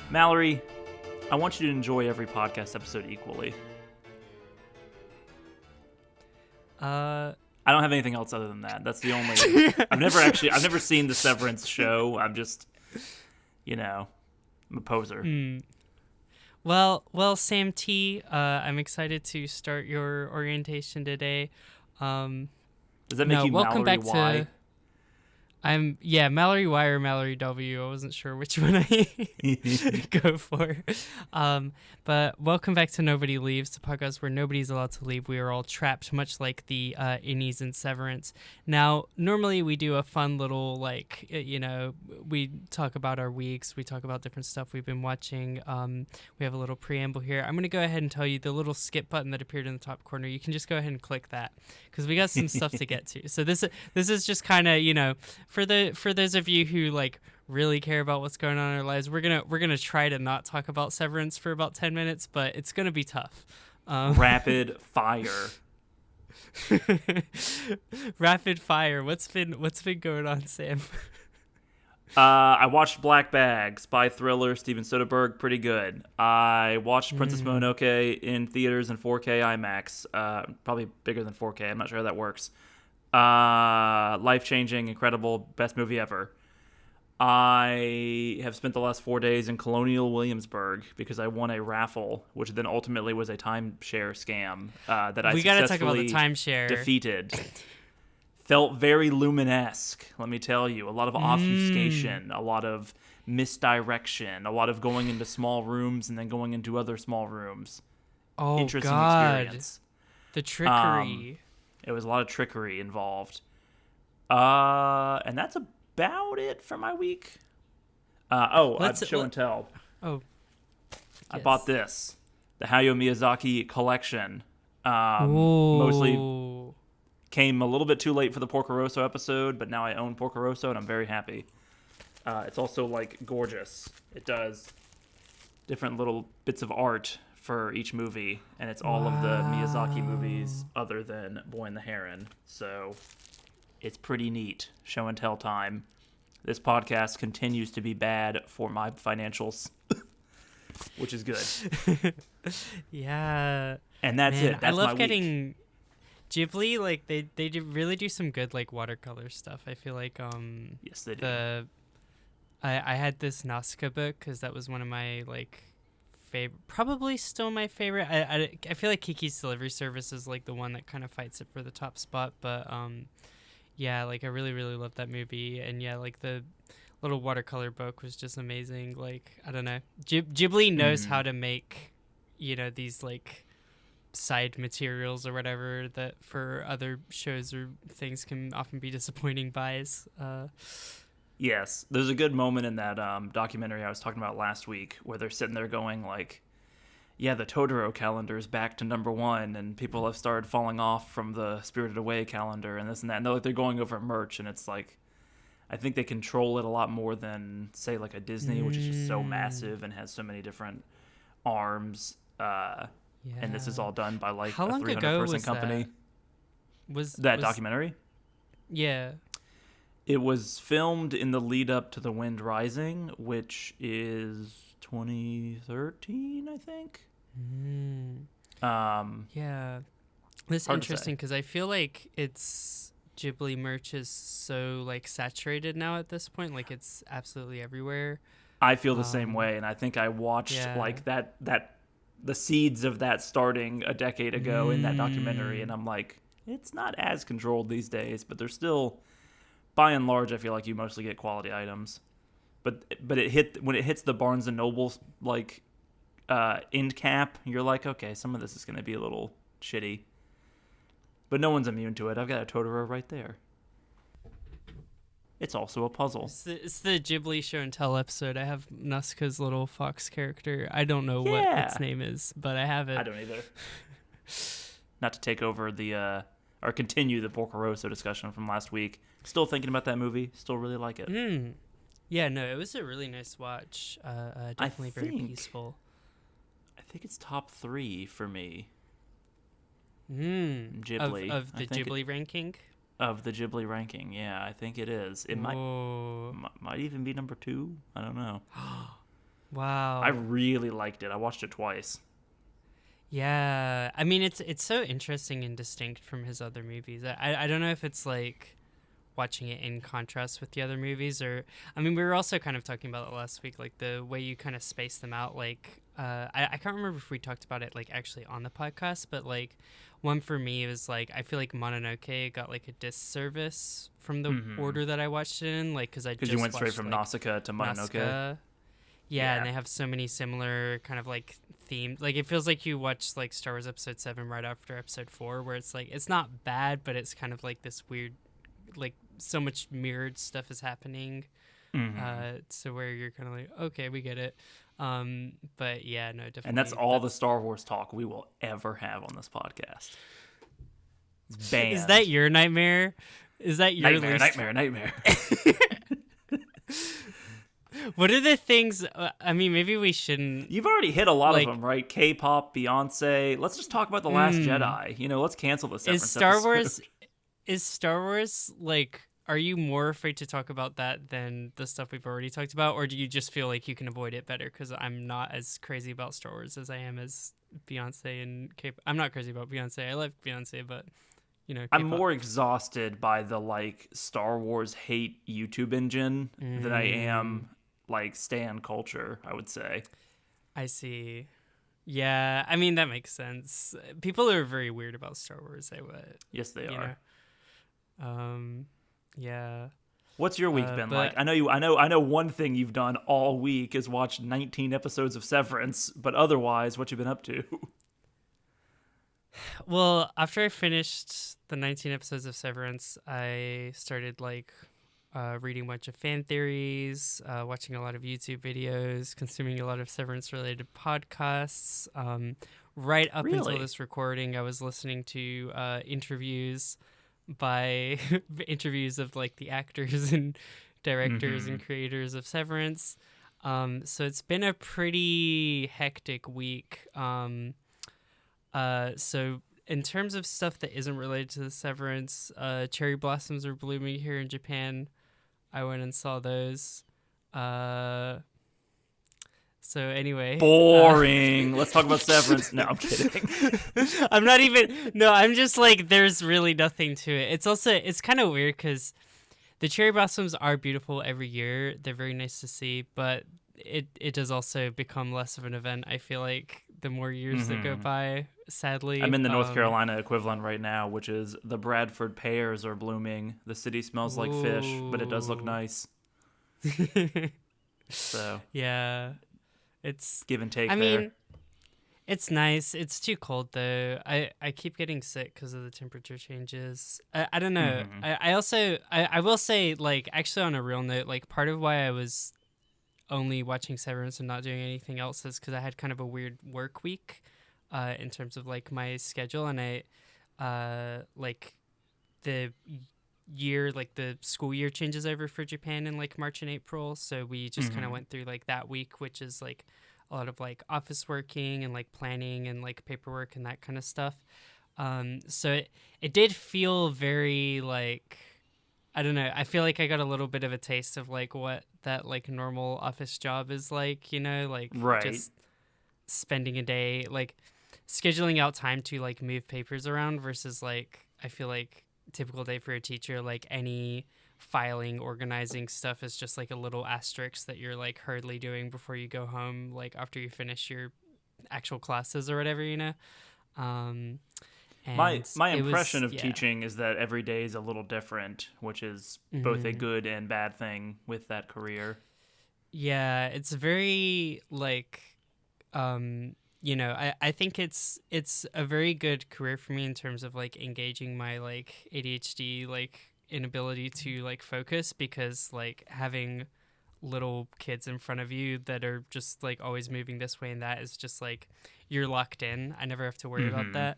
Mallory, I want you to enjoy every podcast episode equally. I don't have anything else other than that. That's the only. I've never seen the Severance show. I'm just, I'm a poser. Well, Sam T, I'm excited to start your orientation today. Does that make you welcome Mallory back Y? to. Mallory Y or Mallory W. I wasn't sure which one I go for. But welcome back to Nobody Leaves, the podcast where nobody's allowed to leave. We are all trapped, much like the innies in Severance. Now, normally we do a fun little, we talk about our weeks. We talk about different stuff we've been watching. We have a little preamble here. I'm going to go ahead and tell you the little skip button that appeared in the top corner. You can just go ahead and click that because we got some stuff to get to. So this is just kind of, for those of you who really care about what's going on in our lives, we're gonna try to not talk about Severance for about 10 minutes, but it's gonna be tough. Rapid fire. Rapid fire. What's been going on, Sam? I watched Black Bag, spy thriller, Steven Soderbergh, pretty good. I watched Princess Mononoke in theaters in 4K IMAX, probably bigger than 4K. I'm not sure how that works. Life-changing, incredible, best movie ever. I have spent the last 4 days in Colonial Williamsburg because I won a raffle, which then ultimately was a timeshare scam that I successfully defeated. Felt very Luminesque, let me tell you. A lot of obfuscation, a lot of misdirection, a lot of going into small rooms and then going into other small rooms. Oh, interesting God. Experience. The trickery. It was a lot of trickery involved. And that's about it for my week. Show and tell. Oh. I bought this. The Hayao Miyazaki collection. Ooh. Mostly came a little bit too late for the Porco Rosso episode, but now I own Porco Rosso and I'm very happy. It's also gorgeous. It does different little bits of art for each movie, and it's all of the Miyazaki movies other than Boy and the Heron. So it's pretty neat. Show and tell time. This podcast continues to be bad for my financials, which is good. Yeah. And that's it. That's I love my getting Ghibli. They really do some good watercolor stuff. I feel like yes, they do. I had this Nausicaa book because that was one of my favorite, probably still my favorite. I feel like Kiki's Delivery Service is the one that kind of fights it for the top spot, but I really love that movie, and the little watercolor book was just amazing. I don't know, Ghibli knows how to make these side materials or whatever that for other shows or things can often be disappointing buys. Yes, there's a good moment in that documentary I was talking about last week where they're sitting there going the Totoro calendar is back to #1 and people have started falling off from the Spirited Away calendar and this and that. And they're going over merch, and it's I think they control it a lot more than, say, a Disney, which is just so massive and has so many different arms. And this is all done by a 300-person company. Was documentary? Yeah. It was filmed in the lead up to The Wind Rising, which is 2013, I think. Yeah. This is interesting because I feel like it's Ghibli merch is so saturated now at this point. It's absolutely everywhere. I feel the same way, and I think I watched the seeds of that starting a decade ago in that documentary, and I'm it's not as controlled these days, but there's still, by and large, I feel like you mostly get quality items. But when it hits the Barnes and Noble end cap, you're okay, some of this is going to be a little shitty. But no one's immune to it. I've got a Totoro right there. It's also a puzzle. It's the Ghibli show and tell episode. I have Nausicaa's little fox character. I don't know what its name is, but I have it. I don't either. Not to take over or continue the Porco Rosso discussion from last week. Still thinking about that movie. Still really like it. Yeah, no, it was a really nice watch. Definitely very peaceful. I think it's top 3 for me. Ghibli. Of the Ghibli ranking? Of the Ghibli ranking, yeah, I think it is. It might even be number 2. I don't know. I Wow. really liked it. I watched it twice. Yeah. I mean, it's so interesting and distinct from his other movies. I don't know if it's like watching it in contrast with the other movies, or I mean, we were also kind of talking about it last week, like the way you kind of space them out. Like I can't remember if we talked about it like actually on the podcast, but like one for me was like I feel like Mononoke got like a disservice from the order that I watched it in, like Because you went straight from Nausicaa to Mononoke. Nausicaa. Yeah, and they have so many similar kind of like themes. Like it feels like you watch like Star Wars Episode 7 right after Episode 4, where it's like it's not bad, but it's kind of like this weird, like so much mirrored stuff is happening. So where you're kind of like, okay, we get it. But yeah, no, definitely. And that's all the Star Wars talk we will ever have on this podcast. It's banned. Is that your nightmare? Is that your nightmare? What are the things? I mean, maybe we shouldn't. You've already hit a lot of them, right? K-pop, Beyonce. Let's just talk about The Last Jedi. You know, let's cancel this episode. Is Star Wars like? Are you more afraid to talk about that than the stuff we've already talked about, or do you just feel like you can avoid it better? Because I'm not as crazy about Star Wars as I am as Beyonce and K-pop. I'm not crazy about Beyonce. I love Beyonce, but you know, K-pop. I'm more exhausted by the like Star Wars hate YouTube engine than I am like stan culture, I would say. I see. Yeah, I mean that makes sense. People are very weird about Star Wars. Yes, they are. Know. Yeah. What's your week been like? I know one thing you've done all week is watch 19 episodes of Severance, but otherwise, what you been up to? Well, after I finished the 19 episodes of Severance, I started like reading a bunch of fan theories, watching a lot of YouTube videos, consuming a lot of Severance related podcasts. Right up until this recording, I was listening to interviews of like the actors and directors and creators of Severance. So it's been a pretty hectic week. So in terms of stuff that isn't related to the Severance, cherry blossoms are blooming here in Japan. I went and saw those. So anyway, boring. Let's talk about Severance. No, I'm kidding. I'm just like, there's really nothing to it. It's kind of weird because the cherry blossoms are beautiful every year. They're very nice to see, but it does also become less of an event. I feel like the more years that go by, sadly. I'm in the North Carolina equivalent right now, which is the Bradford pears are blooming. The city smells like fish, but it does look nice. So yeah. It's give and take. I mean, it's nice. It's too cold though. I keep getting sick because of the temperature changes. I don't know. I will say, like, actually on a real note, like part of why I was only watching Severance and not doing anything else is because I had kind of a weird work week, in terms of like my schedule, and I like the year, like the school year changes over for Japan in like March and April, so we just kind of went through like that week, which is like a lot of like office working and like planning and like paperwork and that kind of stuff. So it did feel very like, I don't know, I feel like I got a little bit of a taste of like what that like normal office job is like, you know, like just spending a day, like scheduling out time to like move papers around versus like, I feel like typical day for a teacher, like any filing, organizing stuff is just like a little asterisk that you're like hurriedly doing before you go home, like after you finish your actual classes or whatever, you know. And my impression of teaching is that every day is a little different, which is both a good and bad thing with that career. Yeah, it's very like you know, I think it's a very good career for me in terms of like engaging my like ADHD like inability to like focus, because like having little kids in front of you that are just like always moving this way and that is just like you're locked in. I never have to worry about that.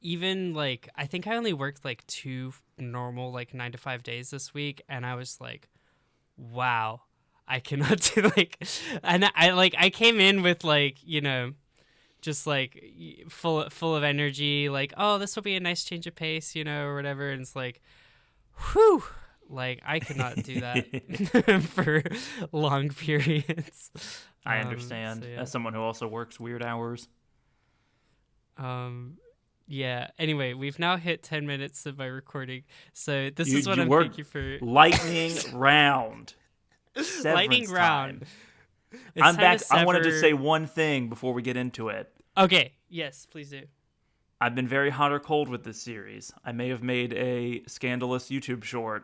Even like I think I only worked like 2 normal like 9 to 5 days this week, and I was like, wow, I cannot do like, and I came in with like, you know, just like full of energy, like, oh, this will be a nice change of pace, you know, or whatever. And it's like, whew, Like, I could not do that for long periods. I understand. So, yeah. As someone who also works weird hours. Yeah. Anyway, we've now hit 10 minutes of my recording. So this is what You I'm work thanking for. lightning round. Lightning Severance round. time. It's I'm time back. to I wanted to sever- say one thing before we get into it. Okay. Yes, please do. I've been very hot or cold with this series. I may have made a scandalous YouTube short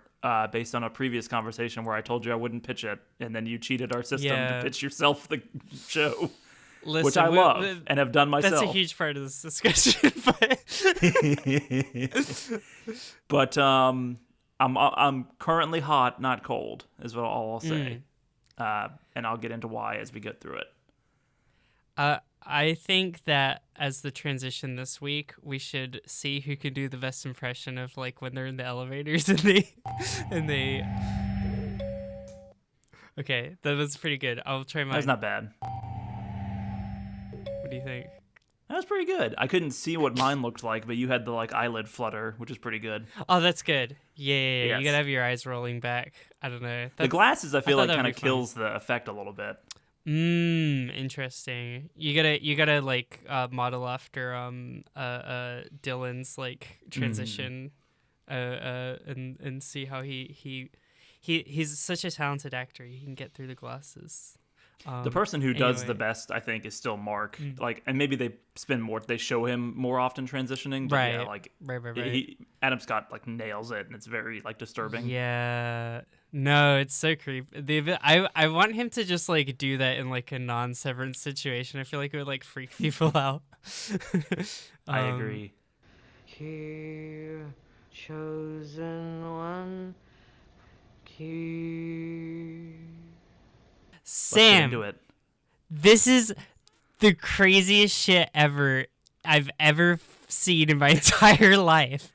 based on a previous conversation where I told you I wouldn't pitch it, and then you cheated our system to pitch yourself the show, Listen, which I love and have done myself. That's a huge part of this discussion. But I'm currently hot, not cold, is what I'll say, and I'll get into why as we get through it. I think that as the transition this week, we should see who can do the best impression of like when they're in the elevators and they. Okay, that was pretty good. I'll try mine. That's not bad. What do you think? That was pretty good. I couldn't see what mine looked like, but you had the like eyelid flutter, which is pretty good. Oh, that's good. Yeah. Yes. You gotta have your eyes rolling back. I don't know. The glasses, I feel like, kind of fun. kills the effect a little bit. Interesting. You gotta like model after Dylan's like transition, and see how he's such a talented actor. He can get through the glasses. The person who does the best, I think, is still Mark. Like, and maybe they show him more often transitioning. But yeah, like, right. Adam Scott like nails it, and it's very like disturbing. Yeah. No, it's so creepy. I want him to just like do that in like a non-Severance situation. I feel like it would like freak people out. I agree. Here, chosen one. Here. Sam, do it. This is the craziest shit I've ever seen in my entire life.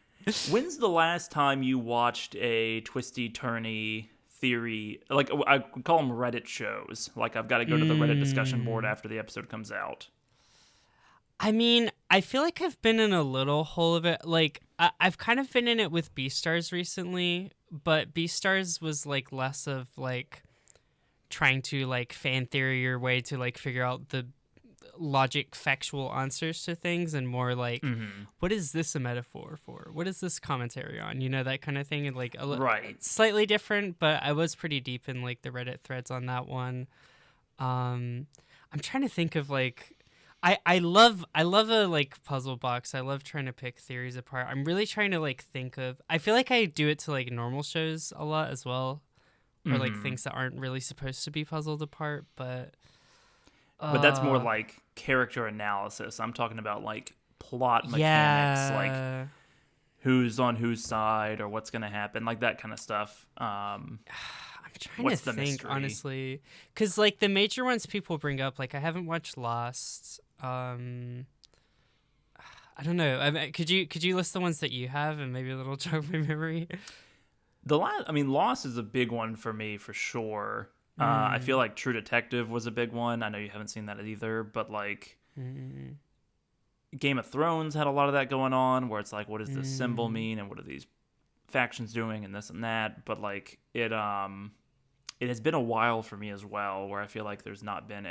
When's the last time you watched a twisty-turny theory? Like, I call them Reddit shows. Like, I've got to go to the Reddit discussion board after the episode comes out. I mean, I feel like I've been in a little hole of it. Like, I've kind of been in it with Beastars recently, but Beastars was, like, less of, like, trying to, like, fan theory your way to, like, figure out the logic, factual answers to things, and more like, what is this a metaphor for? What is this commentary on? You know, that kind of thing. And, like, slightly different, but I was pretty deep in, like, the Reddit threads on that one. I'm trying to think of, like... I love a like puzzle box. I love trying to pick theories apart. I'm really trying to like think of. I feel like I do it to like normal shows a lot as well, or like things that aren't really supposed to be puzzled apart. But that's more like character analysis. I'm talking about like plot mechanics, like who's on whose side or what's gonna happen, like that kind of stuff. I'm trying to think mystery? Honestly, because like the major ones people bring up, like I haven't watched Lost. I don't know. I mean, could you list the ones that you have and maybe a little jog my memory? Lost is a big one for me for sure. I feel like True Detective was a big one. I know you haven't seen that either, but like Game of Thrones had a lot of that going on, where it's like, what does this symbol mean, and what are these factions doing, and this and that. But like it has been a while for me as well, where I feel like there's not been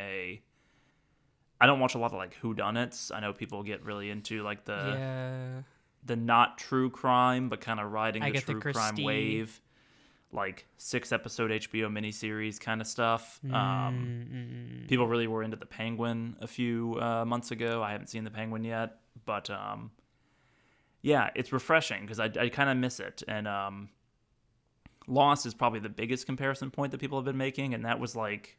I don't watch a lot of like whodunits. I know people get really into like the not true crime, but kind of riding the true crime wave, like 6-episode HBO miniseries kind of stuff. People really were into The Penguin a few months ago. I haven't seen The Penguin yet, but yeah, it's refreshing because I kind of miss it. And Lost is probably the biggest comparison point that people have been making, and that was like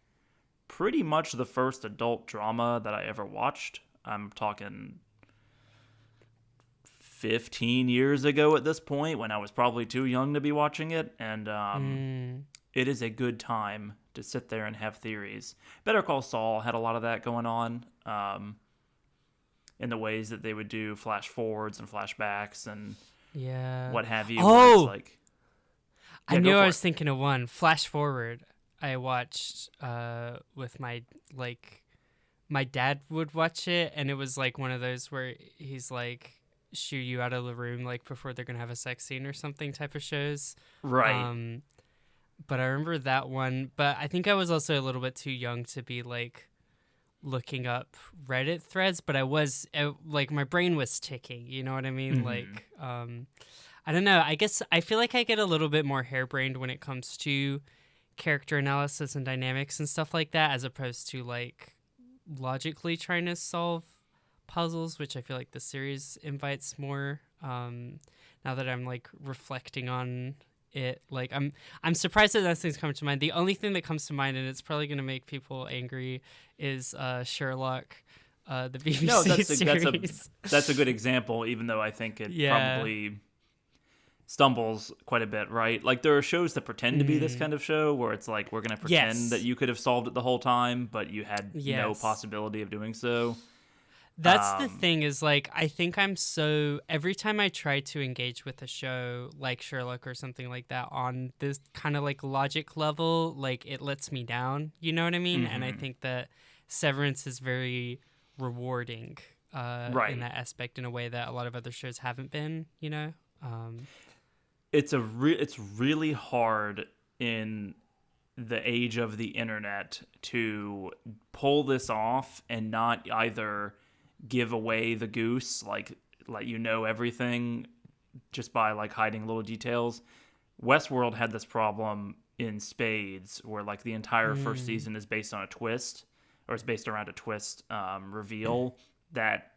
pretty much the first adult drama that I ever watched. I'm talking 15 years ago at this point, when I was probably too young to be watching it, and it is a good time to sit there and have theories. Better Call Saul had a lot of that going on, in the ways that they would do flash forwards and flashbacks and what have you. Oh, like, I knew I was thinking of one. Flash Forward. I watched with my dad would watch it, and it was like one of those where he's like, shoo you out of the room like before they're gonna have a sex scene or something type of shows. Right. But I remember that one. But I think I was also a little bit too young to be like looking up Reddit threads. But I was like my brain was ticking. You know what I mean? Mhm. Like I don't know. I guess I feel like I get a little bit more harebrained when it comes to character analysis and dynamics and stuff like that, as opposed to like logically trying to solve puzzles, which I feel like the series invites more. Now that I'm like reflecting on it, like I'm surprised that those things come to mind. The only thing that comes to mind, and it's probably going to make people angry, is Sherlock, the BBC No, series. that's a good example, even though I think it Yeah. probably stumbles quite a bit, right? Like there are shows that pretend to be this kind of show where it's like we're going to pretend Yes. that you could have solved it the whole time, but you had no Yes. possibility of doing so. That's the thing is like I think I'm so every time I try to engage with a show like Sherlock or something like that on this kind of like logic level, like it lets me down. You know what I mean? And I think that Severance is very rewarding Right. in that aspect in a way that a lot of other shows haven't been. You know? It's really hard in the age of the internet to pull this off and not either give away the goose, like let you know everything just by like hiding little details. Westworld had this problem in spades where like the entire first season is based on a twist, or it's based around a twist reveal that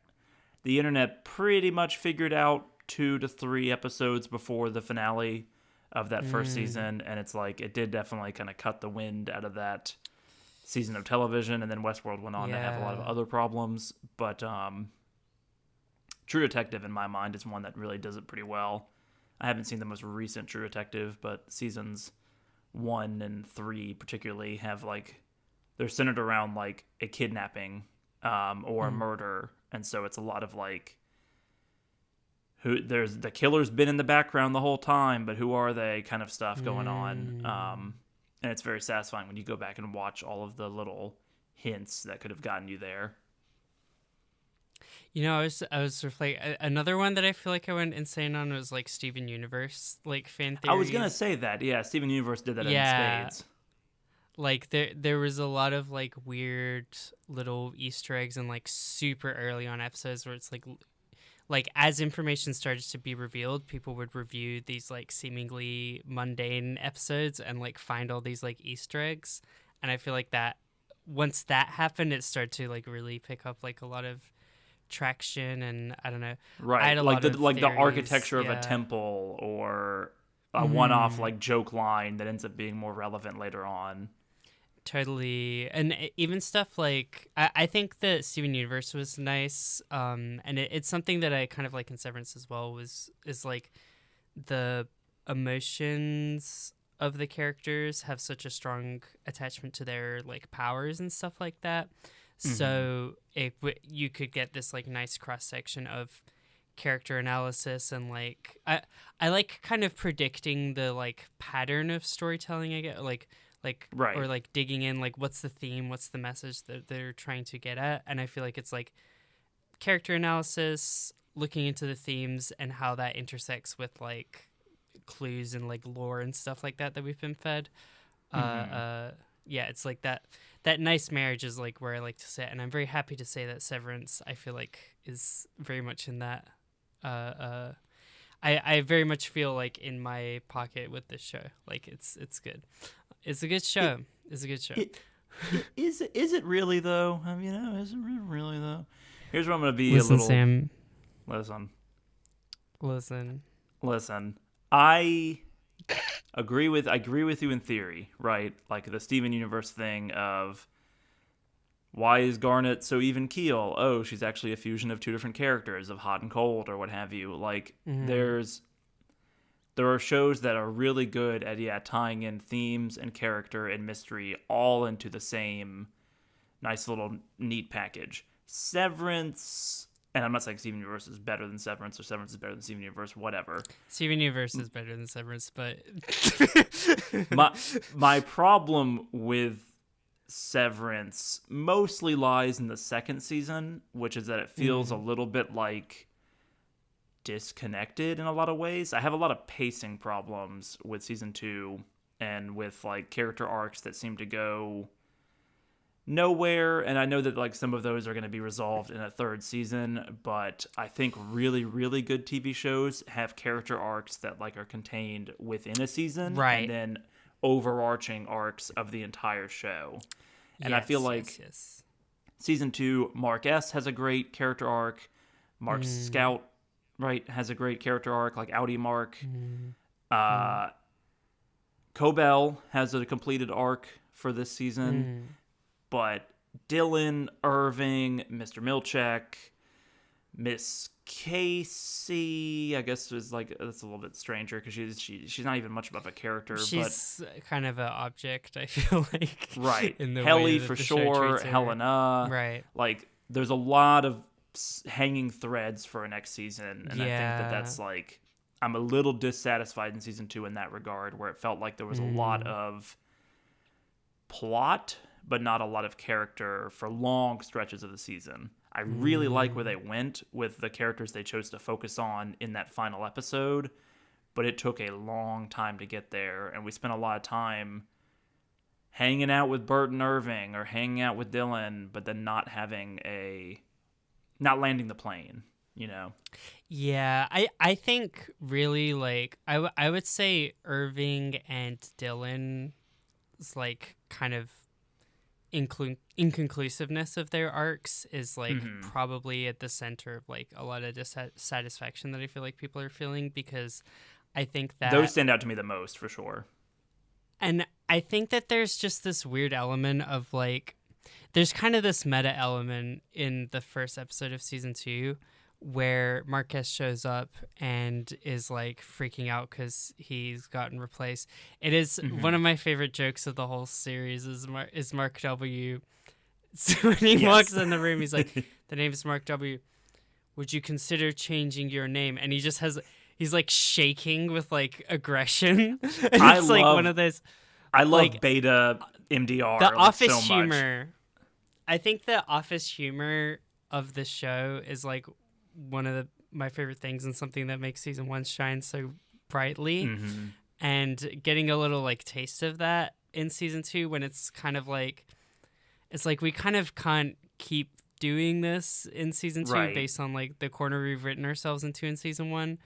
the internet pretty much figured out 2 to 3 episodes before the finale of that first season, and it's like it did definitely kind of cut the wind out of that season of television. And then Westworld went on to have a lot of other problems, but True Detective in my mind is one that really does it pretty well. I haven't seen the most recent True Detective, but seasons 1 and 3 particularly have like they're centered around like a kidnapping or a murder, and so it's a lot of like there's the killer's been in the background the whole time, but who are they kind of stuff going on. And it's very satisfying when you go back and watch all of the little hints that could have gotten you there. You know, I was sort of like another one that I feel like I went insane on was like Steven Universe, like fan theories. I was gonna say that, yeah. Steven Universe did that in spades. Like there was a lot of like weird little Easter eggs and like super early on episodes where it's like as information started to be revealed, people would review these like seemingly mundane episodes and like find all these like Easter eggs. And I feel like that once that happened, it started to like really pick up like a lot of traction. And I don't know, I had Right, a like lot the of like the theories, architecture of a yeah. temple, or a one-off like joke line that ends up being more relevant later on. Totally. And even stuff like I think that Steven Universe was nice, and it's something that I kind of like in Severance as well, is like the emotions of the characters have such a strong attachment to their like powers and stuff like that. So you could get this like nice cross section of character analysis, and like I like kind of predicting the like pattern of storytelling I get, like Right. or like digging in, like what's the theme, what's the message that they're trying to get at. And I feel like it's like character analysis, looking into the themes and how that intersects with like clues and like lore and stuff like that we've been fed. Yeah, it's like that nice marriage is like where I like to sit, and I'm very happy to say that Severance I feel like is very much in that I very much feel like in my pocket with this show. Like it's good. It's a good show. It's a good show. Is it really though? I mean, is it really though? Here's where I'm gonna be Listen, a little. Sam. Listen. I agree with you in theory, right? Like the Steven Universe thing of why is Garnet so even keel? Oh, she's actually a fusion of 2 different characters, of hot and cold or what have you. Like there are shows that are really good at tying in themes and character and mystery all into the same nice little neat package. Severance, and I'm not saying Steven Universe is better than Severance or Severance is better than Steven Universe, whatever. Steven Universe is better than Severance, but my problem with Severance mostly lies in the second season, which is that it feels a little bit like disconnected in a lot of ways. I have a lot of pacing problems with season 2 and with like character arcs that seem to go nowhere, and I know that like some of those are going to be resolved in a third season, but I think really, really good TV shows have character arcs that like are contained within a season, Right. and then overarching arcs of the entire show. And I feel like season 2, Mark S has a great character arc. Mark Scout, right, has a great character arc, like Audi Mark. Cobell has a completed arc for this season. But Dylan, Irving, Mr. Milchek, Miss Casey, I guess is like, that's a little bit stranger because she's not even much of a character. She's kind of an object, I feel like. Right. In the Helly way that for the show sure, treats her. Helena. Right. Like, there's a lot of hanging threads for a next season. And I think Yeah. that's like, I'm a little dissatisfied in season 2 in that regard, where it felt like there was a lot of plot but not a lot of character for long stretches of the season. I really like where they went with the characters they chose to focus on in that final episode, but it took a long time to get there, and we spent a lot of time hanging out with Bert and Irving or hanging out with Dylan, but then not landing the plane, you know? Yeah, I think really, like, I would say Irving and Dylan's, like, kind of inconclusiveness of their arcs is like probably at the center of like a lot of dissatisfaction that I feel like people are feeling, because I think that those stand out to me the most for sure. And I think that there's just this weird element of like, there's kind of this meta element in the first episode of season 2 where Marquez shows up and is like freaking out because he's gotten replaced. It is one of my favorite jokes of the whole series is Mark W. So when he walks in the room, he's like, "The name is Mark W. Would you consider changing your name?" And he's like shaking with like aggression. And it's like one of those. I love like, beta MDR. The like, office so humor. Much. I think the office humor of the show is like one of my favorite things and something that makes season 1 shine so brightly. And getting a little like taste of that in season 2 when it's kind of like, it's like we kind of can't keep doing this in season 2 based on like the corner we've written ourselves into in season 1.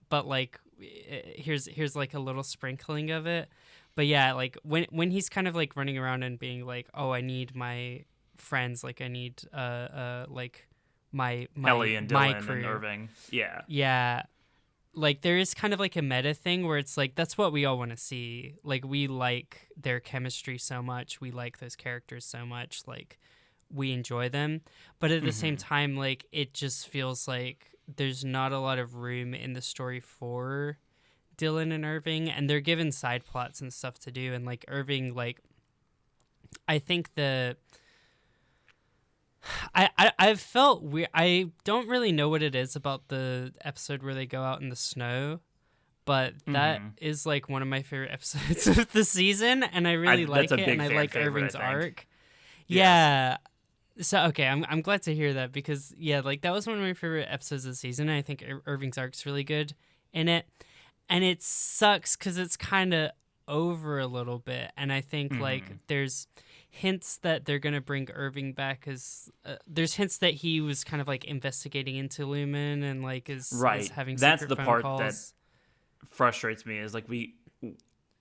But like here's like a little sprinkling of it. But yeah, like when he's kind of like running around and being like, "Oh, I need my friends, like I need like my Ellie and Dylan crew." And Irving. Yeah. Like there is kind of like a meta thing where it's like that's what we all want to see. Like we like their chemistry so much, we like those characters so much, like we enjoy them. But at the same time, like it just feels like there's not a lot of room in the story for Dylan and Irving, and they're given side plots and stuff to do. And like Irving, like I think I've felt weird. I don't really know what it is about the episode where they go out in the snow, but that is like one of my favorite episodes of the season, and I really like it, and I like Irving's arc. Yeah. So okay, I'm glad to hear that, because yeah, like that was one of my favorite episodes of the season. And I think Irving's arc's really good in it, and it sucks because it's kind of over a little bit, and I think like there's hints that they're gonna bring Irving back, as there's hints that he was kind of like investigating into Lumen and like is having that's secret the phone part calls. That frustrates me, is like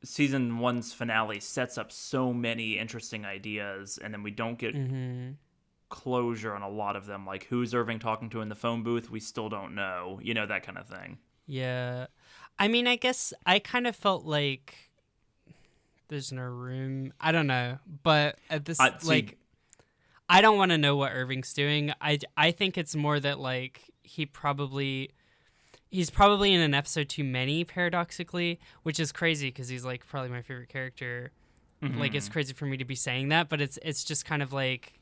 season 1's finale sets up so many interesting ideas, and then we don't get closure on a lot of them. Like, who's Irving talking to in the phone booth? We still don't know, you know, that kind of thing. Yeah, I mean, I guess I kind of felt like there's no room. I don't know, but at this like, I don't want to know what Irving's doing. I think it's more that like he's probably in an episode too many, paradoxically, which is crazy because he's like probably my favorite character. Like it's crazy for me to be saying that, but it's just kind of like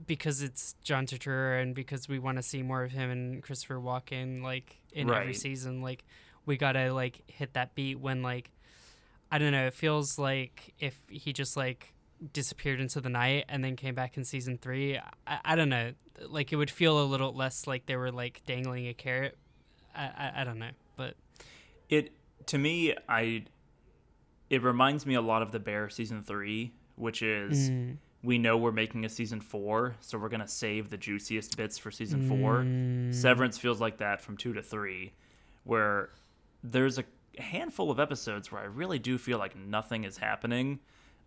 because it's John Turturro and because we want to see more of him and Christopher Walken like in every season, like we gotta like hit that beat when like, I don't know, it feels like if he just like disappeared into the night and then came back in season 3. I don't know. Like, it would feel a little less like they were like dangling a carrot. I don't know, but It to me, it reminds me a lot of The Bear season 3, which is we know we're making a season 4, so we're gonna save the juiciest bits for season 4. Severance feels like that from 2 to 3, where there's a handful of episodes where I really do feel like nothing is happening.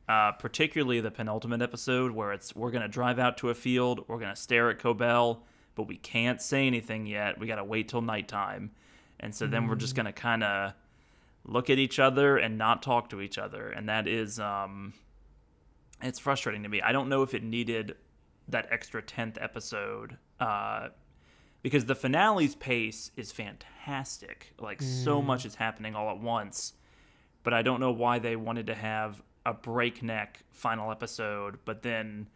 Particularly the penultimate episode where we're gonna drive out to a field, we're gonna stare at Cobell, but we can't say anything yet. We gotta wait till nighttime, and so then we're just gonna kind of look at each other and not talk to each other, and that is it's frustrating to me. I don't know if it needed that extra 10th episode, because the finale's pace is fantastic. Like, so much is happening all at once, but I don't know why they wanted to have a breakneck final episode, but then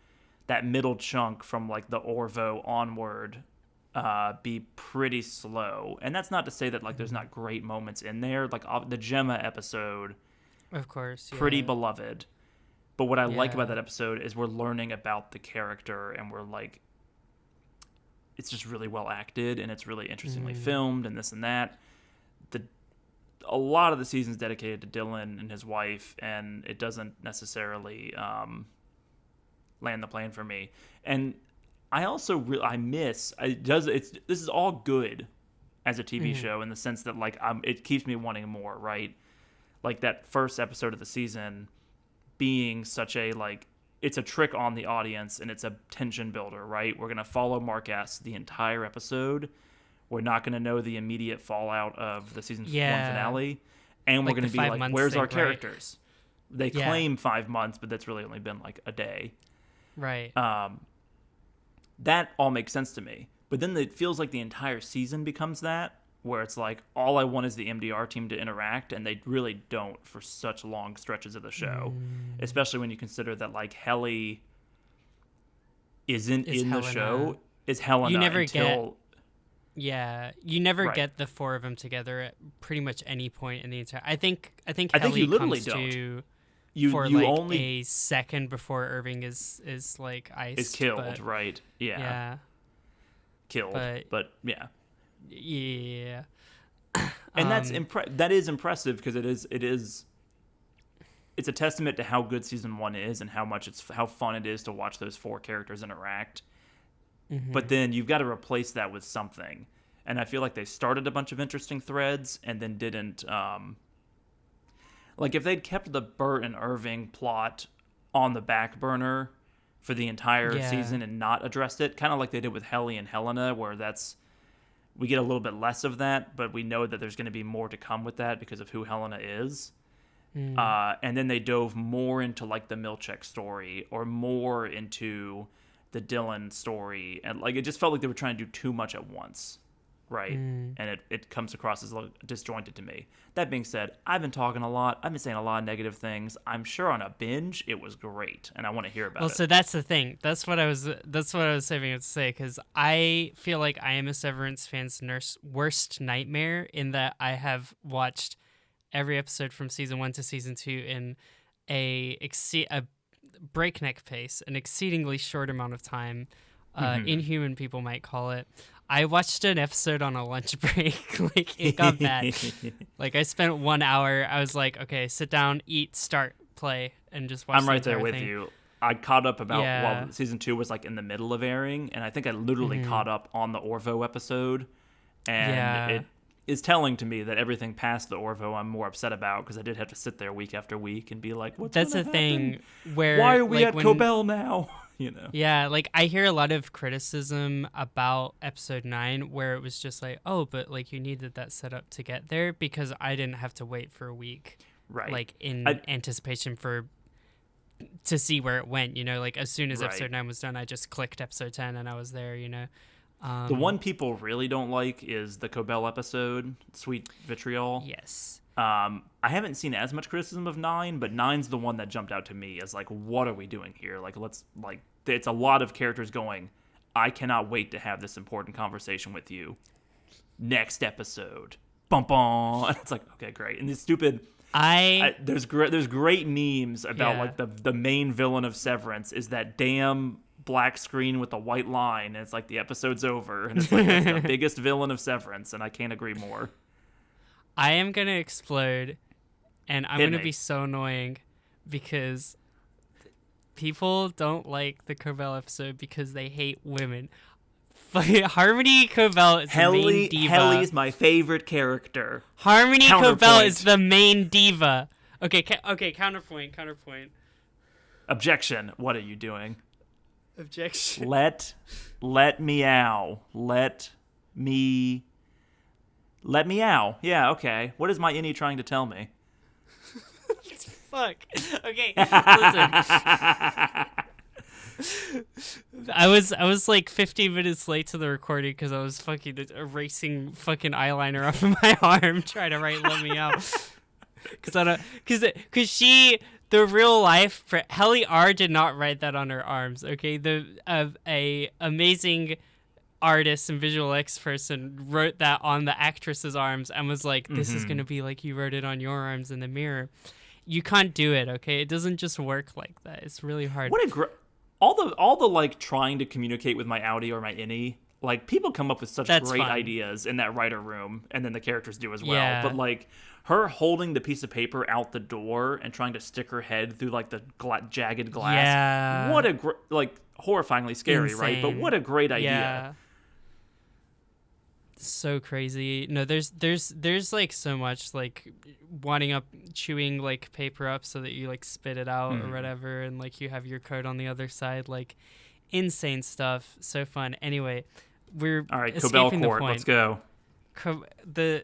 that middle chunk from like the Orvo onward be pretty slow. And that's not to say that like there's not great moments in there. Like the Gemma episode, of course, pretty beloved. But what I like about that episode is we're learning about the character, and we're like, it's just really well acted, and it's really interestingly filmed, and this and that. A lot of the season's dedicated to Dylan and his wife, and it doesn't necessarily land the plane for me. And I also this is all good as a TV show in the sense that like it keeps me wanting more, right? Like that first episode of the season being such a like, it's a trick on the audience and it's a tension builder, right? We're gonna follow Mark S the entire episode. We're not going to know the immediate fallout of the season 1 finale. And we're Like going to the be 5 like, where's months our thing, right? characters? They claim 5 months, but that's really only been like a day. Right. That all makes sense to me. But then it feels like the entire season becomes that, where it's like, all I want is the MDR team to interact, and they really don't for such long stretches of the show. Especially when you consider that like Helly isn't in the show. Is Helena You never until... you never Right. get the 4 of them together at pretty much any point in the entire. I think you Helly literally comes don't. to You for you like only a second before Irving is like iced. is killed, but, right? Yeah, killed. But yeah, yeah. and that is impressive because it's a testament to how good season 1 is and how fun it is to watch those 4 characters interact. But then you've got to replace that with something. And I feel like they started a bunch of interesting threads and then didn't. Like, if they'd kept the Bert and Irving plot on the back burner for the entire season and not addressed it, kind of like they did with Helly and Helena, where we get a little bit less of that, but we know that there's going to be more to come with that because of who Helena is. And then they dove more into, like, the Milchek story or more into the Dylan story, and like it just felt like they were trying to do too much at once, right? And it comes across as a little disjointed to me. That being said, I've been talking a lot. I've been saying a lot of negative things. I'm sure on a binge it was great, and I want to hear about it. Well, so that's the thing. That's what I was saving it to say, because I feel like I am a Severance fan's worst nightmare in that I have watched every episode from season 1 to season 2 in a breakneck pace, an exceedingly short amount of time. Inhuman people might call it. I watched an episode on a lunch break. Like, it got bad. Like, I spent 1 hour. I was like, okay, sit down, eat, start, play, and just watch. I'm right there with thing. you. I caught up about while season 2 was like in the middle of airing, and I think I literally caught up on the Orvo episode, and it is telling to me that everything past the Orvo I'm more upset about, because I did have to sit there week after week and be like, what's That's gonna the happen? thing where why are we like, at Cobell now? You know? Yeah, like I hear a lot of criticism about episode 9 where it was just like, oh, but like you needed that setup to get there, because I didn't have to wait for a week. Right. Like in anticipation to see where it went, you know, like as soon as episode 9 was done, I just clicked episode 10 and I was there, you know. The one people really don't like is the Cobell episode, Sweet Vitriol. Yes. I haven't seen as much criticism of 9, but 9's the one that jumped out to me as like, what are we doing here? Like, it's a lot of characters going, I cannot wait to have this important conversation with you. Next episode. Bum bum. It's like, okay, great. And this stupid There's great memes about Yeah. like the main villain of Severance is that damn black screen with a white line, and it's like the episode's over, and it's like that's the biggest villain of Severance, and I can't agree more. I am gonna explode, and I'm Hit gonna me. be so annoying because people don't like the Cobell episode because they hate women. Harmony Cobell is the main diva. Helly's my favorite character. Harmony Counterpoint. Cobell is the main diva. Okay, counterpoint. Objection. What are you doing? Objection. Let meow. Let me ow. Yeah, okay. What is my innie trying to tell me? Fuck. Okay, listen. I was like 15 minutes late to the recording because I was fucking erasing fucking eyeliner off of my arm trying to write "Let Me Out." Because the real life Helly R did not write that on her arms. Okay, a amazing artist and visual X person wrote that on the actress's arms and was like, "This is gonna be like you wrote it on your arms in the mirror." You can't do it. Okay, it doesn't just work like that. It's really hard. All the like trying to communicate with my outie or my innie, like people come up with such That's great fun. ideas in that writer room, and then the characters do as well. Yeah. But like her holding the piece of paper out the door and trying to stick her head through like the jagged glass. Yeah. What a horrifyingly scary, right? But Insane. what a great idea. Yeah. So crazy. No, there's like so much like chewing like paper up so that you like spit it out or whatever, and like you have your code on the other side, like insane stuff. So fun. Anyway, we're All right, escaping Cobell the Court, point. let's go. The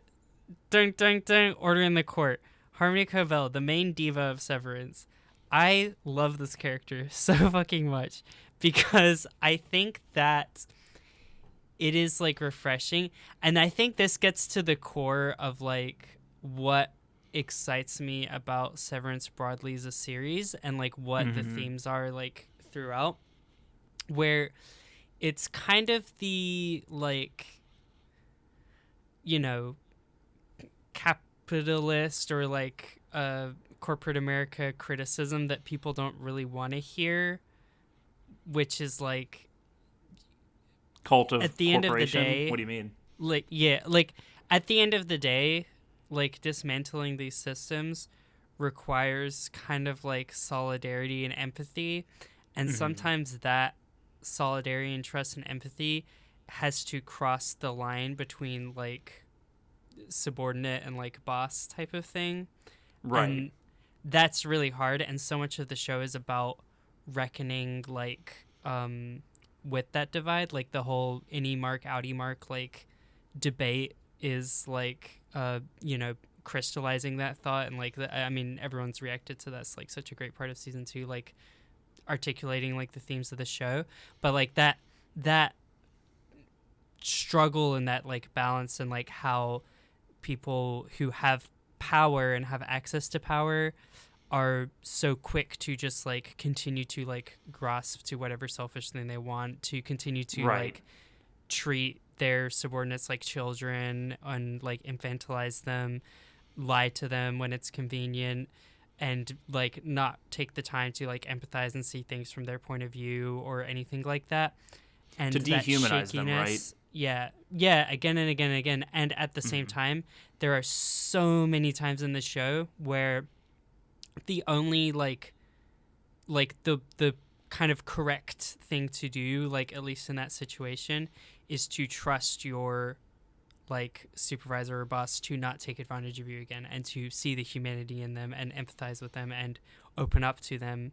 order in the court. Harmony Cobell, the main diva of Severance. I love this character so fucking much because I think that it is like refreshing, and I think this gets to the core of like what excites me about Severance broadly as a series and like what the themes are like throughout, where it's kind of the like, you know, capitalist or like corporate America criticism that people don't really want to hear, which is like Cult of at the end of the corporation? day, What do you mean? like at the end of the day, like dismantling these systems requires kind of like solidarity and empathy, and sometimes that solidarity and trust and empathy has to cross the line between like subordinate and like boss type of thing. Right. And that's really hard, and so much of the show is about reckoning like with that divide. Like the whole innie mark outie mark like debate is like you know, crystallizing that thought, and like I mean everyone's reacted to that's like such a great part of season 2, like articulating like the themes of the show, but like that struggle and that like balance and like how people who have power and have access to power are so quick to just like continue to like grasp to whatever selfish thing they want, to continue to like treat their subordinates like children and like infantilize them, lie to them when it's convenient, and like not take the time to like empathize and see things from their point of view or anything like that. And To that dehumanize them, right? shakiness- yeah, again and again and again. And at the same time, there are so many times in the show where the only like the kind of correct thing to do, like at least in that situation, is to trust your like supervisor or boss to not take advantage of you again, and to see the humanity in them and empathize with them and open up to them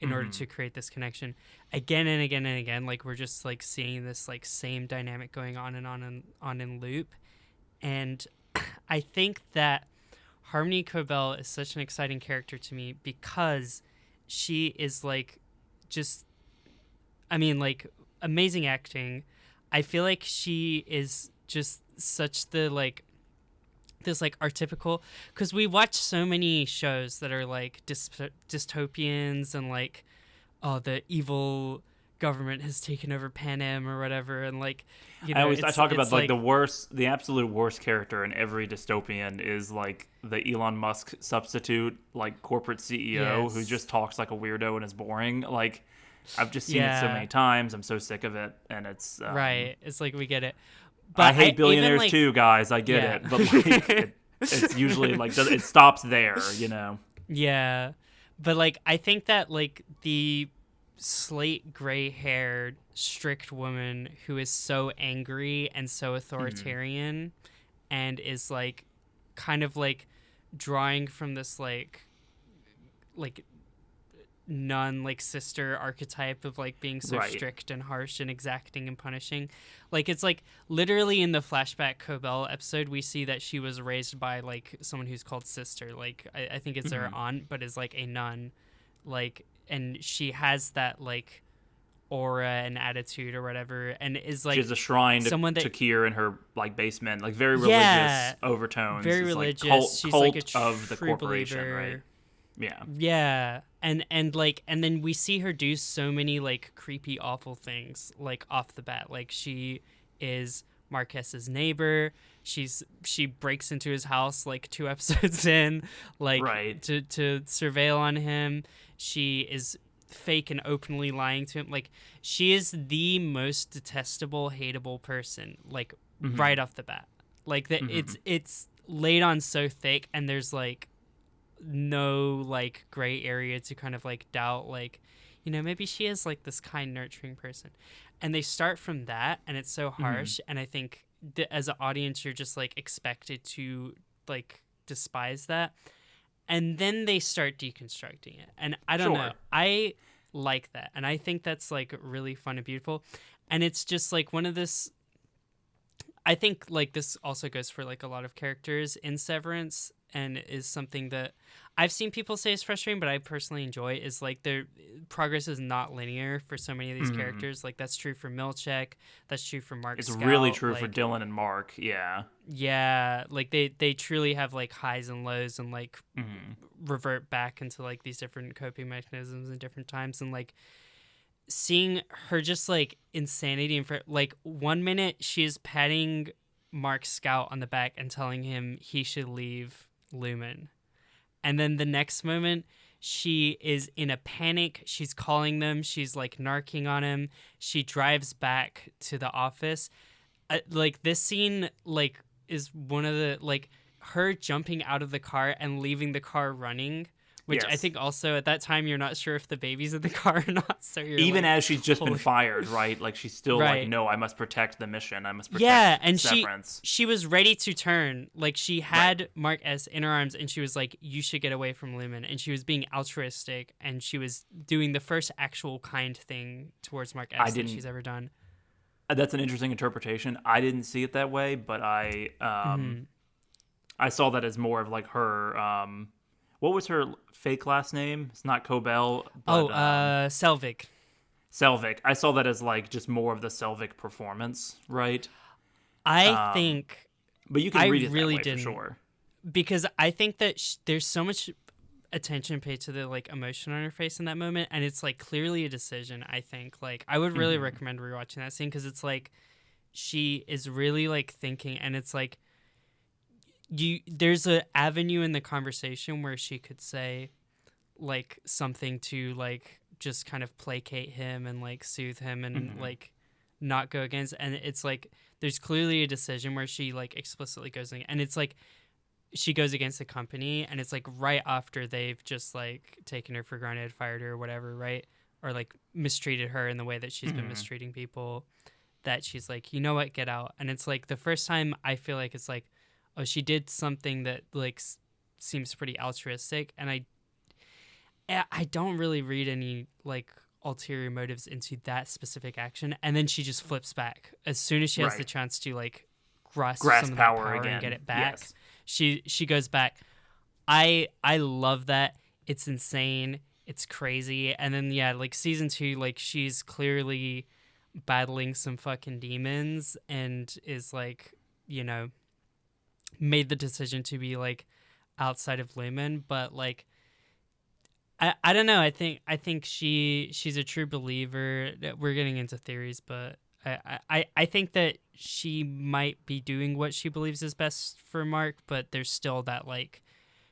in order to create this connection again and again and again. Like we're just like seeing this like same dynamic going on and on and on in loop. And I think that Harmony Cobell is such an exciting character to me because she is like just, I mean, like amazing acting. I feel like she is just such the like this like archetypical, because we watch so many shows that are like dystopians and like, oh, the evil government has taken over Pan Am or whatever, and like, I talk about like like the absolute worst character in every dystopian is like the Elon Musk substitute, like corporate CEO who yes. just talks like a weirdo and is boring. Like I've just seen it so Yeah, many times. I'm so sick of it, and it's right. It's like we get it, I but hate even billionaires like too, guys. I get yeah. it, but like it's usually like it stops there, you know. Yeah. But like I think that like the slate gray haired strict woman who is so angry and so authoritarian and is like kind of like drawing from this like nun like sister archetype of like being so Right. strict and harsh and exacting and punishing. Like it's like literally in the flashback Cobell episode we see that she was raised by like someone who's called sister. Like I think it's her aunt, but is like a nun. Like, and she has that like aura and attitude or whatever, and is like She has a shrine someone to that Kier in her like basement, like very yeah, religious overtones. very It's religious. like cult, She's cult like a of the true corporation, believer. right? Yeah. Yeah. And like and then we see her do so many like creepy awful things like off the bat. Like she is Marquez's neighbor. She breaks into his house like 2 episodes in, like Right. to surveil on him. She is fake and openly lying to him. Like she is the most detestable, hateable person, like right off the bat. Like that it's laid on so thick, and there's like no like gray area to kind of like doubt, like, you know, maybe she is like this kind nurturing person. And they start from that, and it's so harsh, and I think as an audience you're just like expected to like despise that, and then they start deconstructing it, and I don't know, I like that, and I think that's like really fun and beautiful. And it's just like one of this, I think like this also goes for like a lot of characters in Severance, and is something that I've seen people say is frustrating, but I personally enjoy, is like their progress is not linear for so many of these characters. Like that's true for Milchek, that's true for Mark It's Scout, really true like, for Dylan and Mark. Yeah. yeah, like they truly have like highs and lows, and like revert back into like these different coping mechanisms in different times. And like seeing her just like insanity and like 1 minute she's patting Mark Scout on the back and telling him he should leave Lumen, and then the next moment she is in a panic, she's calling them, she's like narking on him, she drives back to the office. Like this scene like is one of the like her jumping out of the car and leaving the car running, which I Yes. think also at that time you're not sure if the baby's in the car or not, so you're Even like, as she's just been holy- fired, right? Like she's still Right. like, no, I must protect the mission. I must protect yeah, and Severance. she was ready to turn. Like she had Mark S in her arms, and she was like, you should get away from Lumen, and she was being altruistic, and she was doing the first actual kind thing towards Mark S that she's ever done. That's an interesting interpretation. I didn't see it that way, but I saw that as more of like her what was her fake last name? It's not Cobell, but Selvig. Selvig. I saw that as like just more of the Selvig performance, right? I think, But you can I read it really that way didn't. for sure. because I think that there's so much attention paid to the like emotion on her face in that moment, and it's like clearly a decision. I think like I would really recommend rewatching that scene, because it's like she is really like thinking, and it's like there's an avenue in the conversation where she could say like something to like just kind of placate him and like soothe him and like not go against, and it's like there's clearly a decision where she like explicitly goes and it's like she goes against the company, and it's like right after they've just like taken her for granted, fired her or whatever, right? Or like mistreated her in the way that she's been mistreating people, that she's like, you know what, get out. And it's like the first time I feel like it's like, oh, she did something that like seems pretty altruistic, and I don't really read any like ulterior motives into that specific action. And then she just flips back as soon as she has the chance to like grasp some of that power again and get it back. Yes. She goes back. I love that. It's insane. It's crazy. And then yeah, like season 2, like she's clearly battling some fucking demons and is like, you know, made the decision to be like outside of Lumen, but like I don't know. I think she's a true believer. We're getting into theories, but I think that she might be doing what she believes is best for Mark, but there's still that like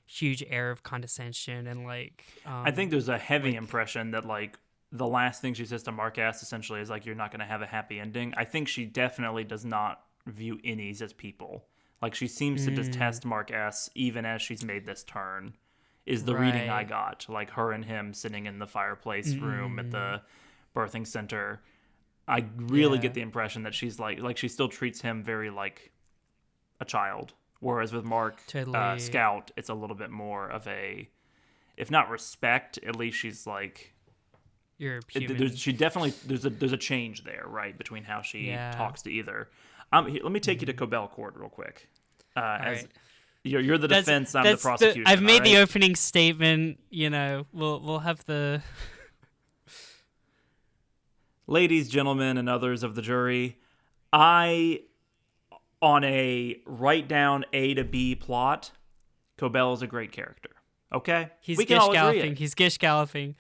huge air of condescension and like I think there's a heavy like- impression that like the last thing she says to Mark S essentially is like, you're not going to have a happy ending. I think she definitely does not view innies as people. Like she seems to detest Mark S even as she's made this turn, is the reading I Right. got. Like her and him sitting in the fireplace room at the birthing center. I really Yeah. get the impression that she's like she still treats him very like a child. Whereas with Mark Totally. Scout, it's a little bit more of a, if not respect, at least she's like, you're human. there's a change there, right, between how she Yeah. talks to either. Let me take you to Cobell Court real quick. As right. you're the defense, I'm the That's prosecution. I've made all the right? opening statement. You know, we'll have the. Ladies, gentlemen, and others of the jury, on a write down A to B plot, Cobell is a great character. Okay, He's we can gish all agree galloping. it. He's gish galloping.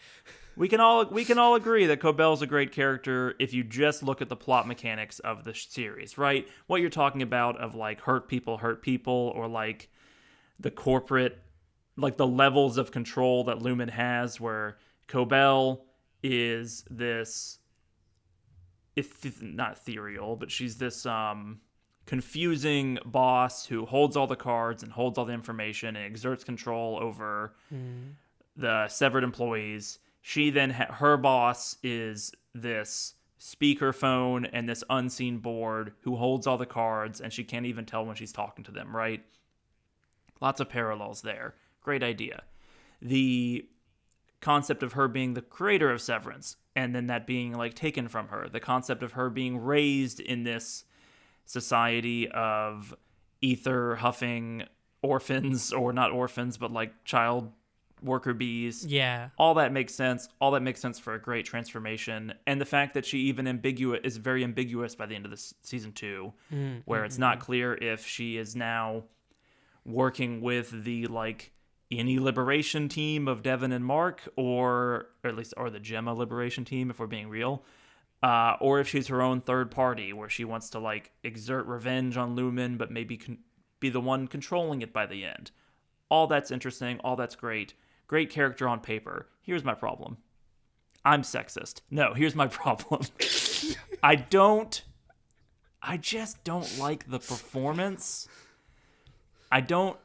We can all agree that Cobell's a great character if you just look at the plot mechanics of the series, right? What you're talking about of like hurt people, or like the corporate, like the levels of control that Lumen has, where Cobell is this, if not ethereal, but she's this confusing boss who holds all the cards and holds all the information and exerts control over the severed employees. She then her boss is this speakerphone and this unseen board who holds all the cards, and she can't even tell when she's talking to them, right? Lots of parallels there. Great idea. The concept of her being the creator of Severance and then that being like taken from her, the concept of her being raised in this society of ether huffing orphans, or not orphans, but like child worker bees. Yeah. All that makes sense. All that makes sense for a great transformation. And the fact that she even is very ambiguous by the end of this season 2, where it's not clear if she is now working with the like any liberation team of Devin and Mark, or the Gemma liberation team, if we're being real, or if she's her own third party, where she wants to like exert revenge on Lumen, but maybe be the one controlling it by the end. All that's interesting. All that's great. Great character on paper. Here's my problem. I'm sexist. No, here's my problem. I just don't like the performance. I don't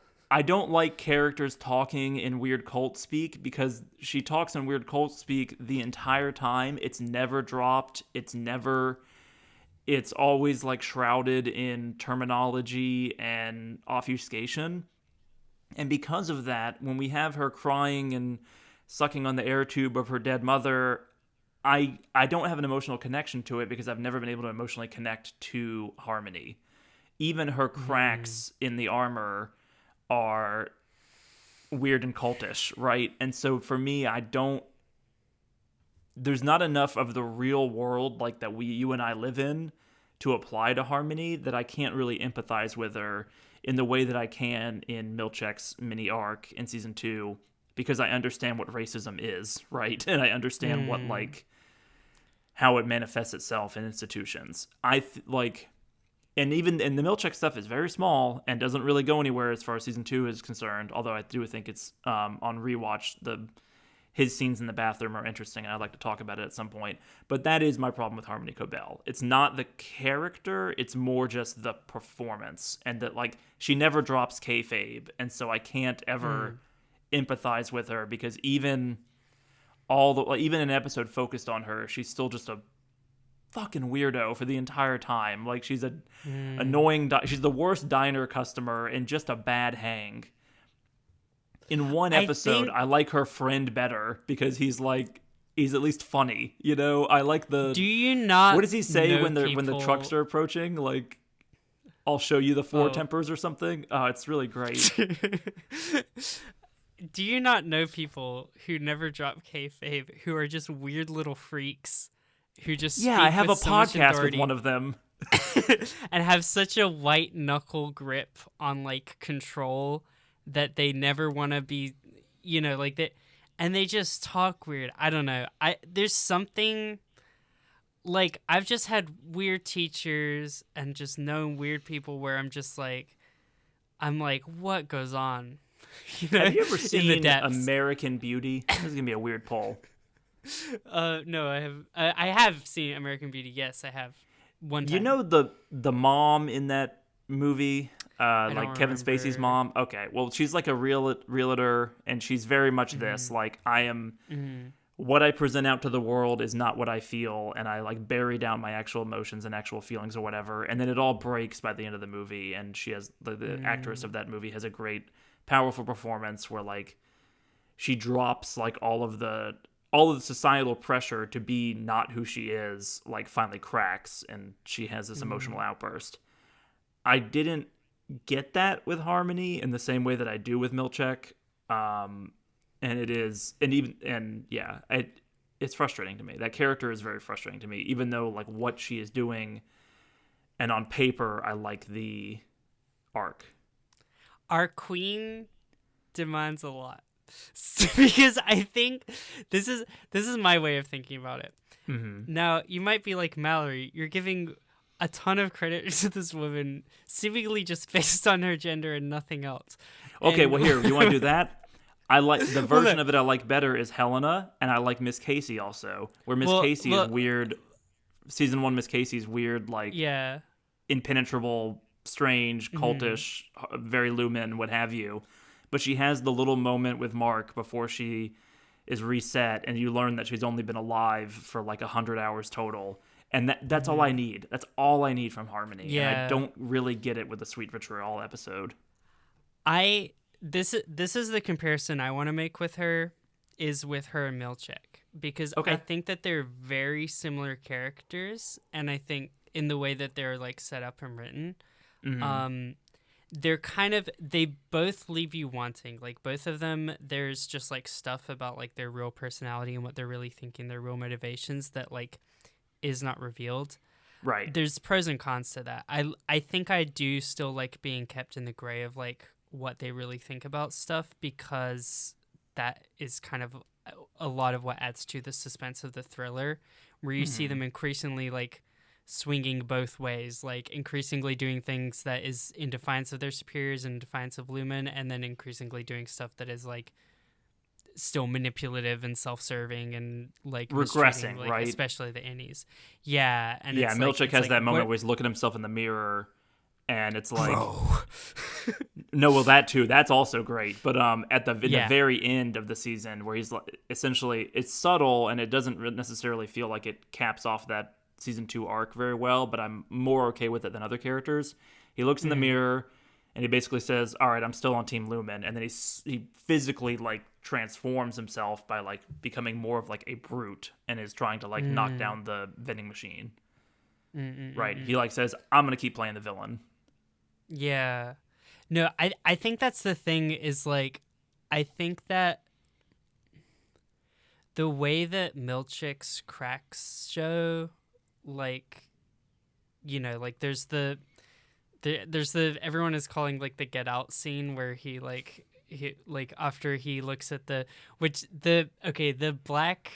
like characters talking in weird cult speak, because she talks in weird cult speak the entire time. It's never dropped. It's always like shrouded in terminology and obfuscation. And because of that, when we have her crying and sucking on the air tube of her dead mother, I don't have an emotional connection to it, because I've never been able to emotionally connect to Harmony. Even her cracks in the armor are weird and cultish, right? And so for me, there's not enough of the real world like that you and I live in to apply to Harmony, that I can't really empathize with her in the way that I can in Milchek's mini arc in season 2, because I understand what racism is, right? And I understand what like how it manifests itself in institutions. And even the Milchek stuff is very small and doesn't really go anywhere as far as season 2 is concerned. Although I do think it's on rewatch, his scenes in the bathroom are interesting, and I'd like to talk about it at some point. But that is my problem with Harmony Cobell. It's not the character; it's more just the performance, and that like she never drops kayfabe, and so I can't ever empathize with her, because even an episode focused on her, she's still just a fucking weirdo for the entire time. Like she's a annoying. She's the worst diner customer and just a bad hang. In one episode, I like her friend better, because he's at least funny. You know, I like the. Do you not? What does he say know when the people- trucks are approaching? Like, I'll show you the four tempers or something. Oh, it's really great. Do you not know people who never drop kayfabe, who are just weird little freaks, who just Yeah, speak I have a with so much podcast with authority one of them. and have such a white knuckle grip on like control that they never want to be, like that. and they just talk weird. I don't know. There's something like I've just had weird teachers and just known weird people where I'm like, what goes on? Have you ever in the seen depths. American Beauty? This is gonna be a weird poll. No, I have. I have seen American Beauty. Yes, I have. One time. You know the mom in that movie, like Kevin Spacey's remember. mom. Okay, well she's like a realtor, and she's very much this. Like I am, what I present out to the world is not what I feel, and I like bury down my actual emotions and actual feelings or whatever. And then it all breaks by the end of the movie, and she has the actress of that movie has a great, powerful performance where like she drops like all of the societal pressure to be not who she is, like finally cracks, and she has this emotional outburst. I didn't get that with Harmony in the same way that I do with Milchek. It's frustrating to me. That character is very frustrating to me, even though like what she is doing, and on paper, I like the arc. Our queen demands a lot. Because I think this is my way of thinking about it. Now, you might be like, Mallory, you're giving a ton of credit to this woman seemingly just based on her gender and nothing else. Okay, well here, you want to do that? I like the version of it I like better is Helena, and I like Miss Casey also. Where Miss Casey is weird. Season 1 Miss Casey's weird, like impenetrable, strange, cultish, very lumen, what have you. But she has the little moment with Mark before she is reset, and you learn that she's only been alive for like 100 hours total. And that's all I need. That's all I need from Harmony. Yeah. And I don't really get it with the Sweet Vitriol episode. This is the comparison I want to make with her, is with her and Milchek. Because I think that they're very similar characters, and I think in the way that they're like set up and written. They're they both leave you wanting. Like both of them, there's just like stuff about like their real personality and what they're really thinking, their real motivations that like is not revealed. Right. There's pros and cons to that. I think I do still like being kept in the gray of like what they really think about stuff, because that is kind of a lot of what adds to the suspense of the thriller, where you see them increasingly like swinging both ways, like increasingly doing things that is in defiance of their superiors and in defiance of Lumen, and then increasingly doing stuff that is like still manipulative and self-serving and like regressing, like, right? Especially the Innies. Yeah, and yeah, Milchek has like, that moment where he's looking at himself in the mirror, and it's like, no, well that too. That's also great. But at the very end of the season, where he's like, essentially, it's subtle and it doesn't necessarily feel like it caps off that season 2 arc very well, but I'm more okay with it than other characters. He looks in the mirror and he basically says, all right, I'm still on Team Lumen. And then he physically like transforms himself by like becoming more of like a brute, and is trying to like knock down the vending machine. Right. He like says, I'm going to keep playing the villain. Yeah. No, I think that's the thing, is like, I think that the way that Milchek's cracks show, like, you know, like there's the everyone is calling like the Get Out scene where he after he looks at the black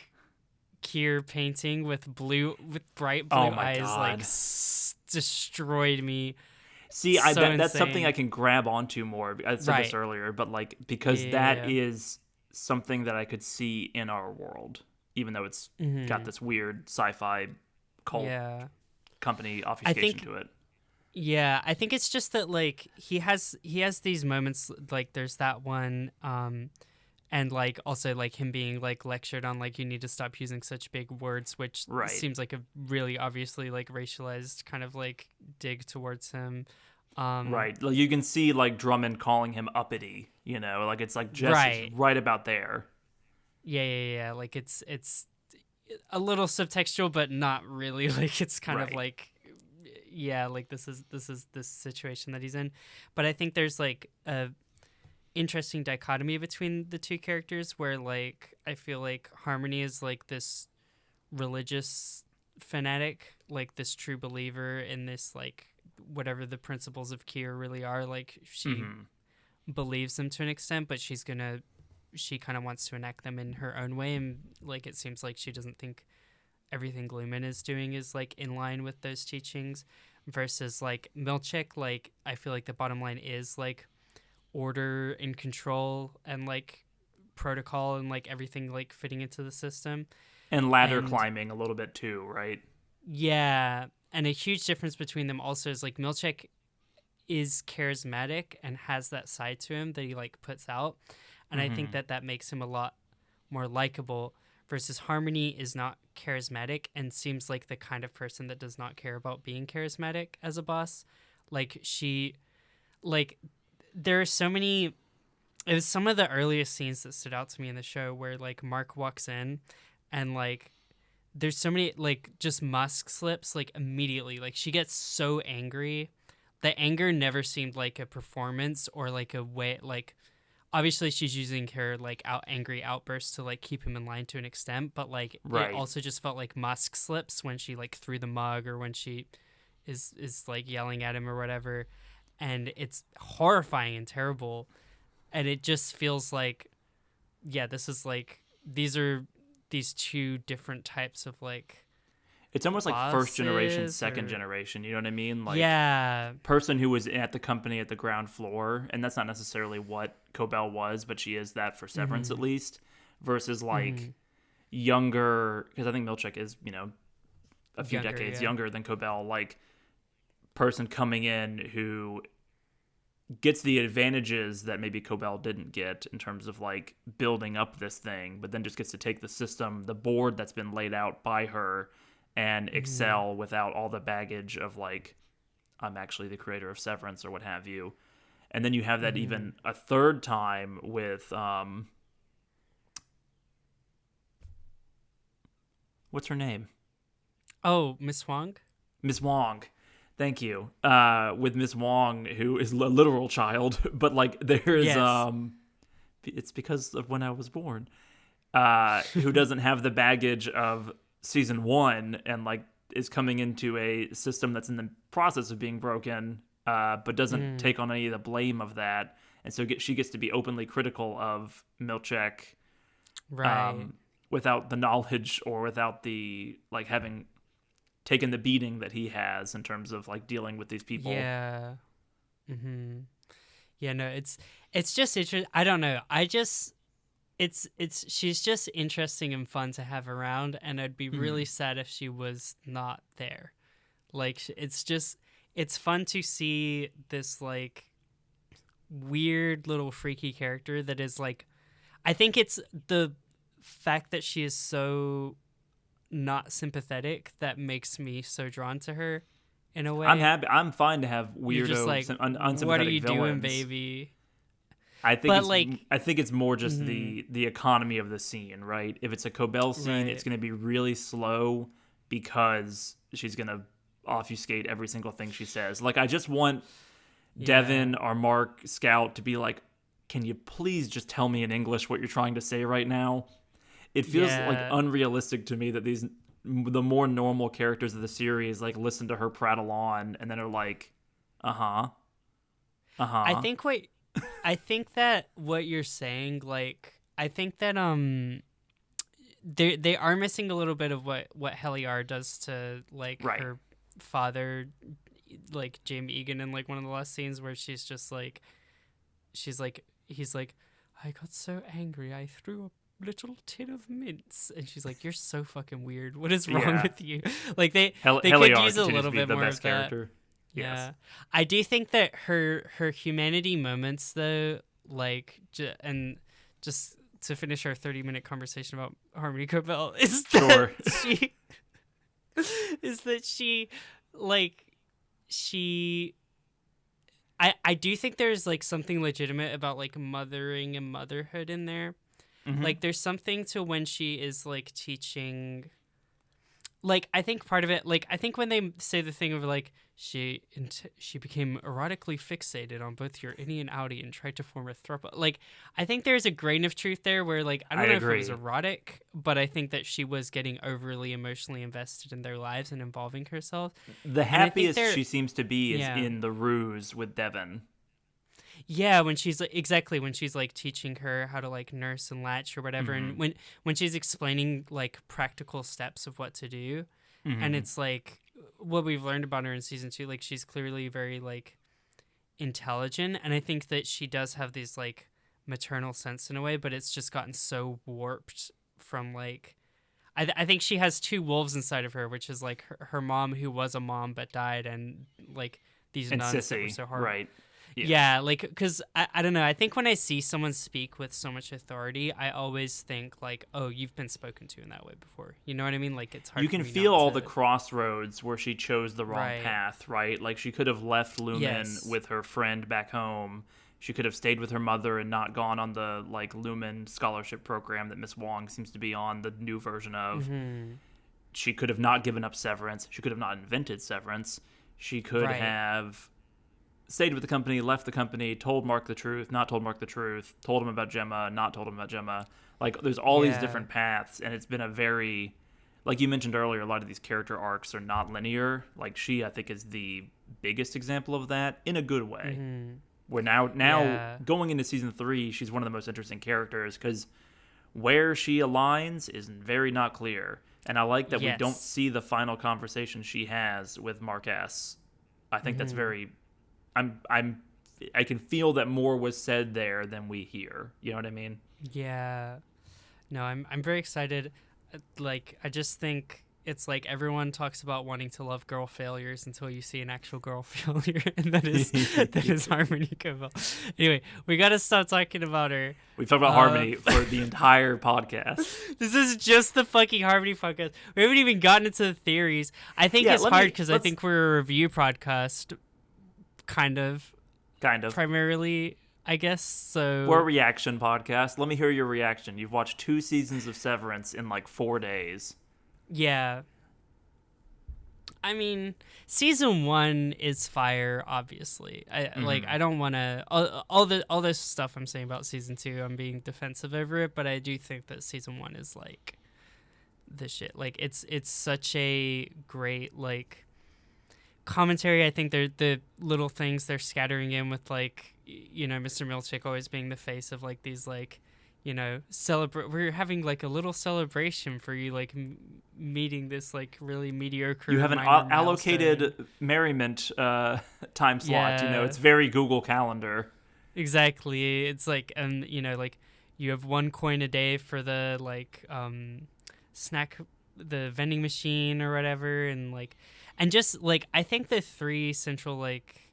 Kier painting with bright blue eyes, God. Like destroyed me. See, that's something I can grab onto more. I said this earlier, but like, because that is something that I could see in our world, even though it's got this weird sci-fi cult company obfuscation to it. Yeah, I think it's just that like he has these moments, like there's that one, and like also like him being like lectured on like you need to stop using such big words, which seems like a really obviously like racialized kind of like dig towards him. Right, you can see like Drummond calling him uppity, you know, like it's like just right about there. Yeah. Like it's a little subtextual, but not really. Like it's kind of like, like this is this situation that he's in. But I think there's like a interesting dichotomy between the two characters, where like I feel like Harmony is like this religious fanatic, like this true believer in this like whatever the principles of Kier really are. Like she believes them to an extent, but she's gonna she kind of wants to enact them in her own way, and like it seems like she doesn't think everything Gluman is doing is like in line with those teachings, versus like Milchek. Like I feel like the bottom line is like order and control and like protocol and like everything like fitting into the system. And ladder And climbing a little bit too, right? yeah, and a huge difference between them also is like Milchek is charismatic and has that side to him that he like puts out, and I think that makes him a lot more likable, versus Harmony is not charismatic and seems like the kind of person that does not care about being charismatic as a boss. Like she like there are so many, it was some of the earliest scenes that stood out to me in the show where like Mark walks in and like there's so many like just musk slips like immediately. Like she gets so angry. The anger never seemed like a performance or like a way, like obviously she's using her like angry outbursts to like keep him in line to an extent, but like Right. it also just felt like musk slips when she like threw the mug or when she is like yelling at him or whatever, and it's horrifying and terrible, and it just feels like, yeah, this is like these two different types of like It's almost like first generation, bosses second or- generation. You know what I mean? Like yeah. person who was at the company at the ground floor, and that's not necessarily what Cobell was, but she is that for Severance at least. Versus like younger, because I think Milchek is a few Younger, decades yeah. younger than Cobell. Like person coming in who gets the advantages that maybe Cobell didn't get in terms of like building up this thing, but then just gets to take the system, the board that's been laid out by her, and excel without all the baggage of like, I'm actually the creator of Severance or what have you. And then you have that even a third time with what's her name? Oh, Miss Wong. Miss Wong. Thank you. With Miss Wong, who is a literal child, but like there's Yes. it's because of when I was born. Who doesn't have the baggage of season 1 and like is coming into a system that's in the process of being broken, but doesn't take on any of the blame of that, and so she gets to be openly critical of Milchek, Right. without the knowledge or without the like having taken the beating that he has in terms of like dealing with these people. Yeah. Yeah, no, it's just interesting. I don't know. I just it's she's just interesting and fun to have around, and I'd be really sad if she was not there. Like it's fun to see this like weird little freaky character that is like, I think it's the fact that she is so not sympathetic that makes me so drawn to her in a way. I'm happy. I'm fine to have You're just weirdo, like, unsympathetic what are you villains. doing, baby? I think But, it's, like- I think it's more just the economy of the scene, right? If it's a Cobell scene, Right. it's going to be really slow because she's going to obfuscate every single thing she says. Like I just want Devin or Mark Scout to be like, "Can you please just tell me in English what you're trying to say right now?" It feels like Yeah. unrealistic to me that the more normal characters of the series like listen to her prattle on and then are like, I think that what you're saying, like, I think that they are missing a little bit of what Heliar does to like Right. her father, like Jamie Egan in like one of the last scenes where he's like, I got so angry I threw a little tin of mints, and she's like, you're so fucking weird, what is wrong Yeah. with you? Like they Heliar could use a continues little to be bit the more best of that. character. Yeah, Yes. I do think that her humanity moments though, like and just to finish our 30-minute conversation about Harmony Cobell, is that she is that she like she I do think there's like something legitimate about like mothering and motherhood in there. Like there's something to when she is like teaching, like I think part of it, like I think when they say the thing of like she became erotically fixated on both your innie and outie and tried to form a throuple, like I think there's a grain of truth there where like I don't know if it was agree. erotic, but I think that she was getting overly emotionally invested in their lives and involving herself. The I think happiest they're- she seems to be is yeah. in the ruse with Devin. Yeah, when she's like, exactly when she's like teaching her how to like nurse and latch or whatever, and when she's explaining like practical steps of what to do, and it's like what we've learned about her in season 2, like she's clearly very like intelligent, and I think that she does have these like maternal sense in a way, but it's just gotten so warped from like I think she has two wolves inside of her, which is like her mom who was a mom but died, and like these And nuns that were Sissy, so hard. right? Yeah, like, because I don't know. I think when I see someone speak with so much authority, I always think, like, oh, you've been spoken to in that way before. You know what I mean? Like, it's hard You for can me feel not all to... the crossroads where she chose the wrong Right. path, right? Like, she could have left Lumen Yes. with her friend back home. She could have stayed with her mother and not gone on the, like, Lumen scholarship program that Miss Wong seems to be on, the new version of. Mm-hmm. She could have not given up Severance. She could have not invented Severance. She could Right. have stayed with the company, left the company, told Mark the truth, not told Mark the truth, told him about Gemma, not told him about Gemma. Like, there's all these Yeah. different paths, and it's been a very, like you mentioned earlier, a lot of these character arcs are not linear. Like, she, I think, is the biggest example of that in a good way. Mm-hmm. Where now Yeah. going into season 3, she's one of the most interesting characters, because where she aligns is very not clear. And I like that we don't Yes. see the final conversation she has with Mark S. I think that's very... I can feel that more was said there than we hear. You know what I mean? Yeah. No, I'm very excited. Like, I just think it's like everyone talks about wanting to love girl failures until you see an actual girl failure, and that is Harmony Covell. Anyway, we got to stop talking about her. We've talked about Harmony for the entire podcast. This is just the fucking Harmony podcast. We haven't even gotten into the theories. I think Yeah, it's hard because I think we're a review podcast, kind of, primarily, I guess. So We're a reaction podcast. Let me hear your reaction. You've watched 2 seasons of Severance in like 4 days. yeah. I mean, season 1 is fire. Obviously, I don't want to all this stuff I'm saying about season 2. I'm being defensive over it, but I do think that season 1 is like the shit. Like, it's such a great like commentary. I think they're the little things they're scattering in with, like, you know, Mr. Milchick always being the face of like these, like, you know, we're having like a little celebration for you, like meeting this like really mediocre. You have an minor allocated milestone. merriment time slot. You know, Yeah. it's very Google Calendar. Exactly. It's like, you know, like you have 1 coin a day for the like snack, the vending machine or whatever, and like, and just like I think the 3 central, like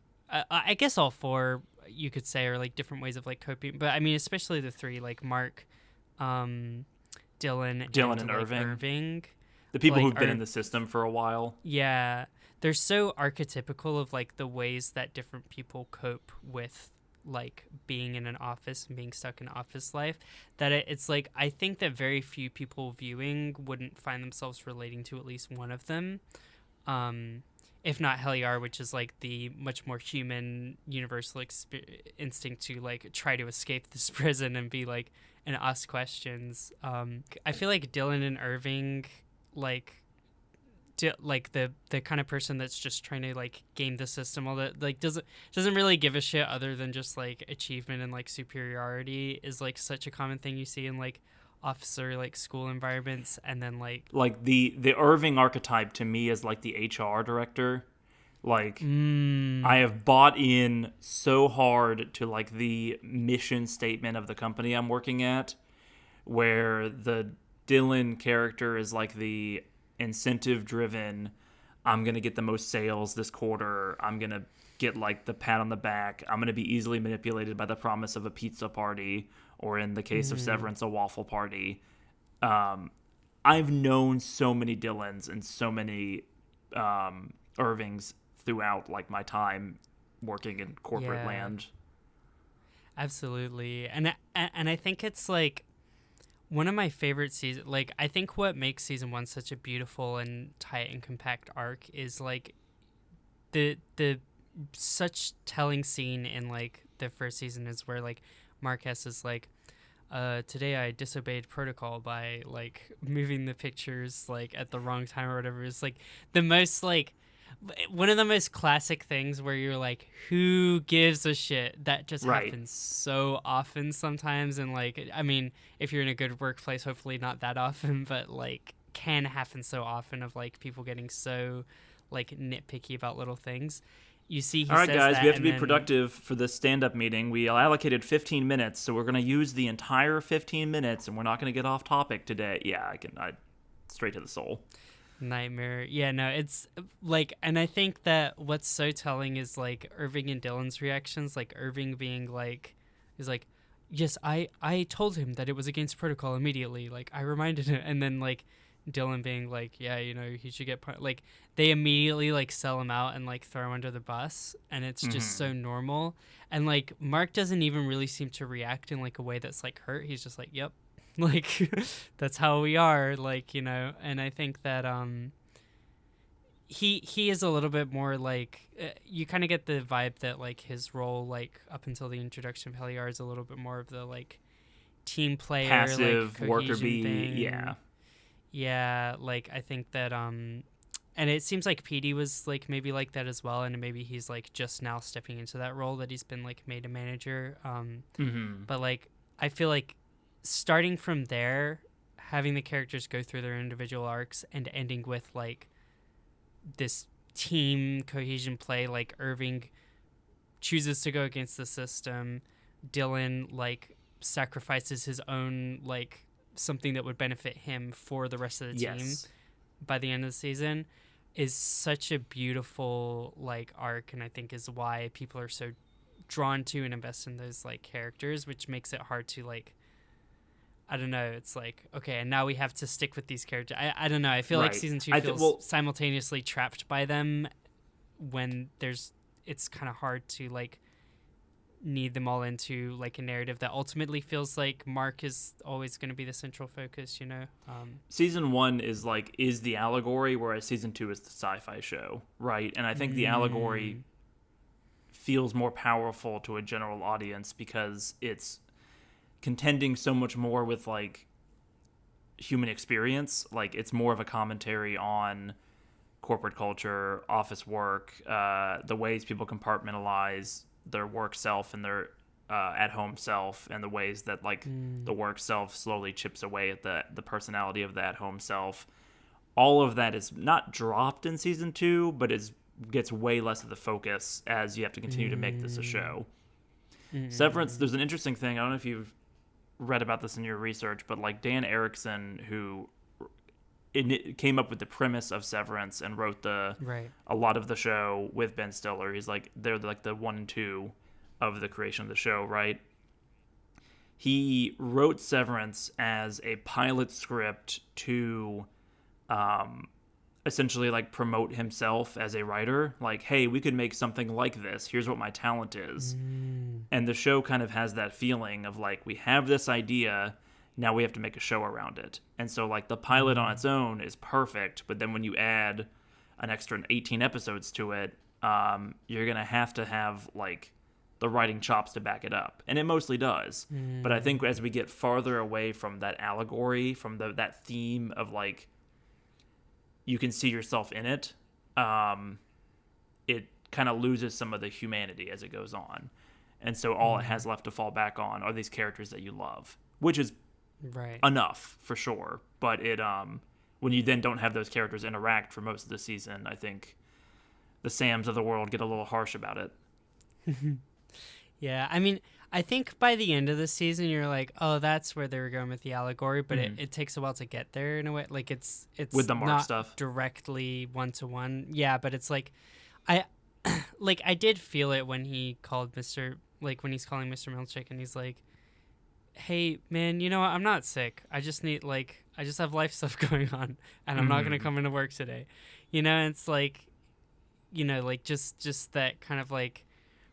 I guess all 4 you could say are like different ways of like coping, but I mean especially the 3, like Mark, Dylan and like, Irving. The people like, who've been are- in the system for a while. Yeah, they're so archetypical of like the ways that different people cope with like being in an office and being stuck in office life, that it's like I think that very few people viewing wouldn't find themselves relating to at least one of them, if not Heliar, which is like the much more human universal instinct to like try to escape this prison and be like and ask questions. I feel like Dylan and Irving, like like the kind of person that's just trying to like game the system, all that, like doesn't really give a shit other than just like achievement and like superiority, is like such a common thing you see in like officer like school environments. And then like the Irving archetype to me is like the HR director. Like, I have bought in so hard to like the mission statement of the company I'm working at, where the Dylan character is like the incentive driven, I'm going to get the most sales this quarter, I'm going to get like the pat on the back, I'm going to be easily manipulated by the promise of a pizza party, or in the case of Severance, a waffle party. I've known so many Dylans and so many Irvings throughout like my time working in corporate Yeah. land. Absolutely. And I think it's like one of my favorite seasons. Like, I think what makes season 1 such a beautiful and tight and compact arc is like the such telling scene in like the first season is where like Marquez is like, today I disobeyed protocol by like moving the pictures like at the wrong time or whatever. It's like the most like one of the most classic things where you're like, who gives a shit? That just Right. happens so often sometimes. And like, I mean, if you're in a good workplace, hopefully not that often, but like can happen so often of like people getting so like nitpicky about little things. You see, he All right, says guys, that, we have to and be then- productive for this stand-up meeting. We allocated 15 minutes, so we're going to use the entire 15 minutes, and we're not going to get off topic today. Yeah, I straight to the soul. Nightmare. Yeah, no, it's like, and I think that what's so telling is like Irving and Dylan's reactions. Like Irving being like, he's like, yes, I told him that it was against protocol immediately. Like I reminded him, and then like Dylan being like, yeah, you know, he should get like they immediately like sell him out and like throw him under the bus, and it's just so normal. And like Mark doesn't even really seem to react in like a way that's like hurt. He's just like, yep. Like that's how we are, like, you know. And I think that he is a little bit more like you kind of get the vibe that like his role like up until the introduction of Heliar is a little bit more of the like team player, Passive like, worker cohesion bee, thing. Yeah, like I think that and it seems like PD was like maybe like that as well, and maybe he's like just now stepping into that role that he's been like made a manager. But like I feel like starting from there, having the characters go through their individual arcs and ending with like this team cohesion play, like Irving chooses to go against the system, Dylan like sacrifices his own like something that would benefit him for the rest of the team by the end of the season, is such a beautiful like arc, and I think is why people are so drawn to and invest in those like characters, which makes it hard to like, I don't know, it's like, okay, and now we have to stick with these characters. I don't know, I feel like season 2 feels simultaneously trapped by them when it's kind of hard to like need them all into like a narrative that ultimately feels like Mark is always going to be the central focus, you know. Season 1 is the allegory, whereas season 2 is the sci-fi show, right? And I think the allegory feels more powerful to a general audience because it's contending so much more with like human experience. Like it's more of a commentary on corporate culture, office work, the ways people compartmentalize their work self and their at-home self, and the ways that like the work self slowly chips away at the personality of the at-home self. All of that is not dropped in season 2, but gets way less of the focus as you have to continue to make this a show. Severance, there's an interesting thing. I don't know if you've read about this in your research, but like Dan Erickson, who came up with the premise of Severance and wrote a lot of the show with Ben Stiller. He's like, they're like the 1 and 2 of the creation of the show, right? He wrote Severance as a pilot script to essentially like promote himself as a writer. Like, hey, we could make something like this. Here's what my talent is. And the show kind of has that feeling of like, we have this idea, now we have to make a show around it. And so like the pilot on its own is perfect, but then when you add an extra 18 episodes to it, you're going to have like the writing chops to back it up. And it mostly does. But I think as we get farther away from that allegory, from that theme of like, you can see yourself in it, it kind of loses some of the humanity as it goes on. And so all it has left to fall back on are these characters that you love, which is enough for sure. But it when you then don't have those characters interact for most of the season, I think the Sams of the world get a little harsh about it. Yeah, I mean, I think by the end of the season, you're like, oh, that's where they were going with the allegory, but it takes a while to get there in a way. Like it's with the Mark not stuff directly one-to-one. Yeah, but it's like, I did feel it when he called when he's calling Mr. Milchick and he's like, hey, man, you know what? I'm not sick. I just have life stuff going on and I'm not going to come into work today. You know, and it's like, you know, like just that kind of like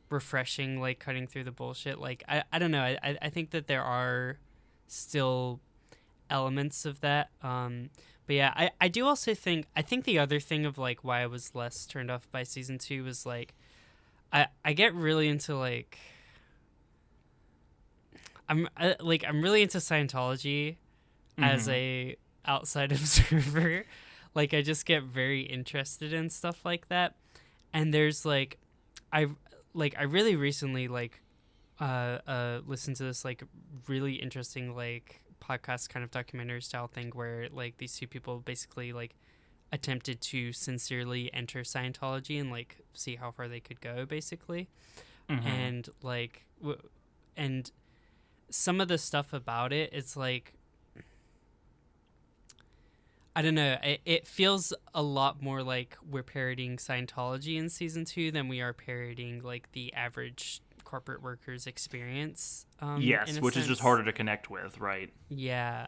refreshing, like cutting through the bullshit. Like, I don't know. I think that there are still elements of that. But yeah, I do also think, the other thing of like why I was less turned off by season 2 was like, I get really into like, I'm really into Scientology as a outside observer. Like I just get very interested in stuff like that. And there's like I really recently listened to this like really interesting like podcast kind of documentary style thing where like these two people basically like attempted to sincerely enter Scientology and like see how far they could go basically. And like and some of the stuff about it, it's like I don't know, it feels a lot more like we're parodying Scientology in season 2 than we are parodying like the average corporate worker's experience. Yes, which is just harder to connect with, right? Yeah,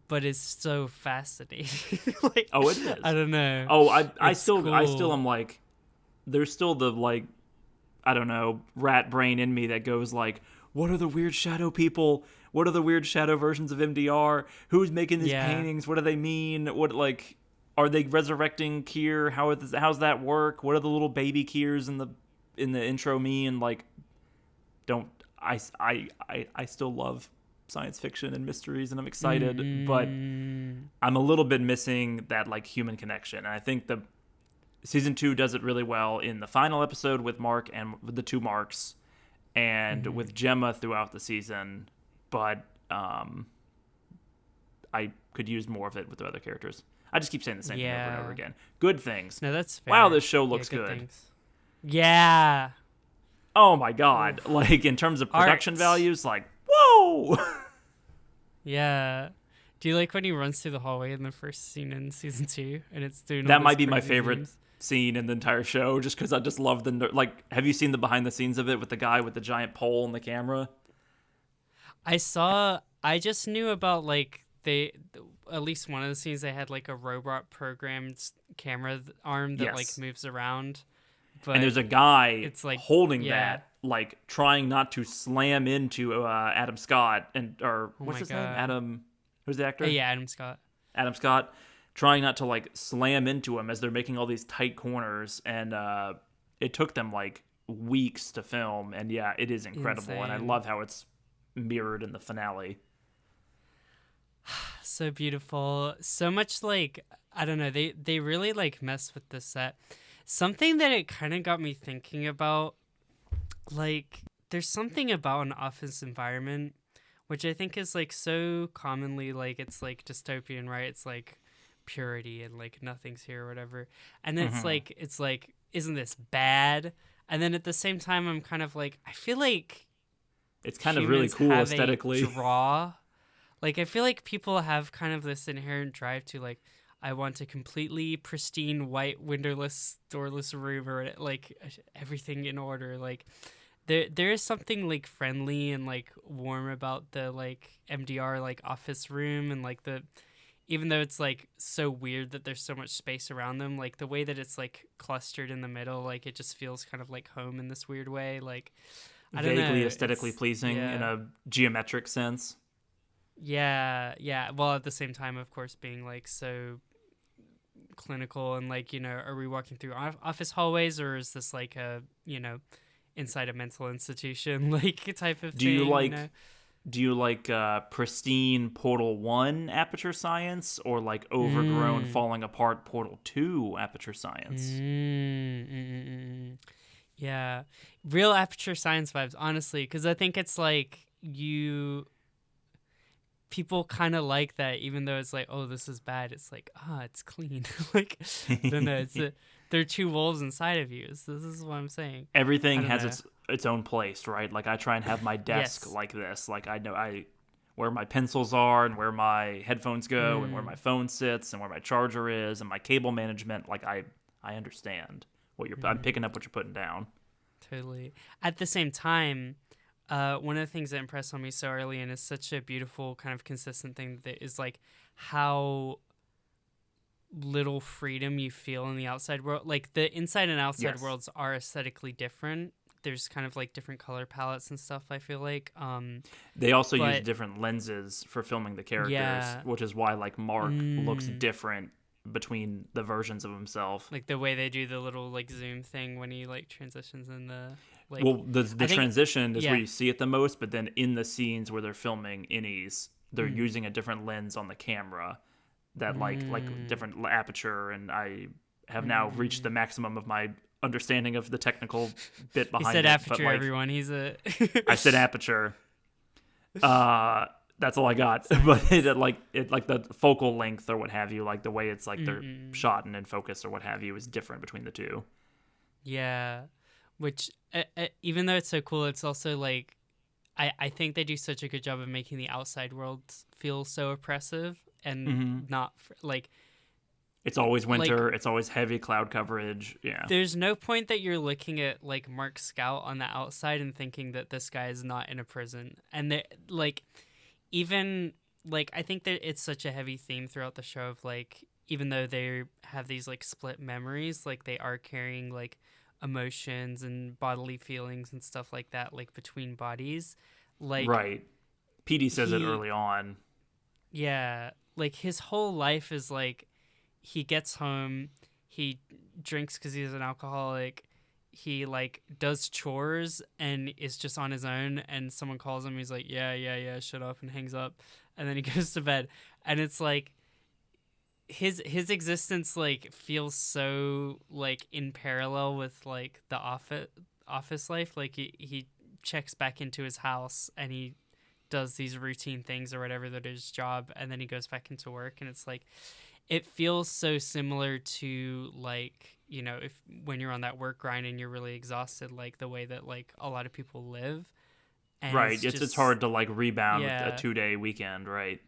but it's so fascinating. Like, oh, it is. I don't know. Oh, I still cool. am like, there's still the like, I don't know, rat brain in me that goes like, what are the weird shadow people? What are the weird shadow versions of MDR? Who's making these paintings? What do they mean? What, like, are they resurrecting Kier? How's that work? What are the little baby Kiers in the intro mean? Like, I still love science fiction and mysteries, and I'm excited, but I'm a little bit missing that like human connection. And I think the season 2 does it really well in the final episode with Mark and with the two Marks, and with Gemma throughout the season. But I could use more of it with the other characters. I just keep saying the same thing over and over again. Good things. No, that's fair. Wow, this show looks good. Things. Yeah. Oh my god. Oof. Like in terms of production values, like, whoa. Yeah. Do you like when he runs through the hallway in the first scene in season 2 and it's doing that might be my favorite scene in the entire show, just because I just love like, have you seen the behind the scenes of it with the guy with the giant pole and the camera? I just knew about like at least one of the scenes they had like a robot programmed camera arm that like moves around. But and there's a guy it's like holding that, like trying not to slam into Adam Scott what's his name? Adam, who's the actor? Yeah, Adam Scott. Adam Scott, trying not to like slam into him as they're making all these tight corners, and it took them like weeks to film, and yeah, it is incredible. Insane. And I love how it's mirrored in the finale. So beautiful, so much like I don't know. They really like mess with the set. Something that it kind of got me thinking about, like, there's something about an office environment, which I think is, like, so commonly, like, it's, like, dystopian, right? It's, like, purity and, like, nothing's here or whatever. And then it's, like, isn't this bad? And then at the same time, I'm kind of, like, I feel like it's kind of really cool aesthetically. Like, I feel like people have kind of this inherent drive to, like, I want a completely pristine, white, windowless, doorless room, or like everything in order. Like there is something like friendly and like warm about the like MDR like office room, and like even though it's like so weird that there's so much space around them, like the way that it's like clustered in the middle, like it just feels kind of like home in this weird way. Like I don't know, vaguely aesthetically pleasing in a geometric sense. Yeah. Well, at the same time, of course, being like so clinical and like, you know, are we walking through office hallways, or is this like a, you know, inside a mental institution like type of thing? Do you like pristine Portal 1 Aperture Science, or like overgrown falling apart Portal 2 Aperture Science? Yeah, real Aperture Science vibes, honestly, because I think it's like people kind of like that, even though it's like, oh, this is bad. It's like, it's clean. Like, I don't know. There are two wolves inside of you. So this is what I'm saying. Everything has its own place, right? Like, I try and have my desk like this. Like, I know where my pencils are, and where my headphones go, and where my phone sits, and where my charger is, and my cable management. Like, I understand what I'm picking up what you're putting down. Totally. At the same time, one of the things that impressed on me so early, and is such a beautiful kind of consistent thing, that is like how little freedom you feel in the outside world. Like the inside and outside worlds are aesthetically different. There's kind of like different color palettes and stuff, I feel like. They also use different lenses for filming the characters, which is why like Mark looks different between the versions of himself. Like the way they do the little like zoom thing when he like transitions in the... Like, well, the transition is where you see it the most, but then in the scenes where they're filming innies, they're using a different lens on the camera that like different aperture, and I have now reached the maximum of my understanding of the technical bit He behind said it. aperture, But like, everyone. He's a. I said aperture. That's all I got. But it like the focal length or what have you, like the way it's like they're shot and in focus or what have you, is different between the two. Yeah, which even though it's so cool, it's also like I think they do such a good job of making the outside world feel so oppressive and not like it's always winter. It's always heavy cloud coverage. Yeah. There's no point that you're looking at like Mark Scout on the outside and thinking that this guy is not in a prison. And they like even like I think that it's such a heavy theme throughout the show of like even though they have these like split memories, like they are carrying like emotions and bodily feelings and stuff like that, like between bodies. Like right. PD says it early on. Yeah, like his whole life is like he gets home, he drinks because he's an alcoholic, he like does chores and is just on his own, and someone calls him, he's like yeah, shut up, and hangs up, and then he goes to bed. And it's like his existence like feels so like in parallel with like the office life. Like he checks back into his house and he does these routine things or whatever that is his job, and then he goes back into work, and it's like it feels so similar to like, you know, if when you're on that work grind and you're really exhausted, like the way that like a lot of people live. And right. It's hard to like rebound with a 2-day weekend, right?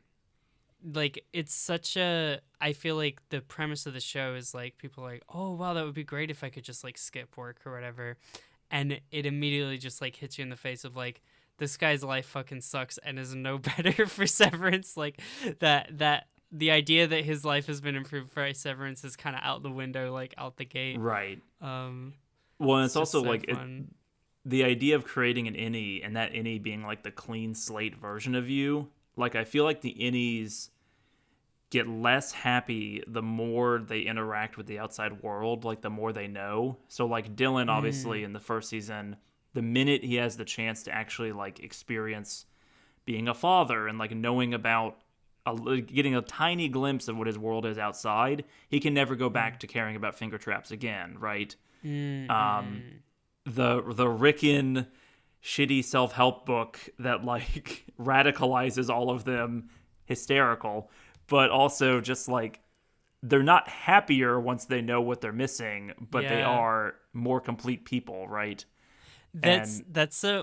Like it's such a, I feel like the premise of the show is like people are like, oh wow, that would be great if I could just like skip work or whatever, and it immediately just like hits you in the face of like this guy's life fucking sucks and is no better for Severance. Like that the idea that his life has been improved by Severance is kind of out the window, like out the gate. Right. Well, and it's also so like the idea of creating an innie and that innie being like the clean slate version of you. Like I feel like the innies get less happy the more they interact with the outside world, like the more they know. So like Dylan, obviously in the first season, the minute he has the chance to actually like experience being a father and like knowing about getting a tiny glimpse of what his world is outside, he can never go back to caring about finger traps again, right? The Rickon shitty self-help book that like radicalizes all of them, hysterical, but also just like they're not happier once they know what they're missing, but they are more complete people, right? That's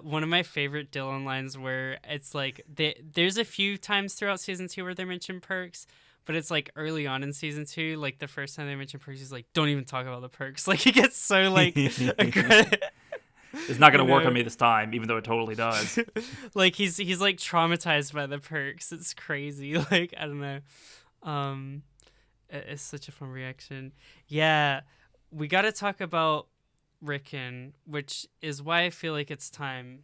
one of my favorite Dylan lines, where it's like there's a few times throughout season 2 where they mention perks, but it's like early on in season 2, like the first time they mention perks, he's like, don't even talk about the perks. Like he gets so like aggressive. It's not gonna work on me this time, even though it totally does. Like he's like traumatized by the perks. It's crazy. Like I don't know. It's such a fun reaction. Yeah, we got to talk about Rickon, which is why I feel like it's time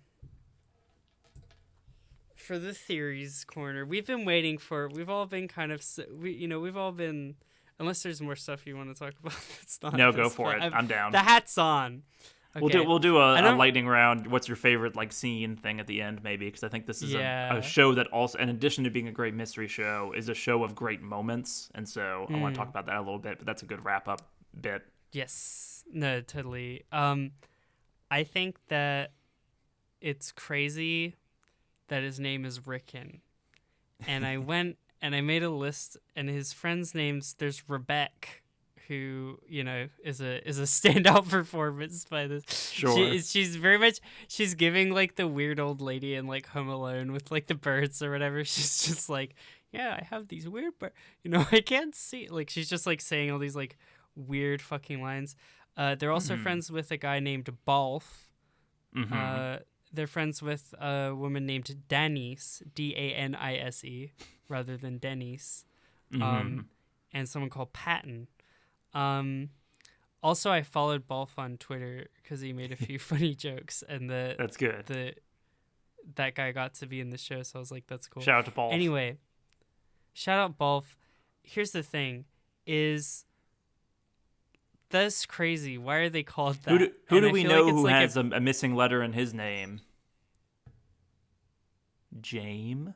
for the theories corner. We've been waiting for. We've all been kind of. We've all been. Unless there's more stuff you want to talk about. It's not. No, go for it. I'm down. The hat's on. Okay. We'll do a lightning round. What's your favorite like scene thing at the end, maybe? Because I think this is a show that also, in addition to being a great mystery show, is a show of great moments. And so I want to talk about that a little bit. But that's a good wrap up bit. Yes. No, totally. I think that it's crazy that his name is Rickon. And I went and I made a list, and his friends' names, there's Rebecca, who, you know, is a standout performance by this. Sure. She's giving like the weird old lady in like Home Alone with like the birds or whatever. She's just like, yeah, I have these weird birds. You know, I can't see. Like she's just like saying all these like weird fucking lines. They're also friends with a guy named Balf. They're friends with a woman named Danise, Danise, rather than Denise, and someone called Patton. Also, I followed Balf on Twitter because he made a few funny jokes, and that's good. That guy got to be in the show, so I was like, that's cool. Shout out to Balf. Anyway, shout out Balf. Here's the thing: that's crazy. Why are they called that? Who do we know who has a missing letter in his name? James.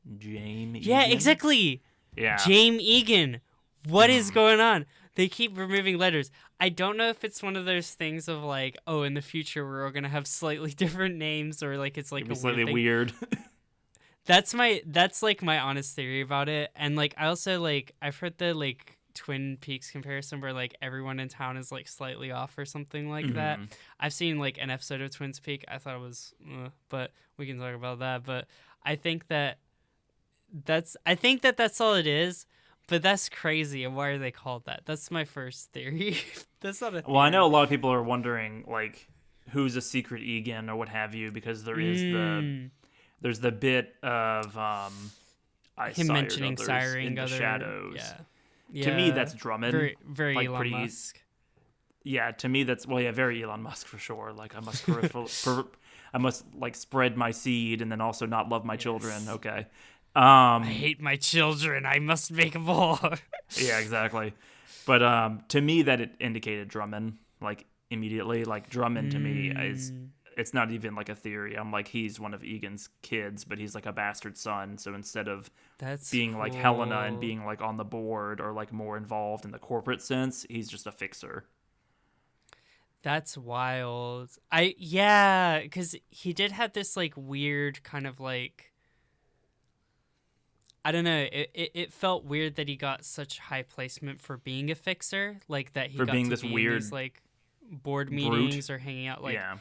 Yeah, exactly. Yeah. James Egan. What is going on? They keep removing letters. I don't know if it's one of those things of like, oh, in the future we're all gonna have slightly different names, or like it's like It'd be a slightly weird thing. weird. That's like my honest theory about it. And like I also like I've heard the like Twin Peaks comparison where like everyone in town is like slightly off or something like that. I've seen like an episode of Twin Peaks. I thought it was, but we can talk about that. But I think that's all it is. But that's crazy. And why are they called that? That's my first theory. That's not a theory. Well, I know a lot of people are wondering like who's a secret Egan or what have you, because there is there's the bit of I him mentioning others siring in the other shadows. Yeah. To me, that's Drummond. Very like, Elon pretty Musk. Yeah, to me that's very Elon Musk for sure. Like I must like spread my seed and then also not love my children. Okay. I hate my children. I must make more. Yeah, exactly. But to me, that it indicated Drummond like immediately. Like Drummond to me is it's not even like a theory. I'm like he's one of Egan's kids, but he's like a bastard son. So instead of being like Helena and being like on the board or like more involved in the corporate sense, he's just a fixer. That's wild. Because he did have this like weird kind of like. I don't know. It felt weird that he got such high placement for being a fixer, like that he For got being to this be weird in these, like board brute. meetings or hanging out. Like Yeah.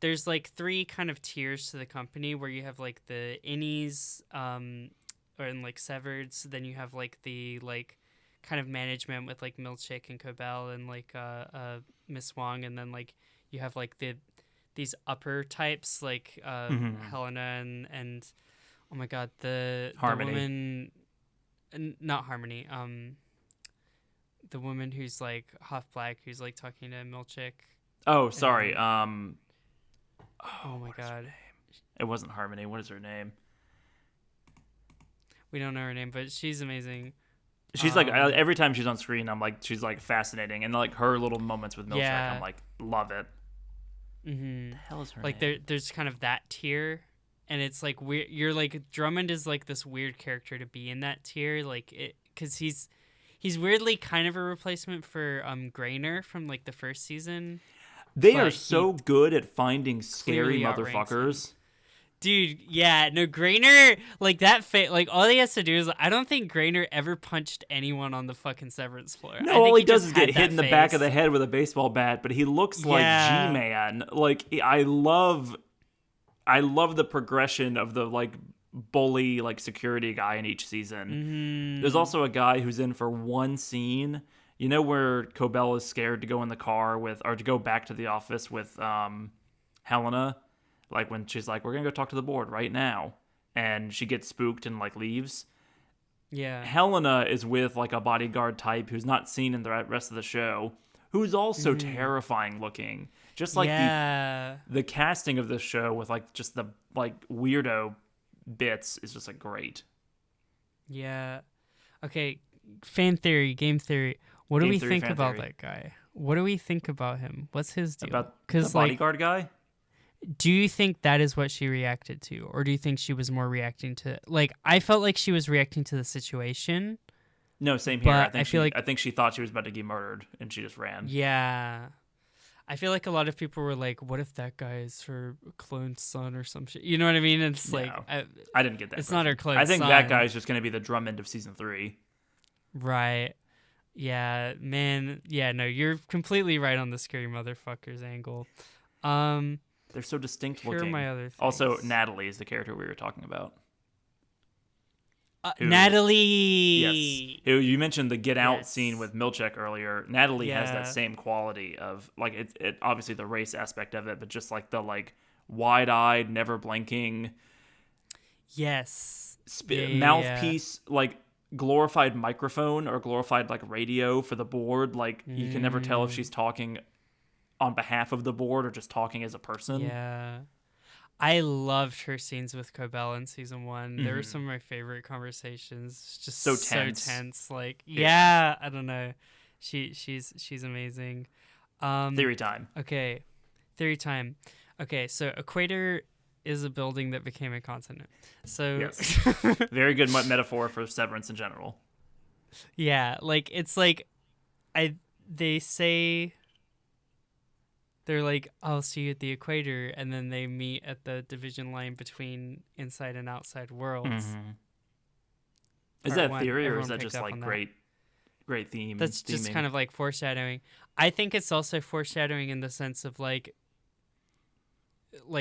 there's like 3 kind of tiers to the company where you have like the innies, or in like Severance. Then you have like the like kind of management with like Milchick and Cobell and like Miss Wong, and then like you have like these upper types like Helena and oh my god, the woman, not Harmony, the woman who's like half black, who's like talking to Milchick. Oh, sorry. Oh my god, It wasn't Harmony. What is her name? we don't know her name, but she's amazing. She's like every time she's on screen, I'm like she's like fascinating, and like her little moments with Milchick, I'm like love it. Mm-hmm. The hell is her like name? there's kind of that tier. And it's like weird. You're like Drummond is like this weird character to be in that tier, like it, because he's weirdly kind of a replacement for Grainer from like the first season. They are so good at finding scary motherfuckers. Dude, yeah, no, Grainer, like that like all he has to do is, I don't think Grainer ever punched anyone on the fucking Severance floor. No, all he does is get hit in the back of the head with a baseball bat, but he looks like G-Man. Like I love the progression of the like bully like security guy in each season. There's also a guy who's in for one scene. You know where Cobell is scared to go in the car with, or to go back to the office with Helena, like when she's like, "We're gonna go talk to the board right now," and she gets spooked and like leaves. Yeah. Helena is with like a bodyguard type who's not seen in the rest of the show, who's also terrifying looking. Just like the casting of this show with like just the like weirdo bits is just like great. Yeah. Okay. Fan theory, game theory. What do we think about that guy? What do we think about him? What's his deal? About the bodyguard guy? Do you think that is what she reacted to? Or do you think she was more reacting to, like, I felt like she was reacting to the situation. No, same here. But I think she thought she was about to get murdered and she just ran. Yeah. I feel like a lot of people were like, what if that guy is her clone son or some shit? You know what I mean? It's like... I didn't get that. It's not her clone son. I think that guy is just going to be the Drummond of season 3. Right. Yeah, man. Yeah, no, you're completely right on the scary motherfuckers angle. They're so distinct here looking. Are my other things. Also, Natalie is the character we were talking about. Natalie. Yes. Who you mentioned the get out scene with Milchick earlier. Natalie has that same quality of like it obviously the race aspect of it, but just like the like wide-eyed, never blinking. Yes. Mouthpiece, like glorified microphone or glorified like radio for the board. Like you can never tell if she's talking on behalf of the board or just talking as a person. Yeah. I loved her scenes with Cobell in season 1. They were some of my favorite conversations. Just so tense. Like, I don't know. She's amazing. Theory time. Okay. Theory time. Okay, so Equator, is a building that became a continent. So Yes. Very good metaphor for Severance in general. yeah, like it's like they say they're like, I'll see you at the equator, and then they meet at the division line between inside and outside worlds. Mm-hmm. Is Part that one, theory, or is everyone that picked just up like on that. great theme? That's just theming? kind of like foreshadowing. I think it's also foreshadowing in the sense of like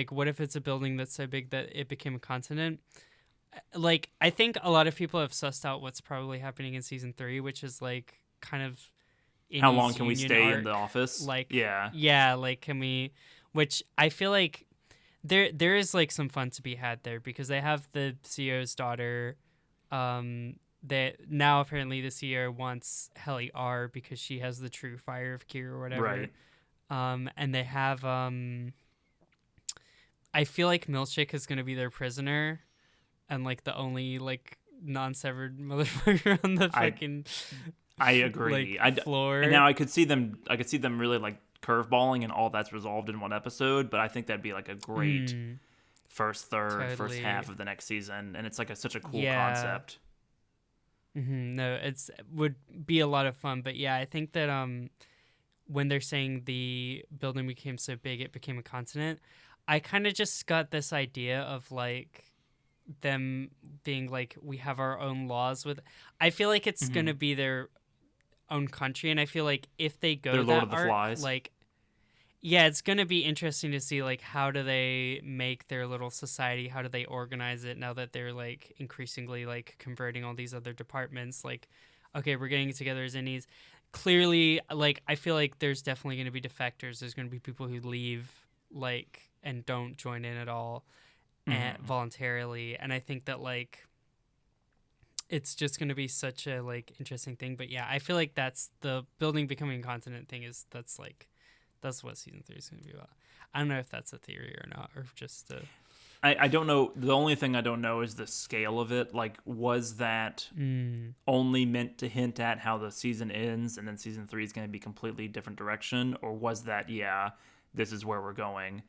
what if it's a building that's so big that it became a continent? Like, I think a lot of people have sussed out what's probably happening in season 3, which is like kind of How Innie's long can we union stay in arc. the office? Like, Yeah. like, can we? Which I feel like there is like some fun to be had there because they have the CEO's daughter. That now apparently the CEO wants Helly R because she has the true fire of Q or whatever. Right. And they have I feel like Milkshake is gonna be their prisoner, and like the only like non-severed motherfucker on the fucking I agree. floor. And now I could see them really like curveballing, and all that's resolved in one episode. But I think that'd be like a great first third, first Totally. half of the next season, and it's like such a cool Yeah. concept. No, would be a lot of fun. But yeah, I think that when they're saying the building became so big it became a continent, I kind of just got this idea of like them being like, we have our own laws with. I feel like it's gonna be their own country, and I feel like if they go They're that Lord of the arc, Flies. like, yeah, it's gonna be interesting to see like how do they make their little society, how do they organize it now that they're like increasingly like converting all these other departments. Like, okay, we're getting together as Innies. Clearly, like, I feel like there's definitely going to be defectors. There's going to be people who leave like and don't join in at all voluntarily, and I think that like it's just going to be such a like interesting thing. But yeah, I feel like that's the building becoming a continent thing that's what season 3 is going to be about. I don't know if that's a theory or not, or just I don't know. The only thing I don't know is the scale of it. Like, was that only meant to hint at how the season ends, and then season 3 is going to be completely different direction, or was that this is where we're going?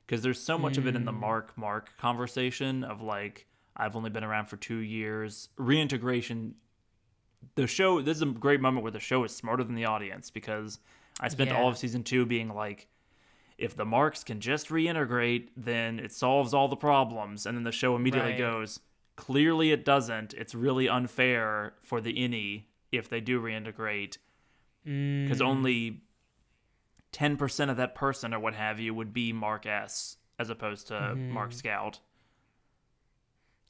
Because there's so much of it in the Mark conversation of like, I've only been around for 2 years. Reintegration. The show. This is a great moment where the show is smarter than the audience, because I spent all of season 2 being like, if the Marks can just reintegrate, then it solves all the problems. And then the show immediately goes, clearly it doesn't. It's really unfair for the Innie if they do reintegrate. Because only 10% of that person or what have you would be Mark S as opposed to Mark Scout.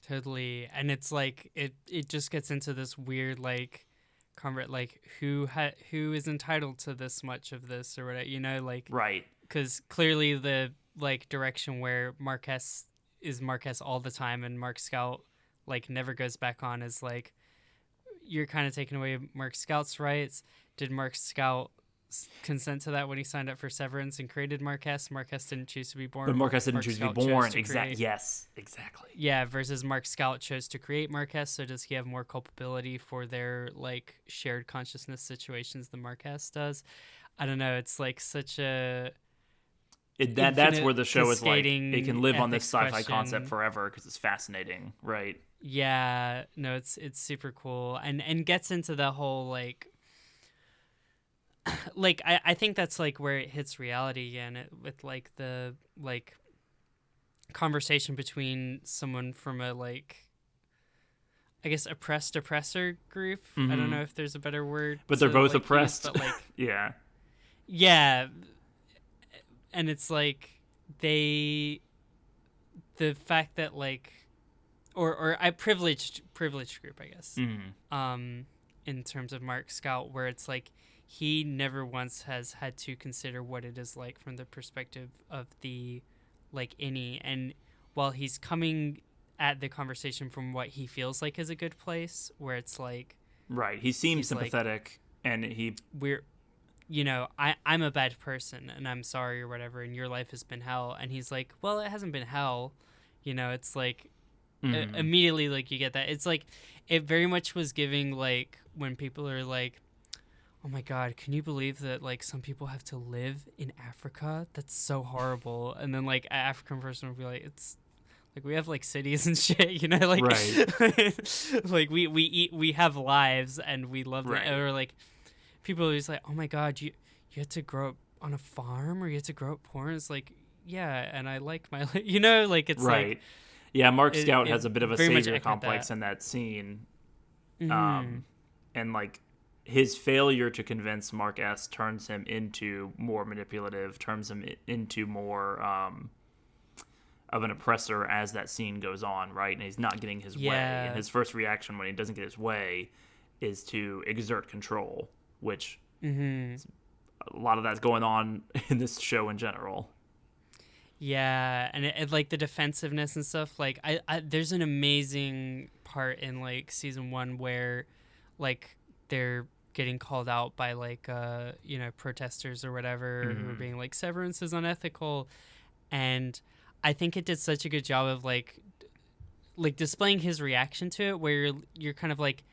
Totally. And it's like it just gets into this weird like who is entitled to this much of this or whatever, you know, like, right, because clearly the like direction where Marquez is Marquez all the time and Mark Scout like never goes back on is like, you're kind of taking away Mark Scout's rights. Did Mark Scout consent to that when he signed up for Severance and created Marquez? Marquez didn't choose to be born. but Marquez didn't choose to be born. Exactly. Yes, exactly. Yeah, versus Mark Scout chose to create Marquez. So does he have more culpability for their like shared consciousness situations than Marquez does? I don't know. It's like such a that's where the show is like, it can live on this sci-fi question. concept forever because it's fascinating, right? Yeah, no, it's super cool and gets into the whole like I think that's like where it hits reality again with like the like conversation between someone from a like, I guess, oppressed oppressor group. I don't know if there's a better word, but they're both like oppressed. use, but like yeah, and it's like the fact that like or I privileged group, I guess, in terms of Mark Scout, where it's like he never once has had to consider what it is like from the perspective of the like Innie, and while he's coming at the conversation from what he feels like is a good place, where it's like, right, he seems sympathetic, like, and we're, you know, I'm a bad person and I'm sorry or whatever, and your life has been hell, and he's like, well, it hasn't been hell, you know. It's like immediately like you get that. It's like it very much was giving like when people are like, oh my god, can you believe that like some people have to live in Africa? That's so horrible. And then like an African person would be like, it's Like we have like cities and shit, you know, like Right. like we eat, we have lives, and we love Right. it. Or like people are just like, oh my god, you had to grow up on a farm, or you had to grow up poor. And it's like, yeah, and I like my you know, like it's Right. like Yeah, Mark it, Scout it has a bit of a very much savior echoed complex that. in that scene. Mm-hmm. And like his failure to convince Mark S turns him into more manipulative, turns him into more of an oppressor as that scene goes on, right? And he's not getting his way. And his first reaction when he doesn't get his way is to exert control, which Mm-hmm. a lot of that's going on in this show in general. Yeah, and it like the defensiveness and stuff. Like, I there's an amazing part in like season 1 where, like, they're getting called out by like you know, protesters or whatever who are being like, Severance is unethical, and I think it did such a good job of like displaying his reaction to it, where you're kind of like,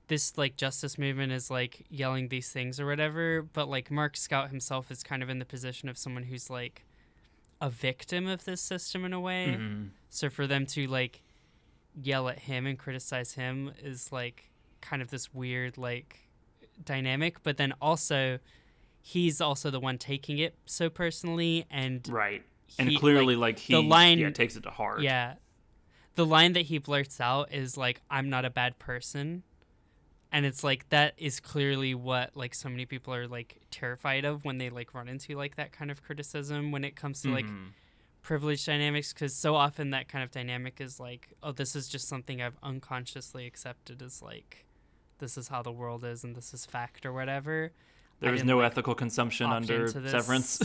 this like justice movement is like yelling these things or whatever, but like Mark Scout himself is kind of in the position of someone who's like a victim of this system in a way. So for them to like yell at him and criticize him is like kind of this weird like dynamic, but then also he's also the one taking it so personally, and Right. And clearly like he the line takes it to heart. Yeah, the line that he blurts out is like, I'm not a bad person. And it's like, that is clearly what like so many people are like terrified of when they like run into like that kind of criticism when it comes to like privilege dynamics, because so often that kind of dynamic is like, oh, this is just something I've unconsciously accepted as like, this is how the world is and this is fact or whatever. There is no ethical consumption under Severance.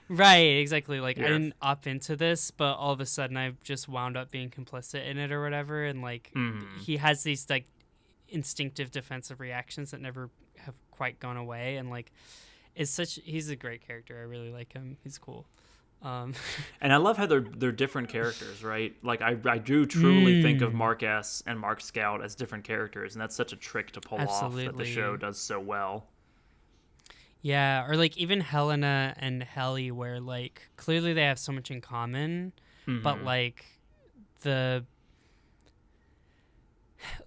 Right, exactly. Like, Yeah. I didn't opt into this, but all of a sudden I've just wound up being complicit in it or whatever. And like, he has these like instinctive defensive reactions that never have quite gone away, and like he's a great character. I really like him. He's cool. And I love how they're different characters, right? Like I do truly think of Mark S and Mark Scout as different characters, and that's such a trick to pull off that the show does so well. Yeah, or like even Helena and Helly, where like clearly they have so much in common, but like the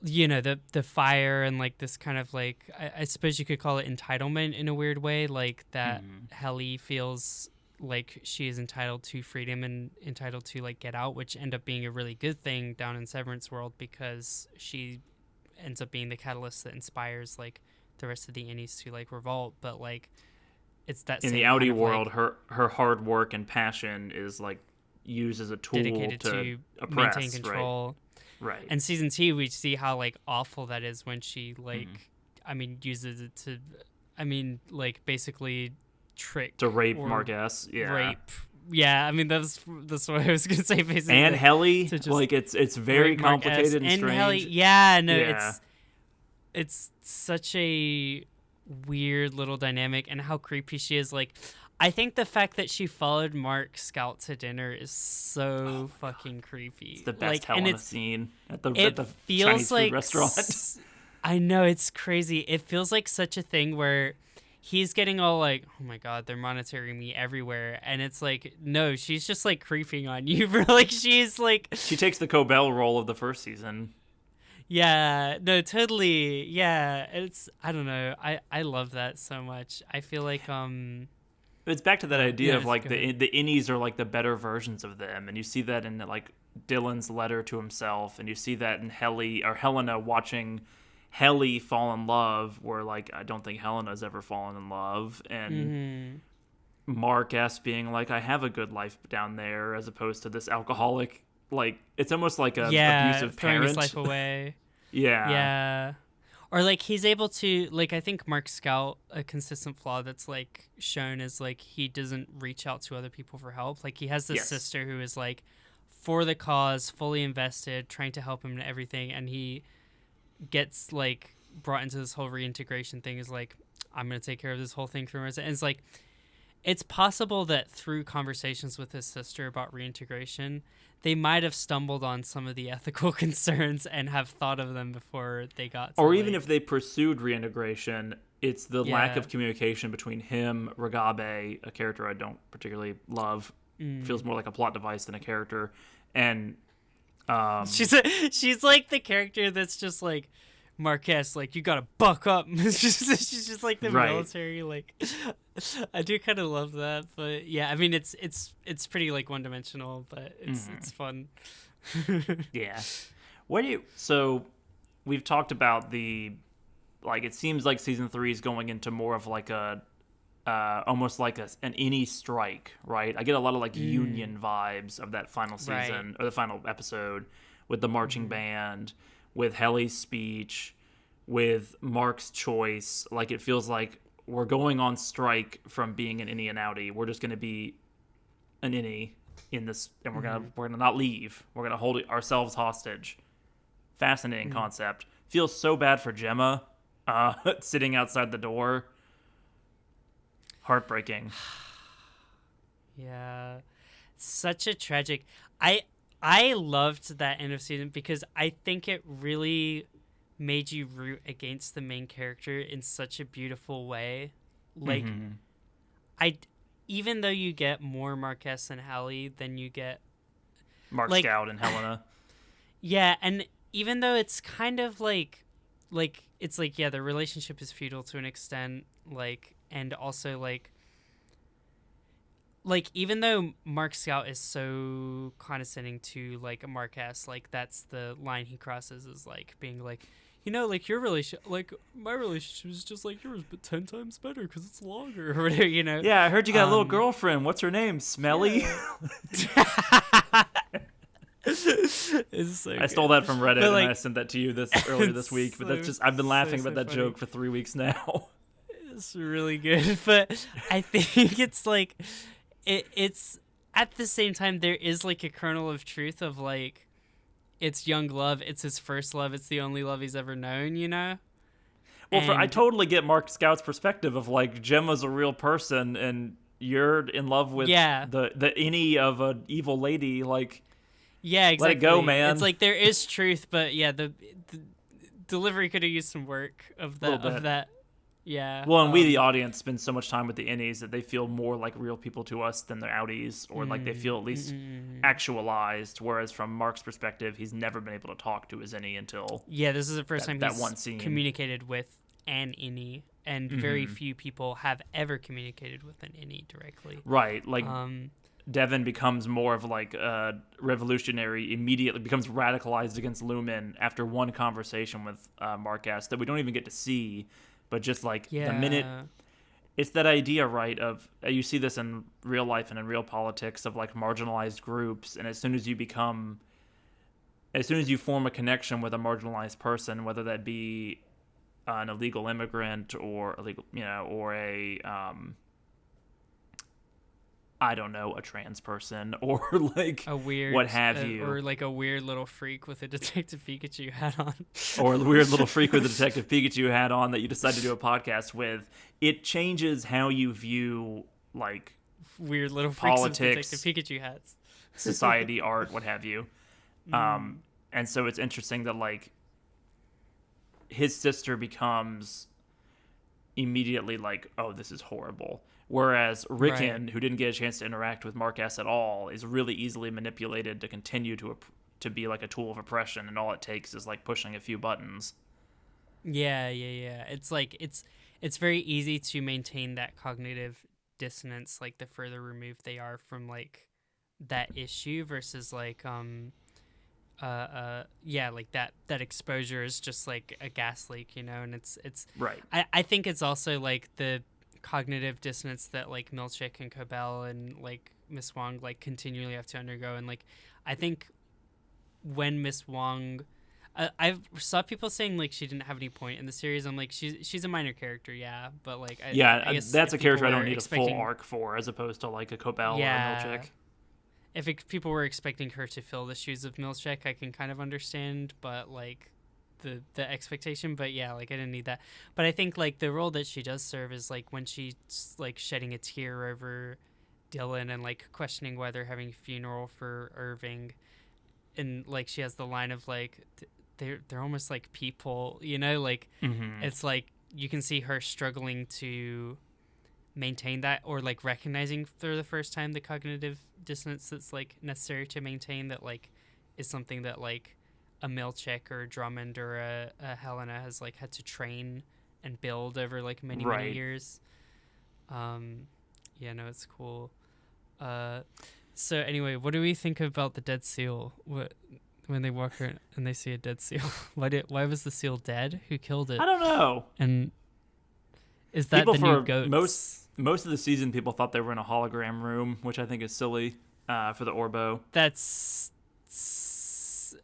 the fire and like this kind of like, I suppose you could call it entitlement in a weird way, like that Helly feels like she is entitled to freedom and entitled to like get out, which end up being a really good thing down in Severance world, because she ends up being the catalyst that inspires like the rest of the innies to like revolt. But like, it's that in the Audi world, like, her hard work and passion is like used as a tool dedicated to oppress, maintain control. Right. And season 2, we see how like awful that is when she like, I mean, uses it to, I mean, like basically trick to rape Mark S. Yeah. Rape. Yeah, I mean that's what I was gonna say basically. And Helly, like it's very complicated and strange. Helly, yeah, no, it's such a weird little dynamic, and how creepy she is. Like, I think the fact that she followed Mark Scout to dinner is so fucking creepy. It's the best like, Helena scene at the feels Chinese like food restaurant. I know, it's crazy. It feels like such a thing where he's getting all like, oh my god, they're monitoring me everywhere, and it's like, no, she's just like creeping on you, bro. Like, she's like, she takes the Cobell role of the first season. Yeah, no, totally. Yeah, I don't know. I love that so much. I feel like it's back to that idea of like the innies are like the better versions of them, and you see that in like Dylan's letter to himself, and you see that in Helena watching Helly fall in love, where like I don't think Helena's ever fallen in love, and Mark S being like, I have a good life down there, as opposed to this alcoholic. Like, it's almost like a abusive throwing parent. His life away. Yeah. Or like he's able to, like, I think Mark Scout, a consistent flaw that's like shown is like he doesn't reach out to other people for help. Like, he has this sister who is like for the cause, fully invested, trying to help him in everything, and he gets like brought into this whole reintegration thing. Is like, I'm gonna take care of this whole thing through myself. And it's like, it's possible that through conversations with his sister about reintegration, they might have stumbled on some of the ethical concerns and have thought of them before they got to, or even if they pursued reintegration, it's the lack of communication between him, Ragabe, a character I don't particularly love, feels more like a plot device than a character. And she's like the character that's just like Marquez, like, you gotta buck up. She's just like the Right. military, like. I do kind of love that, but yeah, I mean it's pretty like one dimensional, but it's fun. Yeah. So we've talked about it seems like season 3 is going into more of like a almost like an any strike, right? I get a lot of like union vibes of that final season or the final episode with the marching band, with Helly's speech, with Mark's choice. Like, it feels like we're going on strike from being an innie and outie. We're just going to be an innie in this, and we're gonna not leave. We're gonna hold ourselves hostage. Fascinating concept. Feels so bad for Gemma, sitting outside the door. Heartbreaking. Yeah, such a tragic. I loved that end of season because I think it really made you root against the main character in such a beautiful way. Like, even though you get more Marquez and Hallie than you get Mark like, Scout and Helena. Yeah, and even though it's kind of like it's like, yeah, the relationship is futile to an extent, like, and also like even though Mark Scout is so condescending to like Marquez, like that's the line he crosses, is like being like, you know, like your relationship, like my relationship is just like yours, but 10 times better because it's longer or whatever, you know. Yeah, I heard you got a little girlfriend. What's her name? Smelly? Yeah. It's so I stole that from Reddit, But, like, and I sent that to you earlier this week. But that's just, I've been laughing about that funny. joke for 3 weeks now. It's really good, but I think it's like it's at the same time there is like a kernel of truth of like, it's young love, it's his first love, it's the only love he's ever known, you know. Well, I totally get Mark Scout's perspective of like, Gemma's a real person and you're in love with the innie of an evil lady. Like, yeah, exactly. Let it go, man. It's like there is truth, but yeah, the delivery could have used some work of that. Yeah. Well, and we, the audience, spend so much time with the innies that they feel more like real people to us than their outies, or like they feel at least actualized. Whereas from Mark's perspective, he's never been able to talk to his innie until this is the first time that he's one scene. Communicated with an innie, and very few people have ever communicated with an innie directly. Right, like Devin becomes more of like a revolutionary, immediately becomes radicalized against Lumen after one conversation with Marcus that we don't even get to see. But just like the minute, it's that idea, right, of you see this in real life and in real politics of like marginalized groups. And as soon as you form a connection with a marginalized person, whether that be an illegal immigrant or or a, I don't know, a trans person or like a weird, what have you, or like a weird little freak with a Detective Pikachu hat on, or a weird little freak with a Detective Pikachu hat on that you decide to do a podcast with. It changes how you view like weird little freaks politics, with Detective Pikachu hats, society, art, what have you. And so it's interesting that like his sister becomes immediately like, oh, this is horrible. Whereas Rickon, who didn't get a chance to interact with Marcus at all, is really easily manipulated to continue to be like a tool of oppression, and all it takes is like pushing a few buttons. Yeah. It's like it's very easy to maintain that cognitive dissonance, like the further removed they are from like that issue versus like like that exposure is just like a gas leak, you know, and it's right. I think it's also like the cognitive dissonance that like Milchick and Cobell and like Miss Wong like continually have to undergo, and like I think when Miss Wong, I saw people saying like she didn't have any point in the series. I'm like, she's a minor character, yeah, but like I guess that's a character I don't need a expecting full arc for, as opposed to like a Cobell or a Milchick. If people were expecting her to fill the shoes of Milchick, I can kind of understand, but like the expectation, but yeah, like I didn't need that. But I think like the role that she does serve is like when she's like shedding a tear over Dylan and like questioning why they're having a funeral for Irving, and like she has the line of like they're almost like people, you know, like it's like you can see her struggling to maintain that, or like recognizing for the first time the cognitive dissonance that's like necessary to maintain that, like is something that like a Milchek or a Drummond or a Helena has like had to train and build over like many Right. years. Yeah, no, it's cool. So anyway, what do we think about the dead seal? What when they walk around and they see a dead seal? Why was the seal dead? Who killed it? I don't know. And is that People the new for goats? most of the season, people thought they were in a hologram room, which I think is silly for the Orbo.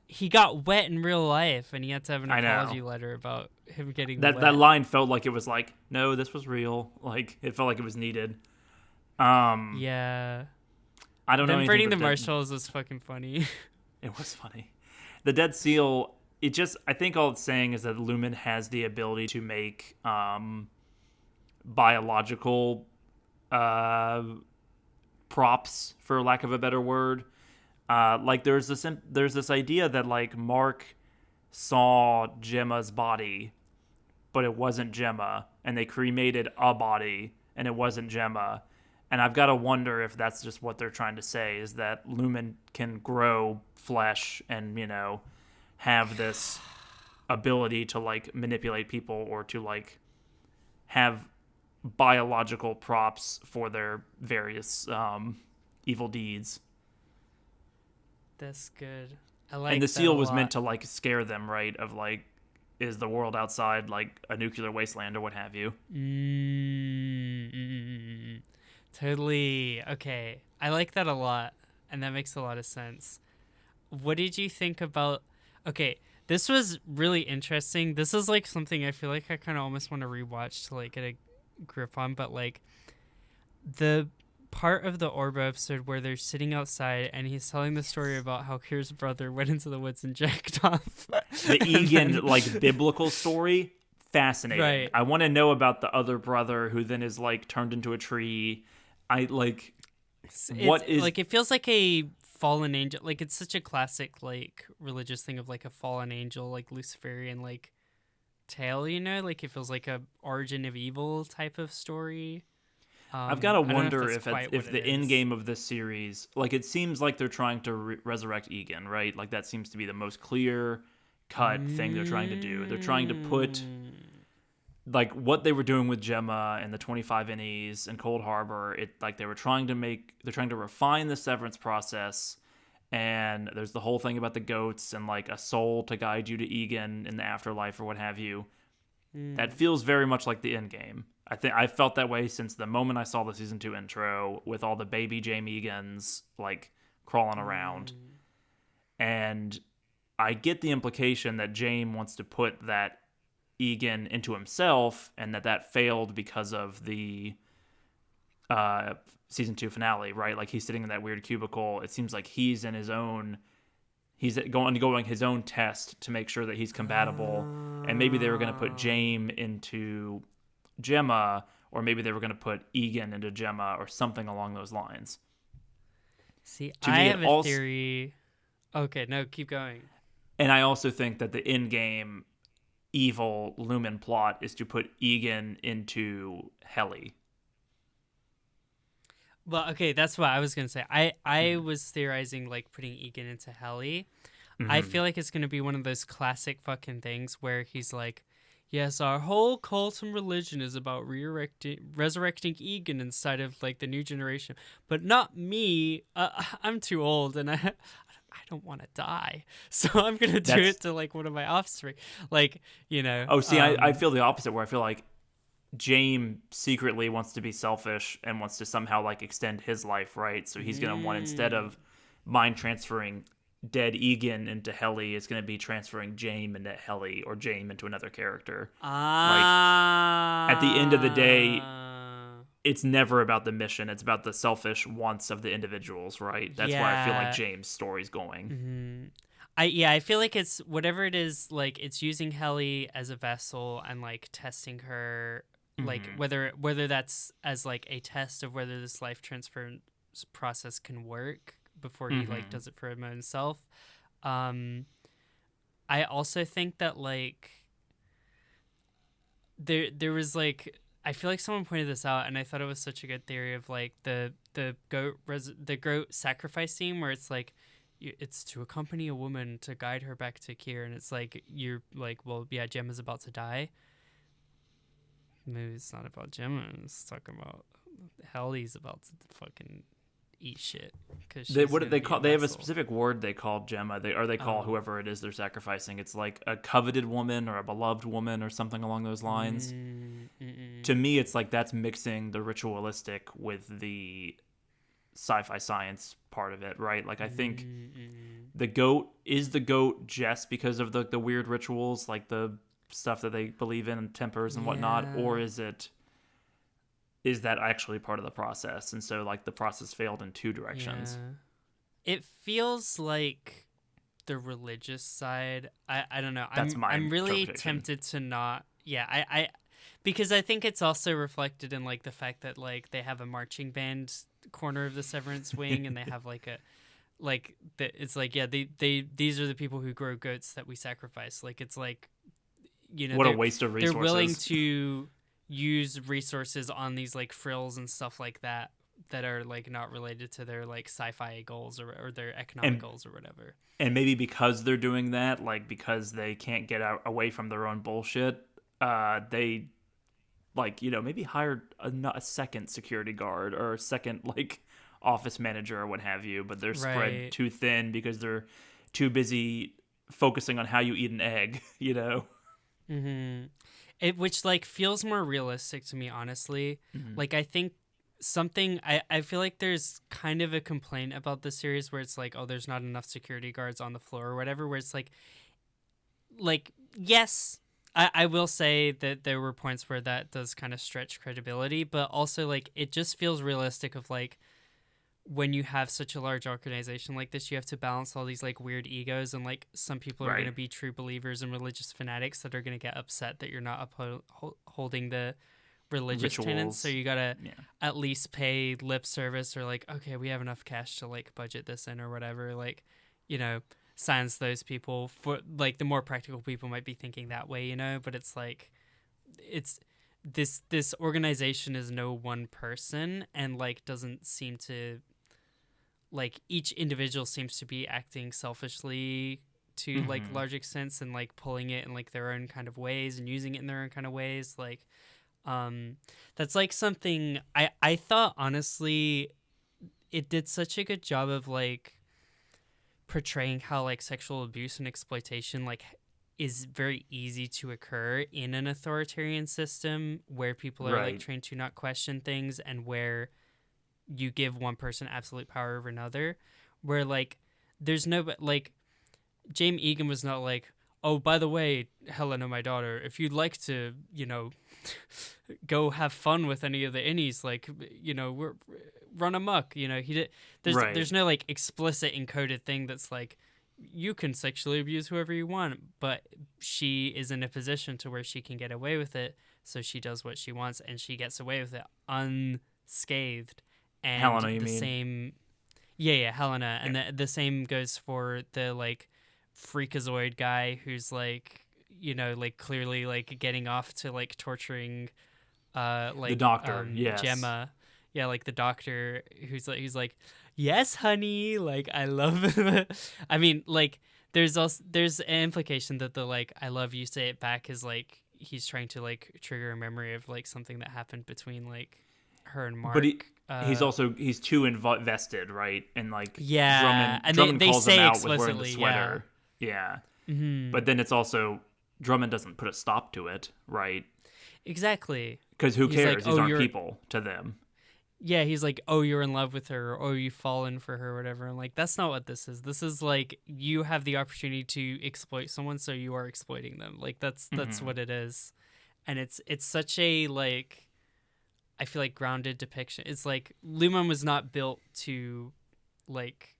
He got wet in real life, and he had to have an I know. apology letter about him getting That wet. that line felt like it was like, no, this was real. Like it felt like it was needed. Yeah. I don't know. Them anything burning the but marshmallows was fucking funny. It was funny. The dead seal. I think all it's saying is that Lumen has the ability to make biological props, for lack of a better word. Like there's this idea that like Mark saw Gemma's body, but it wasn't Gemma, and they cremated a body, and it wasn't Gemma. And I've got to wonder if that's just what they're trying to say, is that Lumen can grow flesh and, have this ability to like manipulate people or to like have biological props for their various evil deeds. That's good. I like. And the that seal a was lot. meant to like scare them, right? Of like, is the world outside like a nuclear wasteland or what have you? Totally. Okay. I like that a lot, and that makes a lot of sense. What did you think about... Okay, this was really interesting. This is like something I feel like I kind of almost want to rewatch to like get a grip on, but like the part of the Orbo episode where they're sitting outside and he's telling the story about how Kira's brother went into the woods and jacked off. The Egan like biblical story, fascinating. Right. I want to know about the other brother who then is like turned into a tree. What is like, it feels like a fallen angel. Like, it's such a classic like religious thing of like a fallen angel, like Luciferian like tale, like it feels like a origin of evil type of story. I've got to I don't know wonder that's if quite if what the it end is. game of this series, like it seems like they're trying to resurrect Egan, right? Like that seems to be the most clear cut thing they're trying to do. They're trying to put like what they were doing with Gemma and the 25 Innies and Cold Harbor. It like they're trying to refine the severance process. And there's the whole thing about the goats and like a soul to guide you to Egan in the afterlife or what have you. That feels very much like the end game. I think I felt that way since the moment I saw the season 2 intro with all the baby Jaime Egans like crawling around. And I get the implication that Jaime wants to put that Egan into himself and that failed because of the season 2 finale, right? Like he's sitting in that weird cubicle. It seems like he's going his own test to make sure that he's compatible. And maybe they were going to put Jaime into Gemma, or maybe they were going to put Egan into Gemma or something along those lines. See, To I me, have a theory. Okay, no, keep going. And I also think that the end-game evil Lumen plot is to put Egan into Heli. Well, okay, that's what I was gonna say. I was theorizing like putting Egan into Heli. I feel like it's gonna be one of those classic fucking things where he's like, yes, our whole cult and religion is about resurrecting Egan inside of like the new generation, but not me. I'm too old and I don't want to die, so I'm gonna do it to like one of my offspring. Like, Oh, see, I feel the opposite, where I feel like Jaime secretly wants to be selfish and wants to somehow like extend his life, right? So he's gonna want, instead of mind transferring dead Egan into Heli, it's gonna be transferring Jaime into Heli or Jaime into another character. Like at the end of the day, it's never about the mission. It's about the selfish wants of the individuals, right? That's why I feel like Jaime's story's going. I feel like it's whatever it is, like it's using Heli as a vessel and like testing her, like whether that's as like a test of whether this life transfer process can work before he like does it for himself. I also think that like there was like I feel like someone pointed this out, and I thought it was such a good theory of like the goat sacrifice scene where it's like it's to accompany a woman to guide her back to Kier, and it's like you're like, well, yeah, Gemma's about to die. Maybe it's not about Gemma. It's talking about Helly's about to fucking eat shit. What did they call? They have a specific word they call Gemma. They call whoever it is they're sacrificing. It's like a coveted woman or a beloved woman or something along those lines. To me, it's like that's mixing the ritualistic with the sci-fi science part of it, right? Like I think the goat just because of the weird rituals, like the stuff that they believe in and tempers and whatnot, or is that actually part of the process? And so like the process failed in two directions. It feels like the religious side. I don't know. I'm really tempted to not. Yeah, I because I think it's also reflected in like the fact that like they have a marching band corner of the Severance wing, and they have like a it's like these are the people who grow goats that we sacrifice. Like it's like, you know, what a waste of resources. They're willing to use resources on these like frills and stuff like that are like not related to their like sci-fi goals or their economic goals or whatever. And maybe because they're doing that, like because they can't get away from their own bullshit, they like, you know, maybe hired a second security guard or a second like office manager or what have you, but they're spread too thin because they're too busy focusing on how you eat an egg, you know. Which like feels more realistic to me, honestly. Like I think I feel like there's kind of a complaint about this series where it's like, oh, there's not enough security guards on the floor or whatever, where it's like yes, I will say that there were points where that does kind of stretch credibility, but also like it just feels realistic of like when you have such a large organization like this, you have to balance all these like weird egos, and like some people are going to be true believers and religious fanatics that are going to get upset that you're not upholding the religious tenets. So you got to at least pay lip service or like, okay, we have enough cash to like budget this in or whatever. Like, you know, silence those people. For like the more practical people might be thinking that way, you know, but it's like it's this organization is no one person, and like doesn't seem to like each individual seems to be acting selfishly to like large extents and like pulling it in like their own kind of ways and using it in their own kind of ways. Like that's like something I thought honestly it did such a good job of like portraying how like sexual abuse and exploitation like is very easy to occur in an authoritarian system where people are like trained to not question things, and where you give one person absolute power over another, where like there's no like James Egan was not like, oh, by the way, Helena, my daughter, if you'd like to, you know, go have fun with any of the innies, like, you know, run amok, you know, he did. There's no like explicit encoded thing that's like you can sexually abuse whoever you want, but she is in a position to where she can get away with it, so she does what she wants and she gets away with it unscathed. And Helena, you mean? Same, Helena, and the same goes for the like freakazoid guy who's like, you know, like clearly like getting off to like torturing like the doctor, Gemma, like the doctor who's like yes honey, like I love it. I mean, like there's an implication that the like I love you say it back is like he's trying to like trigger a memory of like something that happened between like her and Mark. But he's too invested, right? And like Drummond and they calls say him out with wearing the sweater. Yeah. But then it's also Drummond doesn't put a stop to it, right? Exactly. Because who cares? These aren't people to them. Yeah, he's like, oh, you're in love with her, or oh, you've fallen for her, or whatever. I'm like, that's not what this is. This is like you have the opportunity to exploit someone, so you are exploiting them. Like that's what it is, and it's such a like, I feel like grounded depiction. It's like Lumen was not built to, like,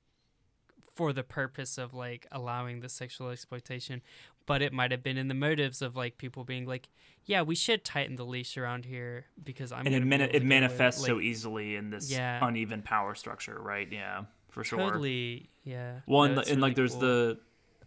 for the purpose of like allowing the sexual exploitation, but it might have been in the motives of like people being like, yeah, we should tighten the leash around here because it manifests so easily in this uneven power structure, right? Yeah, for sure. Totally, yeah. Well, and like there's the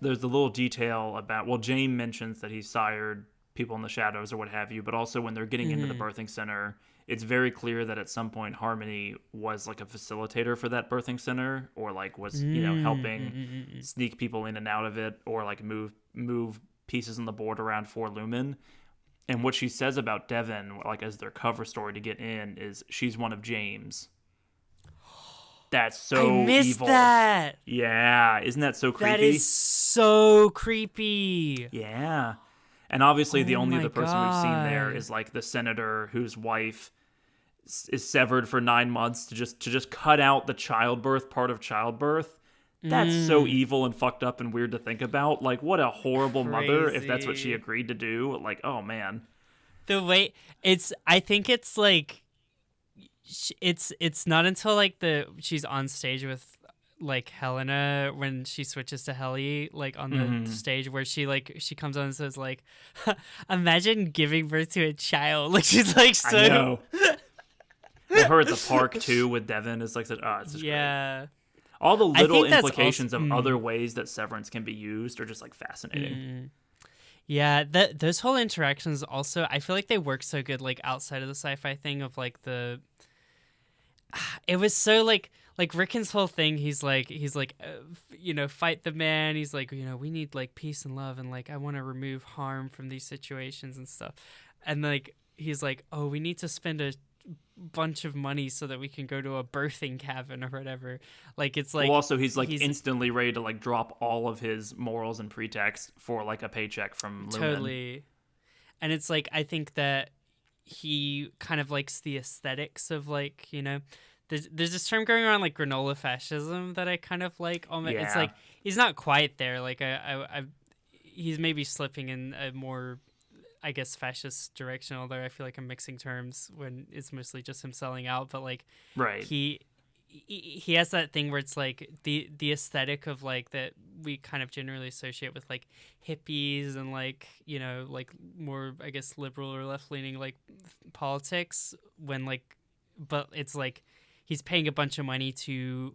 little detail about James mentions that he sired people in the shadows or what have you, but also when they're getting into the birthing center, it's very clear that at some point Harmony was like a facilitator for that birthing center, or like was, helping sneak people in and out of it, or like move pieces on the board around for Lumen. And what she says about Devin, like as their cover story to get in, is she's one of James. That's so I missed evil. that. Yeah, isn't that so creepy? That is so creepy. Yeah. And obviously the only my other person we've seen there God. is like the senator whose wife is severed for 9 months to just cut out the childbirth part of childbirth. That's so evil and fucked up and weird to think about. Like, what a horrible mother if that's what she Crazy. agreed to do. Like, oh man. The way I think it's like, it's not until like she's on stage with like Helena when she switches to Helly, like on the stage where she comes on and says like, imagine giving birth to a child. Like she's like so. I know. Well, her at the park too with Devin is like, it's just great. Yeah. All the I little think that's implications also- of other ways that Severance can be used are just like fascinating. Yeah, those whole interactions also, I feel like they work so good like outside of the sci-fi thing of like it was so like Rickon's whole thing, he's like fight the man, he's like, we need like peace and love, and like I want to remove harm from these situations and stuff, and like he's like, oh, we need to spend a bunch of money so that we can go to a birthing cabin or whatever. Like it's like, well, also he's like instantly ready to like drop all of his morals and pretext for like a paycheck from Lumen. Totally. And it's like, I think that he kind of likes the aesthetics of like, there's this term going around like granola fascism that I kind of like. Yeah. It's like he's not quite there. Like he's maybe slipping in a more, I guess, fascist direction. Although I feel like I'm mixing terms when it's mostly just him selling out. But like, right, he has that thing where it's like the aesthetic of like that we kind of generally associate with like hippies and like like more, I guess, liberal or left leaning like politics, when like, but it's like he's paying a bunch of money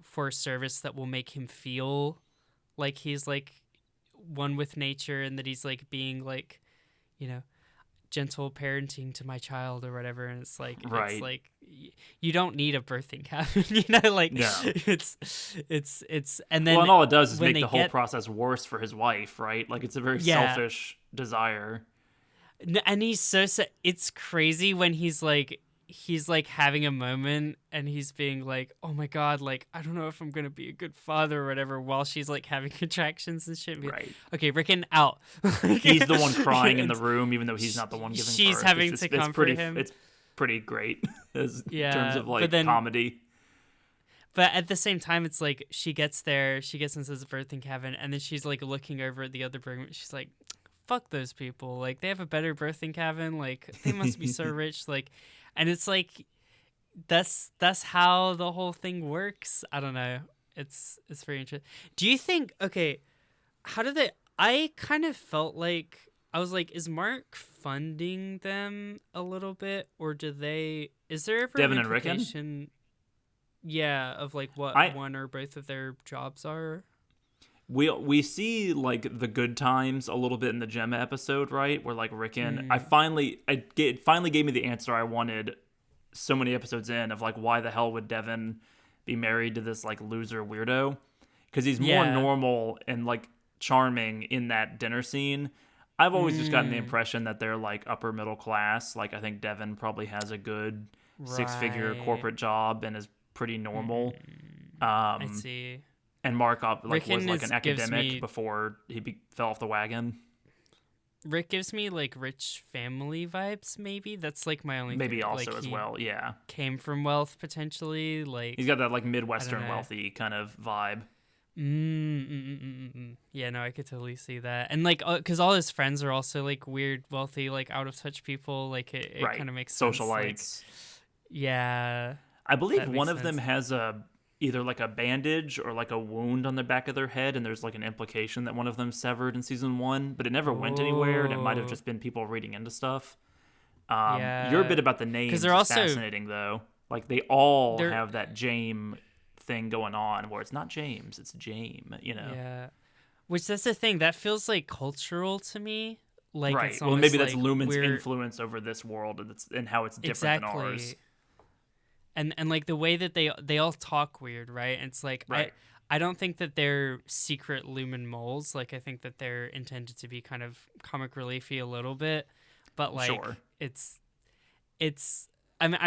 for a service that will make him feel like he's like one with nature, and that he's like being like gentle parenting to my child or whatever. And it's like, right, it's like you don't need a birthing cabin, like no. it's and then and all it does is when make they the whole get- process worse for his wife, right? Like it's a very Yeah. selfish desire. And he's so it's crazy when he's like having a moment and he's being like, oh my God, like I don't know if I'm gonna be a good father or whatever, while she's like having contractions and shit. Right. Okay, Rickon, out. He's the one crying in the room, even though he's not the one giving birth. She's having to it's comfort pretty, him. It's pretty great in Yeah, terms of like but then- comedy. But at the same time, it's like she gets into this birthing cabin, and then she's like looking over at the other birthing. She's like, fuck those people. Like they have a better birthing cabin. Like they must be so rich. Like, and it's like, that's how the whole thing works. I don't know. It's very interesting. Do you think, okay, I kind of felt like, I was like, is Mark funding them a little bit, or is there ever Devin an and Rickon? implication? Yeah, of like what one or both of their jobs are. We see like the good times a little bit in the Gemma episode, right? Where like Rickon, it finally gave me the answer I wanted so many episodes in, of like why the hell would Devin be married to this like loser weirdo? Because he's more normal and like charming in that dinner scene. I've always just gotten the impression that they're like upper middle class. Like I think Devin probably has a good 6-figure corporate job and is pretty normal. I see. And Mark was Rickon like an gives academic me- before he fell off the wagon. Rick gives me like rich family vibes. Maybe that's like my only. Maybe theory. also Like, as he well, yeah. came from wealth potentially. Like He's got that like Midwestern know. wealthy kind of vibe. Yeah, no, I could totally see that. And like, because all his friends are also like weird, wealthy, like out of touch people. Like it Right. kind of makes sense. Socialites. Like, yeah. I believe that one makes of them sense. has either like a bandage or like a wound on the back of their head, and there's like an implication that one of them severed in season 1, but it never went anywhere, and it might have Oh. just been people reading into stuff. Yeah. Your bit about the names they're is also- fascinating, though. Like they all They're- have that Jame thing going on, where it's not James, it's Jame. Yeah. Which that's the thing that feels like cultural to me. Like Right. it's Well, almost maybe that's like Lumen's we're influence over this world and how it's different than ours. exactly. And like the way that they all talk weird, right? It's like Right. I don't think that they're secret Lumen moles. Like I think that they're intended to be kind of comic reliefy a little bit, but like Sure. it's I don't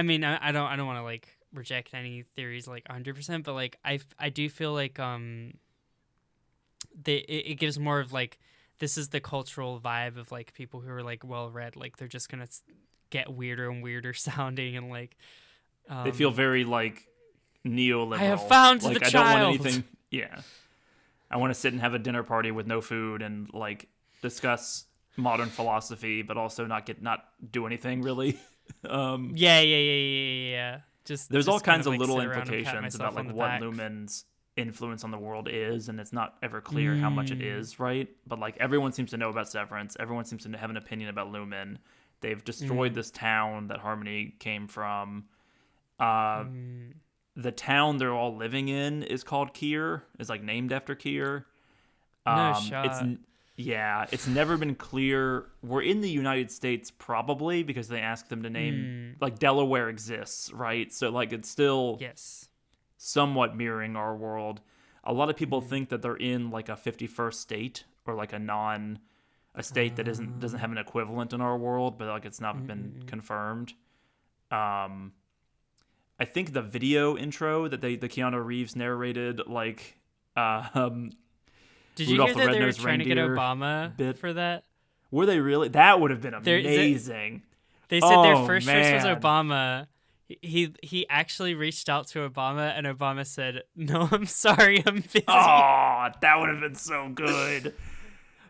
want to like reject any theories like 100%, but like I do feel like it gives more of like this is the cultural vibe of like people who are like well read, like they're just gonna get weirder and weirder sounding and like They feel very like neoliberal. I have found like the I child. don't want anything. Yeah. I want to sit and have a dinner party with no food and like discuss modern philosophy, but also not do anything really. Yeah. There's just all kind kinds of, of like, little sit around and pat implications myself about like on the what back. Lumen's influence on the world is, and it's not ever clear how much it is, right? But like everyone seems to know about Severance. Everyone seems to have an opinion about Lumen. They've destroyed this town that Harmony came from. The town they're all living in is called Kier. Is like named after Kier. No It's shot. it's never been clear. We're in the United States probably because they asked them to name like Delaware exists, right? So like it's still Yes. somewhat mirroring our world. A lot of people think that they're in like a 51st state or like a state that doesn't have an equivalent in our world, but like it's not been confirmed. I think the video intro that the Keanu Reeves narrated, like Did you Rudolph hear the that they were Red-Nosed trying to get Reindeer Obama bit. for that? Were they really? That would have been There- is it- amazing. They said their Oh, first choice was man. Obama. He actually reached out to Obama, and Obama said, "No, I'm sorry, I'm busy," Oh, that would have been so good.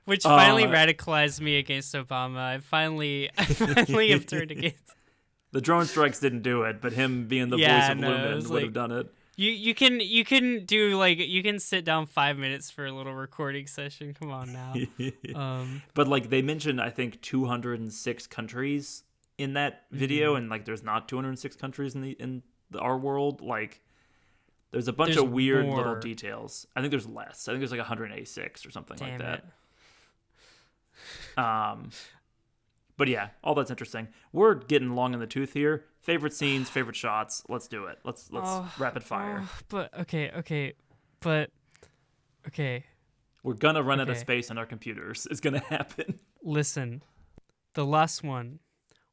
which finally Uh, radicalized me against Obama. I finally have turned against. The drone strikes didn't do it, but him being the Yeah, voice of no, it Lumen was would like- have done it. You can do like you can sit down 5 minutes for a little recording session. Come on now. But like they mentioned, I think 206 countries in that video, Mm-hmm. and like there's not 206 countries in our world. Like there's a bunch There's of weird little more. details. I think there's less. I think there's like 186 or something Damn like it. that. But yeah, all that's interesting. We're getting long in the tooth here. Favorite scenes, favorite shots. Let's do it. Let's rapid fire. But okay. We're gonna run out of okay. space on our computers. It's gonna happen. Listen, the last one.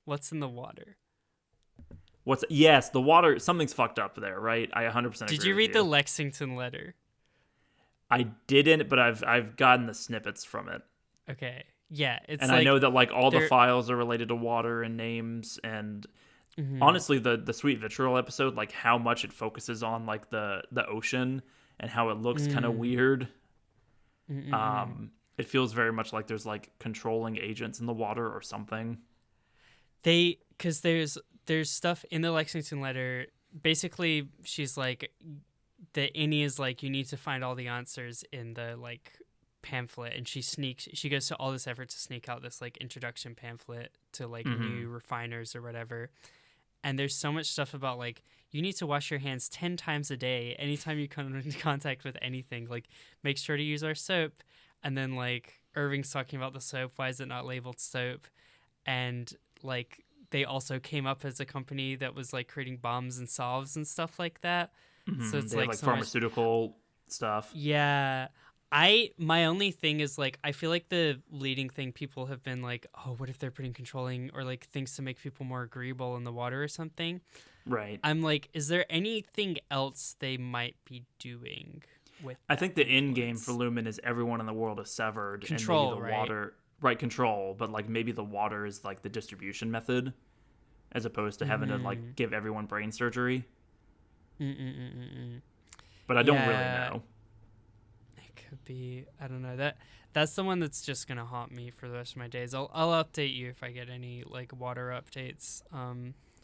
What's in the water? Yes, the water. Something's fucked up there, right? I 100% agree. Did you with read the Lexington letter? I didn't, but I've gotten the snippets from it, Okay. Yeah, it's and like, I know that like all the they're- files are related to water and names, and Mhm. honestly, the Sweet Vitriol episode, like how much it focuses on like the ocean and how it looks kind of weird. It feels very much like there's like controlling agents in the water or something. because there's stuff in the Lexington letter. Basically, she's like, the Innie is like, you need to find all the answers in the like pamphlet, and she goes to all this effort to sneak out this like introduction pamphlet to like new refiners or whatever. And there's so much stuff about like you need to wash your hands 10 times a day anytime you come into contact with anything. Like make sure to use our soap. And then like Irving's talking about the soap. Why is it not labeled soap? And like they also came up as a company that was like creating bombs and salves and stuff like that. So it's They have, like so much- pharmaceutical stuff. yeah. My only thing is like I feel like the leading thing people have been like, oh, what if they're putting controlling or like things to make people more agreeable in the water or something? Right. I'm like, is there anything else they might be doing with I think the that end game influence? for Lumen is everyone in the world is severed, Control, and maybe the right? water, right? Control, but like maybe the water is like the distribution method, as opposed to having to like give everyone brain surgery. But I don't Yeah. really know. It could be. I don't know. That's the one that's just gonna haunt me for the rest of my days. I'll update you if I get any like water updates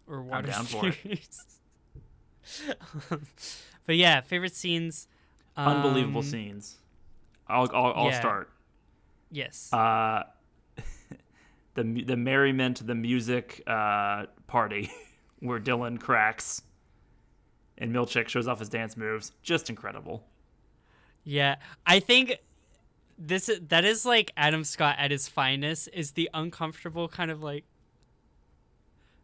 or water down for it. theories. But yeah, favorite scenes. Unbelievable scenes. I'll yeah. start. Yes. The merriment, the music party, where Dylan cracks, and Milchick shows off his dance moves. Just incredible. Yeah, I think that is like Adam Scott at his finest, is the uncomfortable kind of like,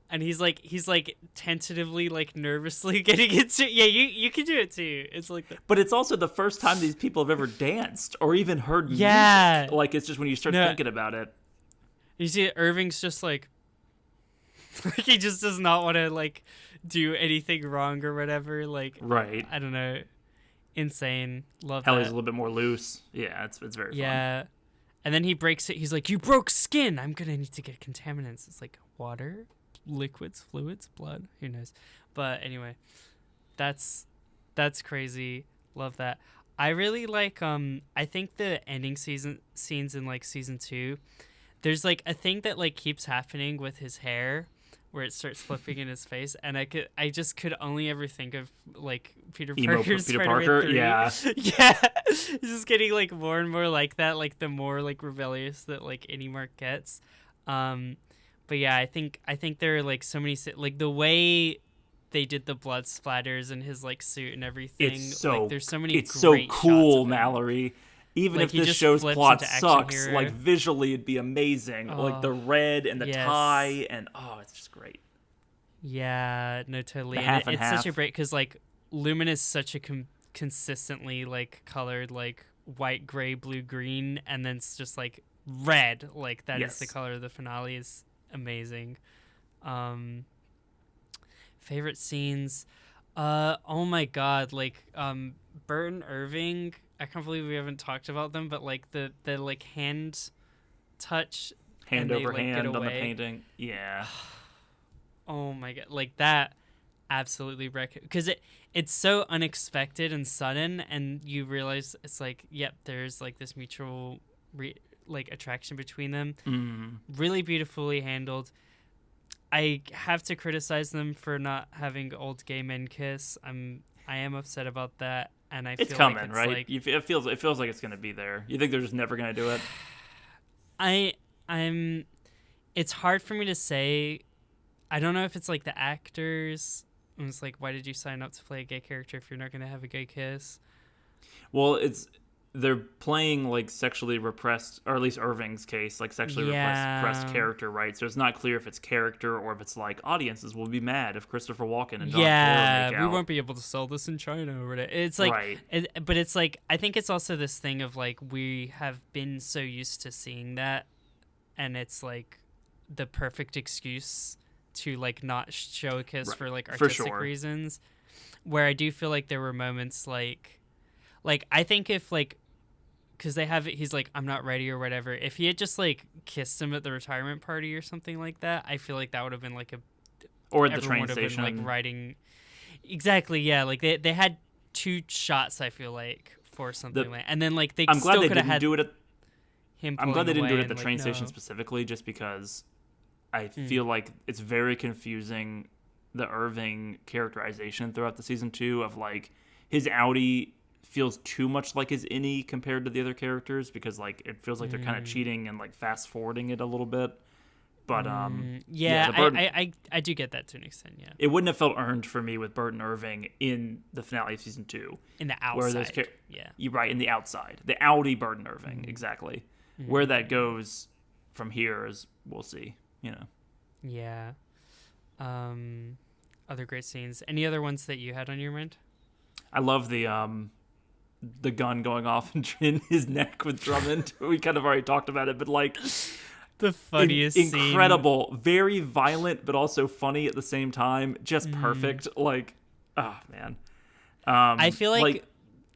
and he's like tentatively, like nervously getting into. Yeah, you can do it too. It's like but it's also the first time these people have ever danced or even heard music. Like, it's just when you start thinking about it. You see Irving's just like he just does not want to like do anything wrong or whatever. Like, right. I don't know. Insane. Love Helly's that. a little bit more loose. Yeah, it's very fun. Yeah. And then he breaks it. He's like, "You broke skin. I'm going to need to get contaminants." It's like water, liquids, fluids, blood. Who knows? But anyway, that's crazy. Love that. I really like I think the ending scenes in like season 2, there's like a thing that like keeps happening with his hair where it starts flipping in his face, and I just could only ever think of like Peter Parker's Peter Spider-Man Parker, 3. yeah. Yeah. He's just getting like more and more like that, like the more like rebellious that like Indy Mark gets. But yeah, I think there are like so many like the way they did the blood splatters in his like suit and everything. It's so like, there's so many. It's so great cool, shots of him. Mallory. Even Like, if he this just show's flips plot into action sucks, hero. like visually it'd be amazing. Like the red and the yes. tie, and it's just great. Yeah, no, totally. The And half and it's half. such a break because like Lumen is such a consistently like colored like white, gray, blue, green, and then it's just like red. Like that is the Yes. color of the finale. Is amazing. Favorite scenes. Oh my god, like Burton Irving. I can't believe we haven't talked about them, but like the like hand touch, Hand and over they, like, hand get on the away. painting. Yeah. Oh my god, like that absolutely wreck it, because it's so unexpected and sudden, and you realize it's like, yep, there's like this mutual like attraction between them. Really beautifully handled. I have to criticize them for not having old gay men kiss. I am upset about that, and I It's feel coming, like it's right? like, It feels like it's gonna be there. You think they're just never gonna do it? I'm it's hard for me to say. I don't know if it's like the actors. It's like, why did you sign up to play a gay character if you're not going to have a gay kiss? Well, they're playing like sexually repressed, or at least Irving's case, like sexually repressed character, right? So it's not clear if it's character or if it's like audiences will be mad if Christopher Walken and Don Taylor make out. We won't be able to sell this in China or whatever. It's like, right. But it's like, I think it's also this thing of like, we have been so used to seeing that, and it's like the perfect excuse to like not show a kiss for like artistic reasons, where I do feel like there were moments like I think if like, because they have it, he's like, I'm not ready or whatever, if he had just like kissed him at the retirement party or something like that, I feel like that would have been like or at the train station, been, like writing exactly, yeah, like they had two shots, I feel like, for something like, and then like they I'm glad still they could have didn't had do it at him. I'm glad they didn't do it at the and, train like, station specifically, just because I feel like it's very confusing, the Irving characterization throughout the season 2 of like his outie feels too much like his innie compared to the other characters, because like it feels like they're kind of cheating and like fast forwarding it a little bit. But I do get that to an extent. Yeah, it wouldn't have felt earned for me with Burton Irving in the finale of season 2. In the outside, you're right, in the outside, the outie Burton Irving, exactly. Where that goes from here is we'll see. You know. Yeah. Other great scenes. Any other ones that you had on your mind? I love the gun going off in his neck with Drummond. We kind of already talked about it, but like the funniest incredible, very violent, but also funny at the same time. Just perfect. Like, oh man. I feel like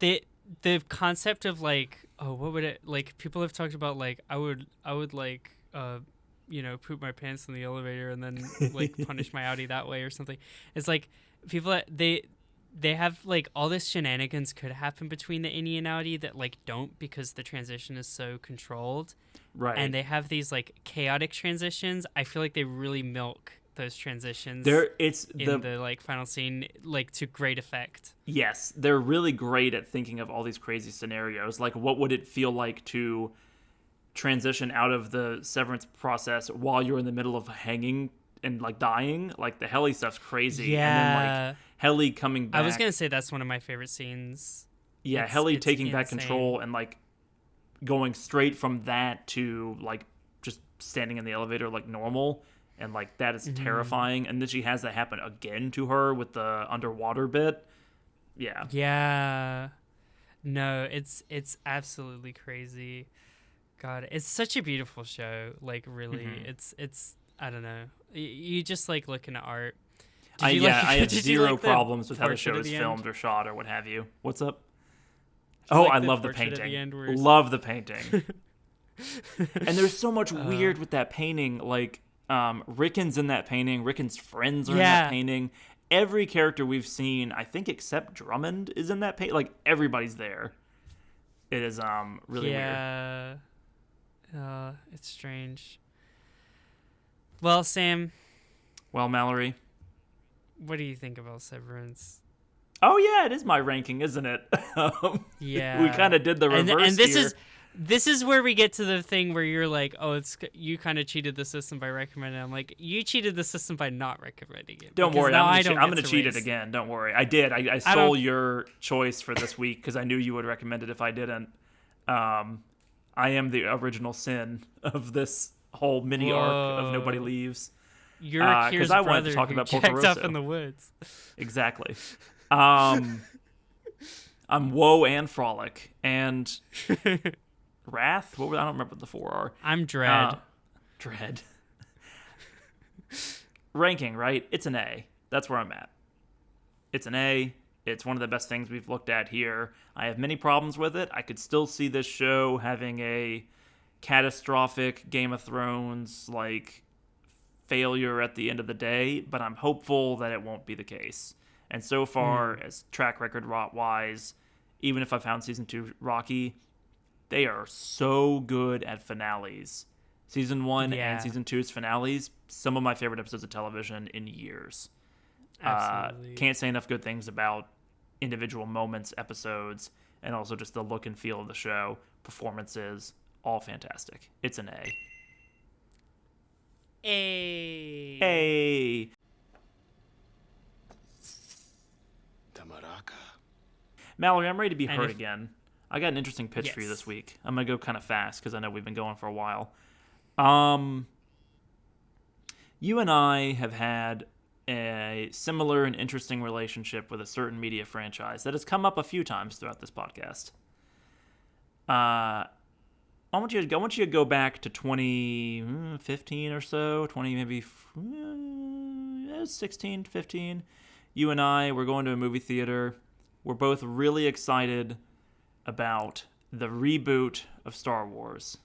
the concept of like, oh, what would it like? People have talked about like, I would like poop my pants in the elevator and then like punish my outie that way or something. It's like people they have like all this shenanigans could happen between the innie and outie that like don't, because the transition is so controlled. Right. And they have these like chaotic transitions. I feel like they really milk those transitions in the like final scene like to great effect. Yes, they're really great at thinking of all these crazy scenarios. Like, what would it feel like to transition out of the severance process while you're in the middle of hanging and like dying? Like the Helly stuff's crazy. Yeah. And then like Helly coming back. I was gonna say that's one of my favorite scenes. Yeah, Helly taking insane. back control and like going straight from that to like just standing in the elevator like normal, and like that is terrifying. And then she has that happen again to her with the underwater bit. Yeah. Yeah. No, it's absolutely crazy. God, it's such a beautiful show. Like, really, it's I don't know. You just like looking at art. I have did you zero like the problems with how the portrait show at is the filmed end? or shot or what have you. What's up? Do you Oh, like I the love the portrait at the painting. end where it's- Love the painting. And there's so much weird with that painting. Like, Rickon's in that painting. Rickon's friends are in that Yeah. painting. Every character we've seen, I think except Drummond, is in that painting. Like, everybody's there. It is really weird. Yeah. It's strange. Well, Sam, Well, Mallory. what do you think about Severance? Oh, yeah, it is my ranking, isn't it? Yeah. We kind of did the reverse and this here. this is where we get to the thing where you're like, oh, it's you kind of cheated the system by recommending it. I'm like, you cheated the system by not recommending it. Don't because worry, now I'm don't going get to cheat raise- it again. Don't worry. I did. I don't- stole your choice for this week because I knew you would recommend it if I didn't. I am the original sin of this whole mini arc of Nobody Whoa. Leaves. You're 'cause Kier's I wanted to brother talk who about jacked up Porcoroso. in the woods. Exactly. I'm Woe and Frolic and Wrath. I don't remember what the four are. I'm Dread. Dread. Ranking, right? It's an A. That's where I'm at. It's an A. It's one of the best things we've looked at here. I have many problems with it. I could still see this show having a catastrophic Game of Thrones like failure at the end of the day, but I'm hopeful that it won't be the case. And so far, as track record wise, even if I found season 2 rocky, they are so good at finales. Season 1 Yeah. and season 2's finales, some of my favorite episodes of television in years. Absolutely. Can't say enough good things about individual moments, episodes, and also just the look and feel of the show. Performances, all fantastic. It's an A. A. Hey! Mallory, I'm ready to be And heard if- again. I got an interesting pitch for you Yes. this week. I'm going to go kind of fast because I know we've been going for a while. You and I have had a similar and interesting relationship with a certain media franchise that has come up a few times throughout this podcast. I want you to go back to 2015 or so, 20 maybe 16, 15. You and I were going to a movie theater. We're both really excited about the reboot of Star Wars,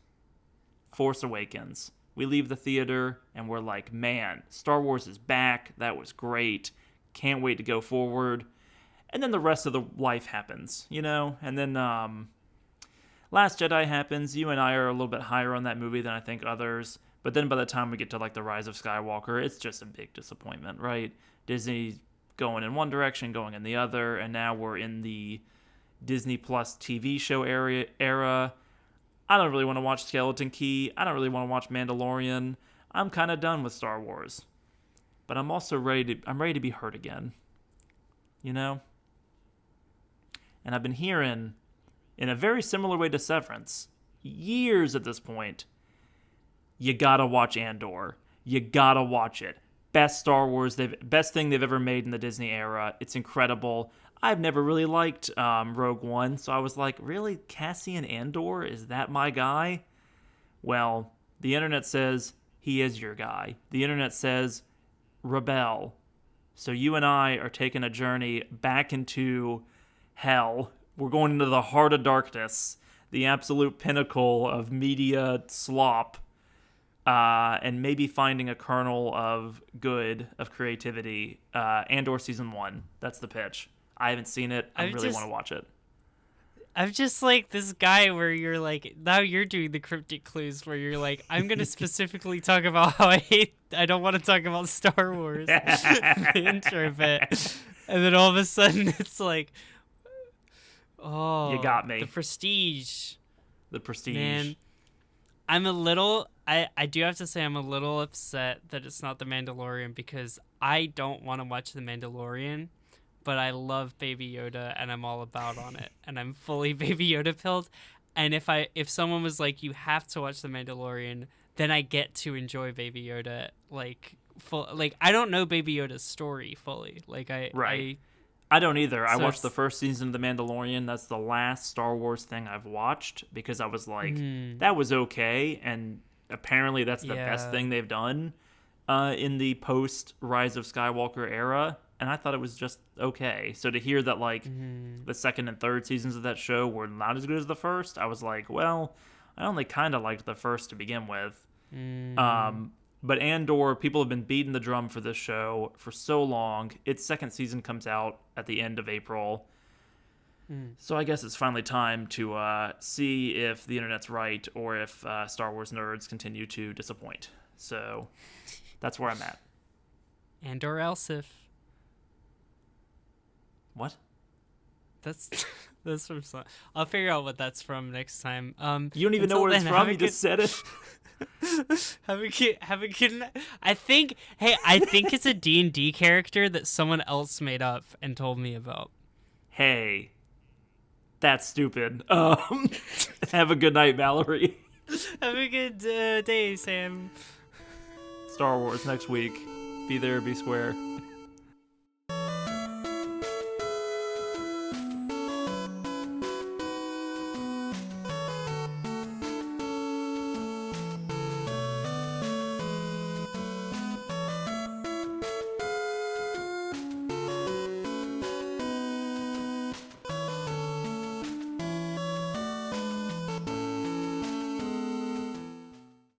Force Awakens. We leave the theater and we're like, man, Star Wars is back. That was great. Can't wait to go forward. And then the rest of the life happens, you know? And then Last Jedi happens. You and I are a little bit higher on that movie than I think others. But then by the time we get to like The Rise of Skywalker, it's just a big disappointment, right? Disney going in one direction, going in the other, and now we're in the Disney Plus TV show era. I don't really want to watch Skeleton Key. I don't really want to watch Mandalorian. I'm kind of done with Star Wars. But I'm also ready to be heard again. You know? And I've been hearing, in a very similar way to Severance, years at this point, you gotta watch Andor. You gotta watch it. Best Star Wars, best thing they've ever made in the Disney era. It's incredible. I've never really liked Rogue One, so I was like, really? Cassian Andor? Is that my guy? Well, the internet says he is your guy. The internet says rebel. So you and I are taking a journey back into hell. We're going into the heart of darkness, the absolute pinnacle of media slop. And maybe finding a kernel of good, of creativity. Andor Season 1. That's the pitch. I haven't seen it. I really want to watch it. I'm just like this guy where you're like, now you're doing the cryptic clues where you're like, I'm going to specifically talk about how I don't want to talk about Star Wars. The intro bit. And then all of a sudden it's like, oh. You got me. The Prestige. The Prestige. Man, I'm a little, I do have to say I'm a little upset that it's not The Mandalorian because I don't want to watch The Mandalorian, but I love Baby Yoda and I'm all about on it. And I'm fully Baby Yoda pilled. And if someone was like, you have to watch The Mandalorian, then I get to enjoy Baby Yoda like full. Like I don't know Baby Yoda's story fully. Like I don't either. I So watched it's- the first season of The Mandalorian. That's the last Star Wars thing I've watched because I was like, that was okay, and apparently that's the best Yeah. thing they've done in the post Rise of Skywalker era. And I thought it was just okay. So to hear that like the second and third seasons of that show were not as good as the first, I was like, well, I only kind of liked the first to begin with. But Andor, people have been beating the drum for this show for so long. Its second season comes out at the end of April. So I guess it's finally time to see if the internet's right or if Star Wars nerds continue to disappoint. So that's where I'm at. Andor Elsif. What? That's from. I'll figure out what that's from next time. You don't even know until where it's then, from? have a You just said it? Have a good night. I think it's a D&D character that someone else made up and told me about. Hey, that's stupid. Have a good night, Mallory. Have a good day, Sam. Star Wars next week. Be there, be square.